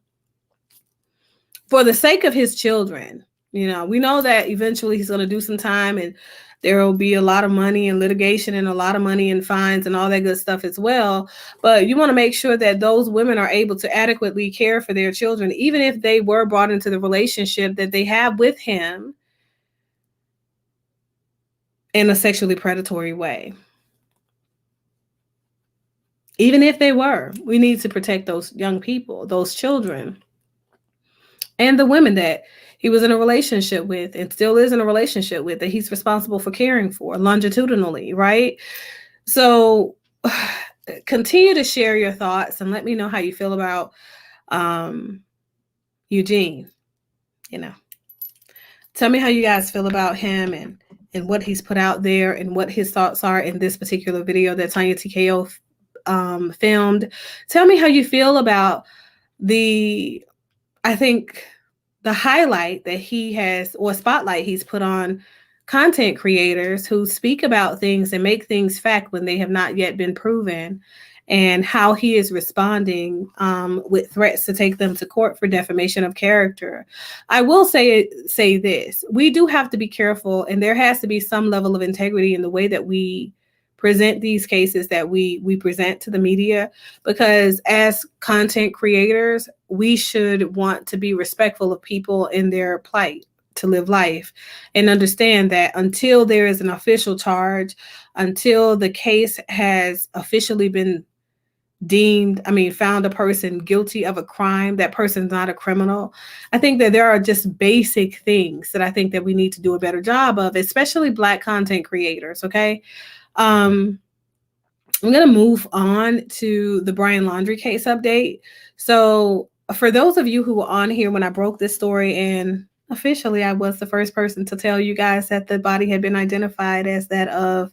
for the sake of his children, we know that eventually he's going to do some time, and there will be a lot of money in litigation and a lot of money in fines and all that good stuff as well. But you want to make sure that those women are able to adequately care for their children, even if they were brought into the relationship that they have with him in a sexually predatory way. Even if they were, we need to protect those young people, those children, and the women that he was in a relationship with and still is in a relationship with, that he's responsible for caring for longitudinally, right? So continue to share your thoughts and let me know how you feel about Eugene. Tell me how you guys feel about him and what he's put out there and what his thoughts are in this particular video that Tanya TKO filmed. Tell me how you feel about the highlight that he has, or spotlight he's put on content creators who speak about things and make things fact when they have not yet been proven, and how he is responding with threats to take them to court for defamation of character. I will say this: we do have to be careful, and there has to be some level of integrity in the way that we present these cases, that we present to the media, because as content creators, we should want to be respectful of people in their plight to live life, and understand that until there is an official charge, until the case has officially been found a person guilty of a crime, that person's not a criminal. I think that there are just basic things that I think that we need to do a better job of, especially Black content creators, okay? I'm going to move on to the Brian Launderie case update. So for those of you who were on here when I broke this story, and officially I was the first person to tell you guys that the body had been identified as that of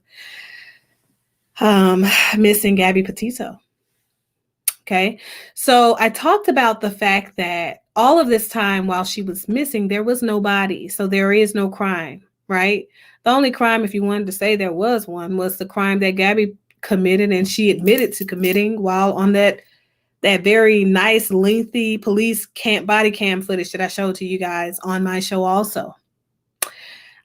missing Gabby Petito. Okay. So I talked about the fact that all of this time while she was missing, there was no body. So there is no crime, right? The only crime, if you wanted to say there was one, was the crime that Gabby committed, and she admitted to committing while on that very nice, lengthy police body cam footage that I showed to you guys on my show also.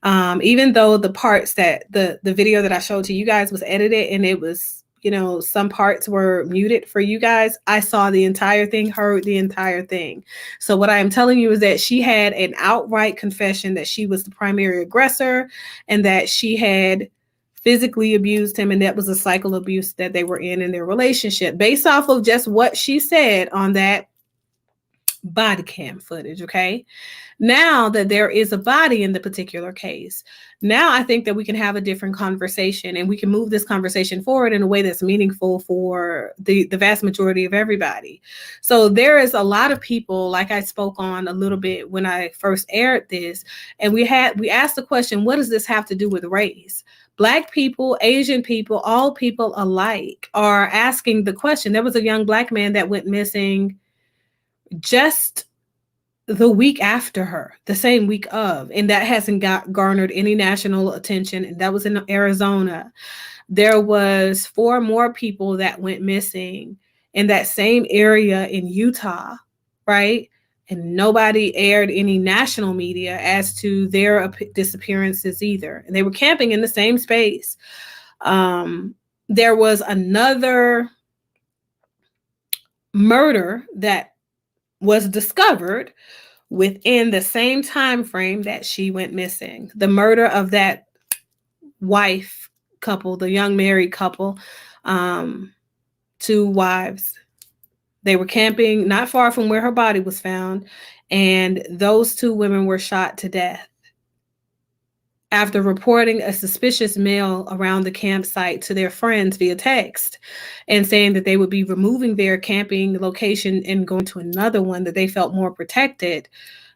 Even though the parts that the video that I showed to you guys was edited and it was, some parts were muted for you guys, I saw the entire thing, heard the entire thing. So what I am telling you is that she had an outright confession that she was the primary aggressor and that she had physically abused him, and that was a cycle of abuse that they were in their relationship based off of just what she said on that body cam footage. Okay. Now that there is a body in the particular case, now I think that we can have a different conversation, and we can move this conversation forward in a way that's meaningful for the vast majority of everybody. So there is a lot of people, like I spoke on a little bit when I first aired this, and we asked the question, what does this have to do with race? Black people, Asian people, all people alike are asking the question. There was a young Black man that went missing just the week after her, the same week of, and that hasn't garnered any national attention, and that was in Arizona. There was 4 more people that went missing in that same area in Utah, right? And nobody aired any national media as to their disappearances either. And they were camping in the same space. There was another murder that was discovered within the same time frame that she went missing. The murder of that wife couple, the young married couple, 2 wives. They were camping not far from where her body was found, and those 2 women were shot to death after reporting a suspicious male around the campsite to their friends via text and saying that they would be removing their camping location and going to another one that they felt more protected.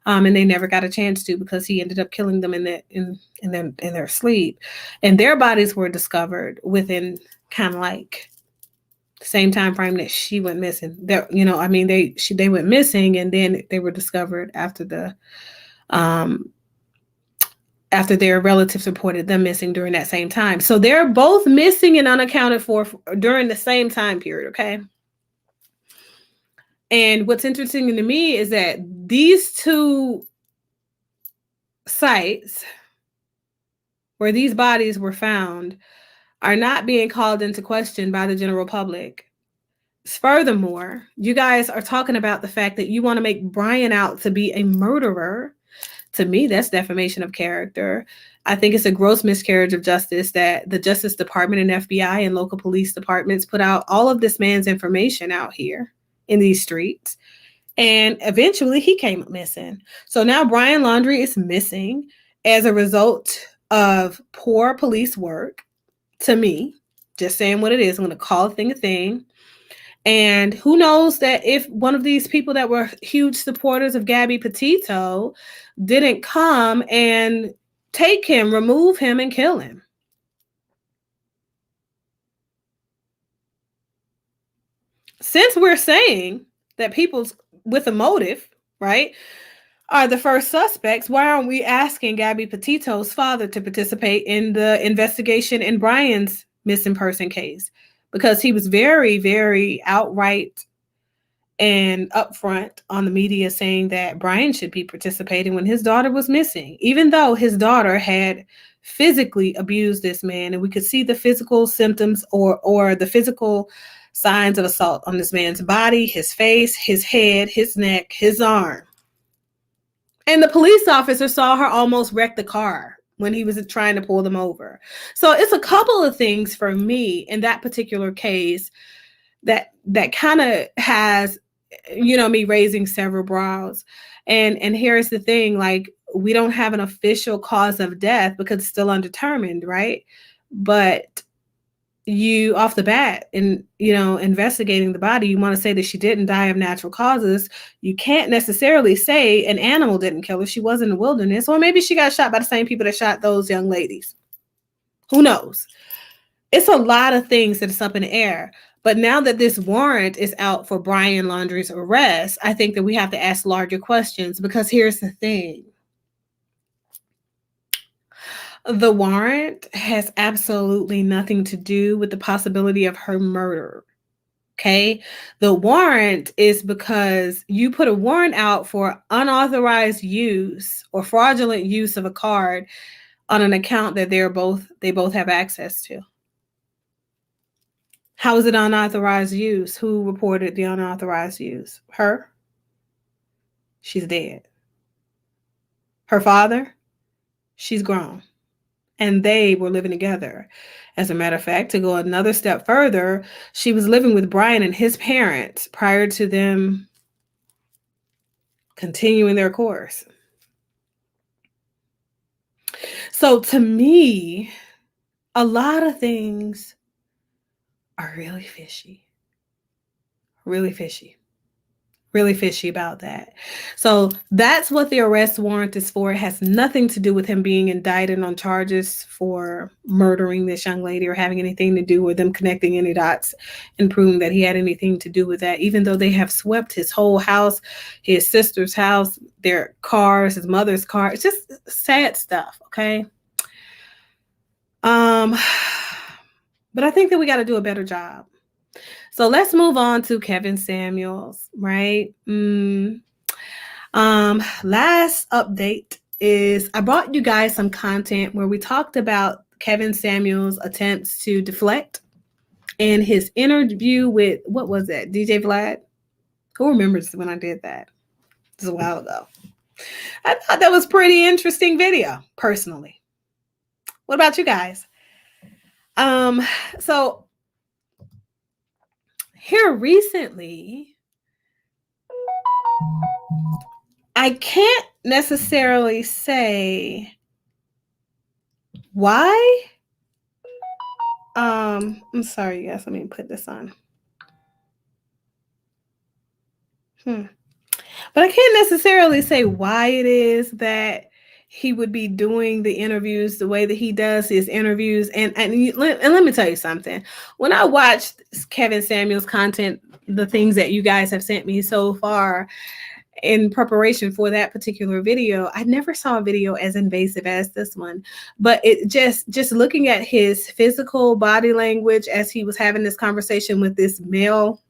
And they never got a chance to, because he ended up killing them in their sleep. And their bodies were discovered within kind of like the same time frame that she went missing. They went missing, and then they were discovered after their relatives reported them missing during that same time. So they're both missing and unaccounted for during the same time period, okay? And what's interesting to me is that these 2 sites where these bodies were found are not being called into question by the general public. Furthermore, you guys are talking about the fact that you want to make Brian out to be a murderer. To me, that's defamation of character. I think it's a gross miscarriage of justice that the Justice Department and FBI and local police departments put out all of this man's information out here in these streets. And eventually he came up missing. So now Brian Launderie is missing as a result of poor police work. To me, just saying what it is, I'm going to call a thing. And who knows that if one of these people that were huge supporters of Gabby Petito didn't come and take him, remove him, and kill him. Since we're saying that people with a motive, right, are the first suspects, why aren't we asking Gabby Petito's father to participate in the investigation in Brian's missing person case? Because he was very, very outright and upfront on the media saying that Brian should be participating when his daughter was missing, even though his daughter had physically abused this man. And we could see the physical symptoms or the physical signs of assault on this man's body, his face, his head, his neck, his arm. And the police officer saw her almost wreck the car when he was trying to pull them over. So it's a couple of things for me in that particular case that kind of has, me raising several brows. And here's the thing, like, we don't have an official cause of death because it's still undetermined, right? But you off the bat in, investigating the body, you want to say that she didn't die of natural causes. You can't necessarily say an animal didn't kill her. She was in the wilderness, or maybe she got shot by the same people that shot those young ladies. Who knows? It's a lot of things that is up in the air. But now that this warrant is out for Brian Launderie's arrest, I think that we have to ask larger questions, because here's the thing. The warrant has absolutely nothing to do with the possibility of her murder. Okay? The warrant is because you put a warrant out for unauthorized use or fraudulent use of a card on an account that they both have access to. How is it unauthorized use? Who reported the unauthorized use? Her. She's dead. Her father, she's grown. And they were living together. As a matter of fact, to go another step further, she was living with Brian and his parents prior to them continuing their course. So to me, a lot of things are really fishy. Really fishy. Really fishy about that. So that's what the arrest warrant is for. It has nothing to do with him being indicted on charges for murdering this young lady or having anything to do with them connecting any dots and proving that he had anything to do with that, even though they have swept his whole house, his sister's house, their cars, his mother's car. It's just sad stuff, okay? But I think that we got to do a better job. So let's move on to Kevin Samuels, right? Last update is I brought you guys some content where we talked about Kevin Samuels' attempts to deflect in his interview with, what was that, DJ Vlad? Who remembers when I did that? It was a while ago. I thought that was a pretty interesting video, personally. What about you guys? So here recently, I can't necessarily say why. I'm sorry, guys. Let me put this on. But I can't necessarily say why it is that he would be doing the interviews the way that he does his interviews. And let me tell you something. When I watched Kevin Samuels' content, the things that you guys have sent me so far in preparation for that particular video, I never saw a video as invasive as this one. But it just looking at his physical body language as he was having this conversation with this male,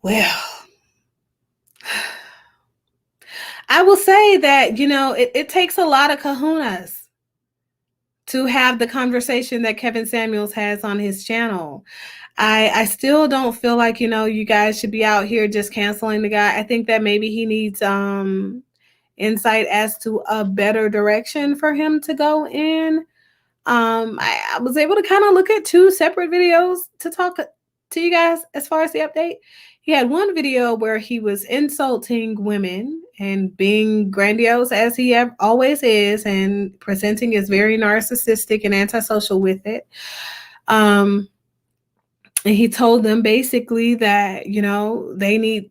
well, I will say that, it takes a lot of kahunas to have the conversation that Kevin Samuels has on his channel. I still don't feel like, you guys should be out here just canceling the guy. I think that maybe he needs insight as to a better direction for him to go in. I was able to kind of look at 2 separate videos to talk to you guys as far as the update. He had one video where he was insulting women and being grandiose as he always is and presenting as very narcissistic and antisocial with it. And he told them basically that,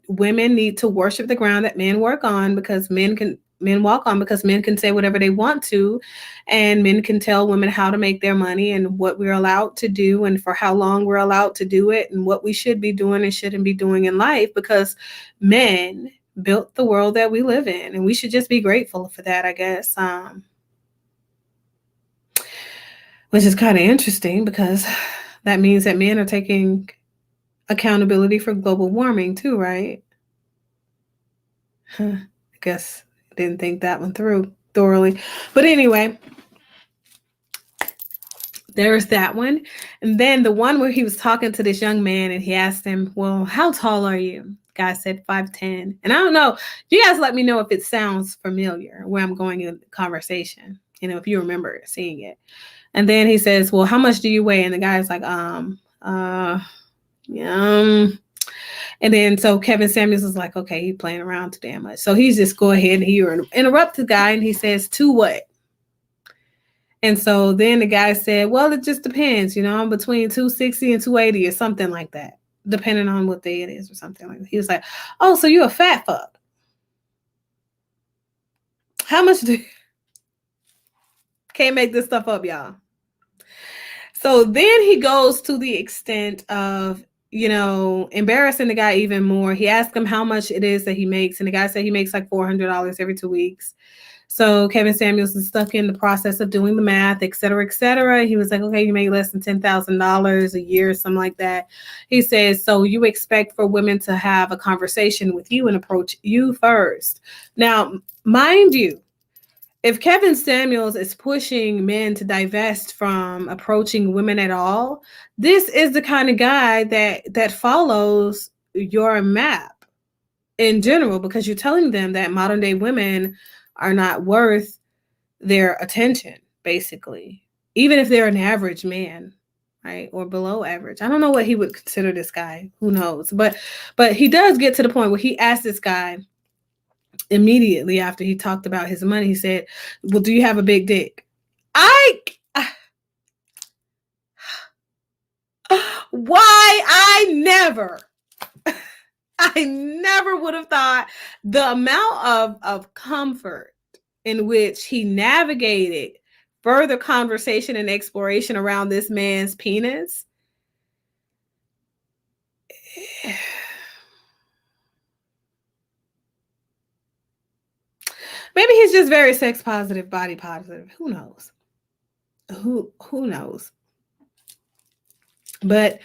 women need to worship the ground that men work on because men walk on because men can say whatever they want to, and men can tell women how to make their money and what we're allowed to do and for how long we're allowed to do it and what we should be doing and shouldn't be doing in life, because men built the world that we live in, and we should just be grateful for that, I guess. Which is kind of interesting because that means that men are taking accountability for global warming too, right? I guess didn't think that one through thoroughly. But anyway, there's that one. And then the one where he was talking to this young man and he asked him, well, how tall are you? Guy said 5'10". And I don't know. You guys let me know if it sounds familiar where I'm going in the conversation. If you remember seeing it. And then he says, well, how much do you weigh? And the guy's like, And then so Kevin Samuels is like, okay, he's playing around too damn much. So he's just go ahead and he interrupts the guy and he says, to what? And so then the guy said, well, it just depends, I'm between 260 and 280 or something like that, depending on what day it is or something like that. He was like, oh, so you're a fat fuck. How much do you... Can't make this stuff up, y'all. So then he goes to the extent of, embarrassing the guy even more. He asked him how much it is that he makes. And the guy said he makes like $400 every 2 weeks. So Kevin Samuels is stuck in the process of doing the math, et cetera, et cetera. He was like, okay, you make less than $10,000 a year, something like that. He says, so you expect for women to have a conversation with you and approach you first. Now, mind you, if Kevin Samuels is pushing men to divest from approaching women at all, this is the kind of guy that follows your map in general, because you're telling them that modern day women are not worth their attention, basically, even if they're an average man, right, or below average. I don't know what he would consider this guy. Who knows? But he does get to the point where he asked this guy immediately after he talked about his money. He said, well, do you have a big dick? I never would have thought the amount of comfort in which he navigated further conversation and exploration around this man's penis. Maybe he's just very sex positive, body positive. Who knows? Who knows? But,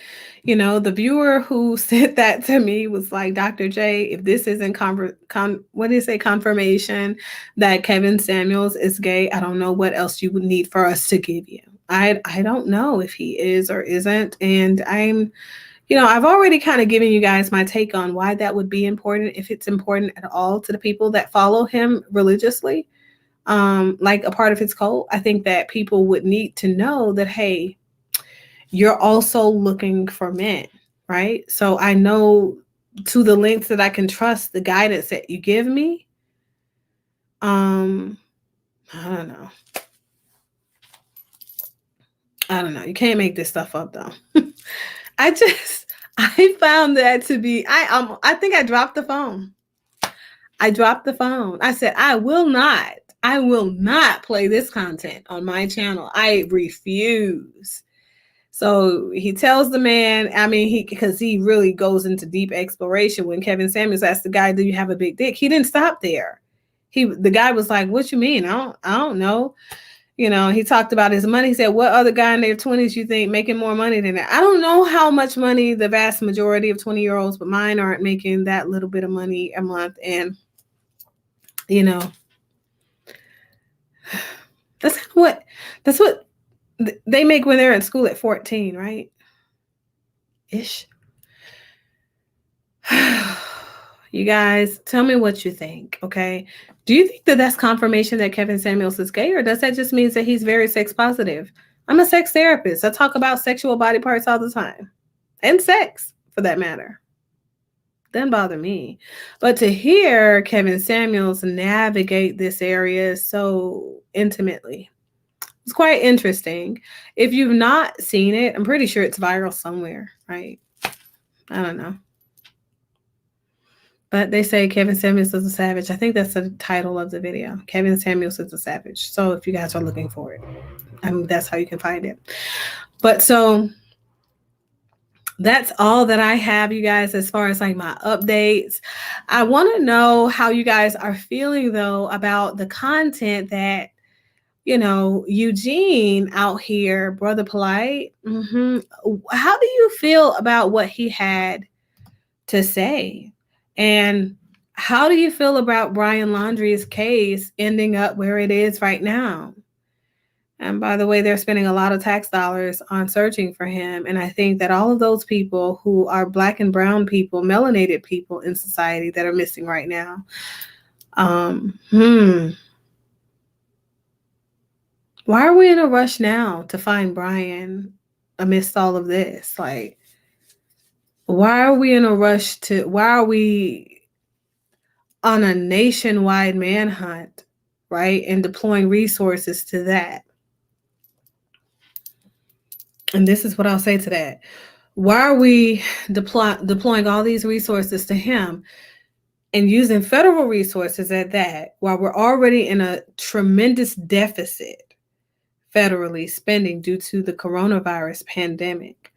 the viewer who sent that to me was like, Dr. J, if this isn't confirmation that Kevin Samuels is gay, I don't know what else you would need for us to give you. I don't know if he is or isn't. And I've already kind of given you guys my take on why that would be important, if it's important at all to the people that follow him religiously, like a part of his cult. I think that people would need to know that, hey, you're also looking for men, right? So I know to the lengths that I can trust the guidance that you give me. I don't know. You can't make this stuff up though. I found that to be, I think I dropped the phone. I said, I will not play this content on my channel. I refuse. So he tells the man, because he really goes into deep exploration. When Kevin Samuels asked the guy, do you have a big dick? He didn't stop there. The guy was like, what you mean? I don't know. He talked about his money. He said, what other guy in their 20s you think making more money than that? I don't know how much money the vast majority of 20-year-olds, but mine aren't making that little bit of money a month. And, that's what they make when they're in school at 14, right? Ish. You guys, tell me what you think, okay? Do you think that that's confirmation that Kevin Samuels is gay, or does that just mean that he's very sex positive? I'm a sex therapist. I talk about sexual body parts all the time, and sex, for that matter. Doesn't bother me. But to hear Kevin Samuels navigate this area so intimately, it's quite interesting. If you've not seen it, I'm pretty sure it's viral somewhere, right? I don't know. But they say Kevin Samuels is a savage. I think that's the title of the video. Kevin Samuels is a savage. So if you guys are looking for it, that's how you can find it. But so that's all that I have, you guys, as far as like my updates. I want to know how you guys are feeling, though, about the content that, Eugene out here, Brother Polight. How do you feel about what he had to say? And how do you feel about Brian Launderie's case ending up where it is right now? And by the way, they're spending a lot of tax dollars on searching for him. And I think that all of those people who are Black and brown people, melanated people in society that are missing right now. Why are we in a rush now to find Brian amidst all of this? Like, why are we in a rush why are we on a nationwide manhunt, right? And deploying resources to that. And this is what I'll say to that. Why are we deploying all these resources to him and using federal resources at that while we're already in a tremendous deficit federally spending due to the coronavirus pandemic?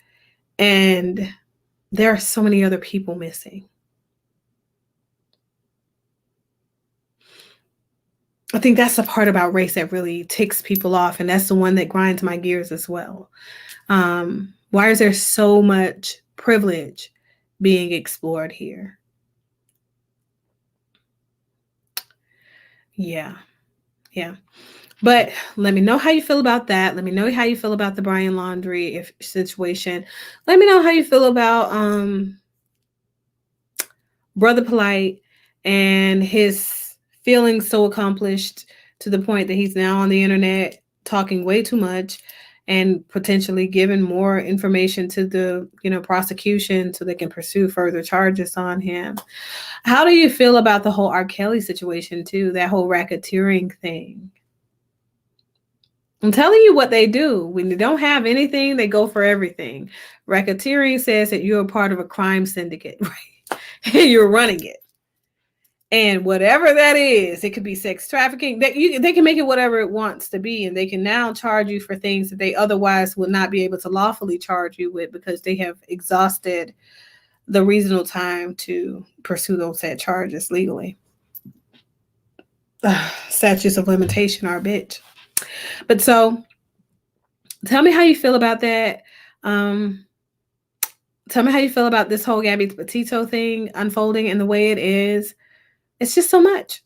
And there are so many other people missing. I think that's the part about race that really ticks people off. And that's the one that grinds my gears as well. Why is there so much privilege being explored here? Yeah. But let me know how you feel about that. Let me know how you feel about the Brian Launderie situation. Let me know how you feel about Brother Polight and his feeling so accomplished to the point that he's now on the internet talking way too much and potentially giving more information to the prosecution so they can pursue further charges on him. How do you feel about the whole R. Kelly situation too, that whole racketeering thing? I'm telling you what they do. When they don't have anything, they go for everything. Racketeering says that you're a part of a crime syndicate, right? And you're running it. And whatever that is, it could be sex trafficking. They can make it whatever it wants to be. And they can now charge you for things that they otherwise would not be able to lawfully charge you with because they have exhausted the reasonable time to pursue those said charges legally. Statutes of limitation are a bitch. But so tell me how you feel about that. Tell me how you feel about this whole Gabby Petito thing unfolding in the way it is. It's just so much.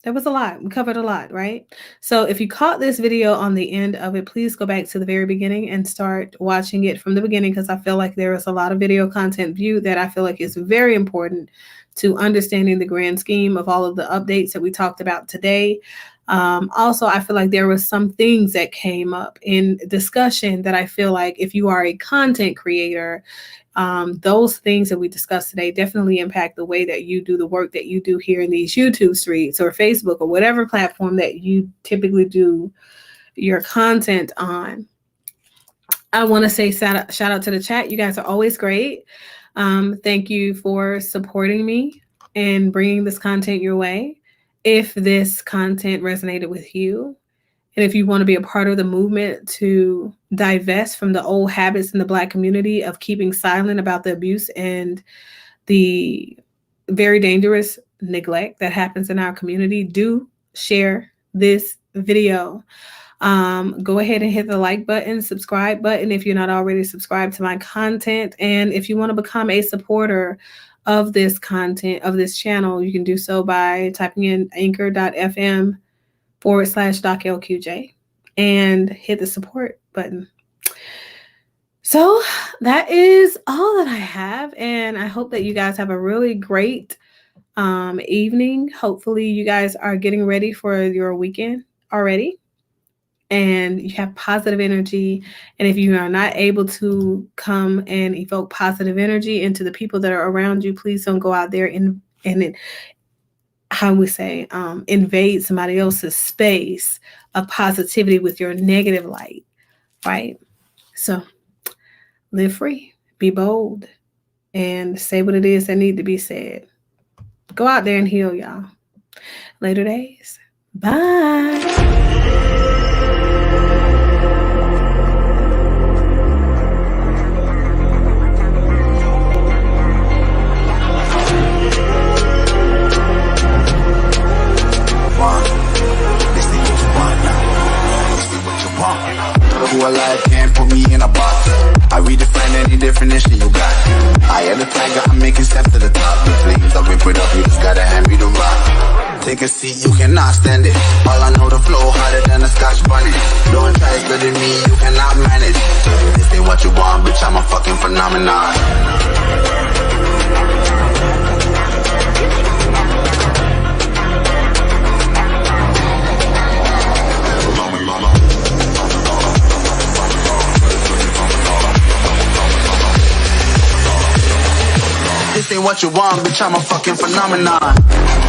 There was a lot. We covered a lot, right? So if you caught this video on the end of it, please go back to the very beginning and start watching it from the beginning, because I feel like there is a lot of video content viewed that I feel like is very important to understanding the grand scheme of all of the updates that we talked about today. Also, I feel like there were some things that came up in discussion that I feel like if you are a content creator, those things that we discussed today definitely impact the way that you do the work that you do here in these YouTube streets or Facebook or whatever platform that you typically do your content on. I want to say shout out to the chat. You guys are always great. Thank you for supporting me and bringing this content your way. If this content resonated with you, and if you want to be a part of the movement to divest from the old habits in the Black community of keeping silent about the abuse and the very dangerous neglect that happens in our community, do share this video. Go ahead and hit the like button, subscribe button if you're not already subscribed to my content. And if you want to become a supporter of this content, of this channel, you can do so by typing in anchor.fm/DocLQJ and hit the support button. So that is all that I have. And I hope that you guys have a really great evening. Hopefully you guys are getting ready for your weekend already and you have positive energy. And if you are not able to come and evoke positive energy into the people that are around you, please don't go out there and invade somebody else's space of positivity with your negative light, right? So live free, be bold, and say what it is that need to be said. Go out there and heal, y'all. Later days. Bye. Who alive can't put me in a box. I redefine any definition you got. I am the tiger, I'm making steps to the top. The flames, I rip it up, you just gotta hand me the rock. Take a seat, you cannot stand it. All I know, the flow harder than a Scotch bonnet. Don't try studying me, you cannot manage. This ain't what you want, bitch, I'm a fucking phenomenon. ain't what you want, bitch, I'm a fucking phenomenon.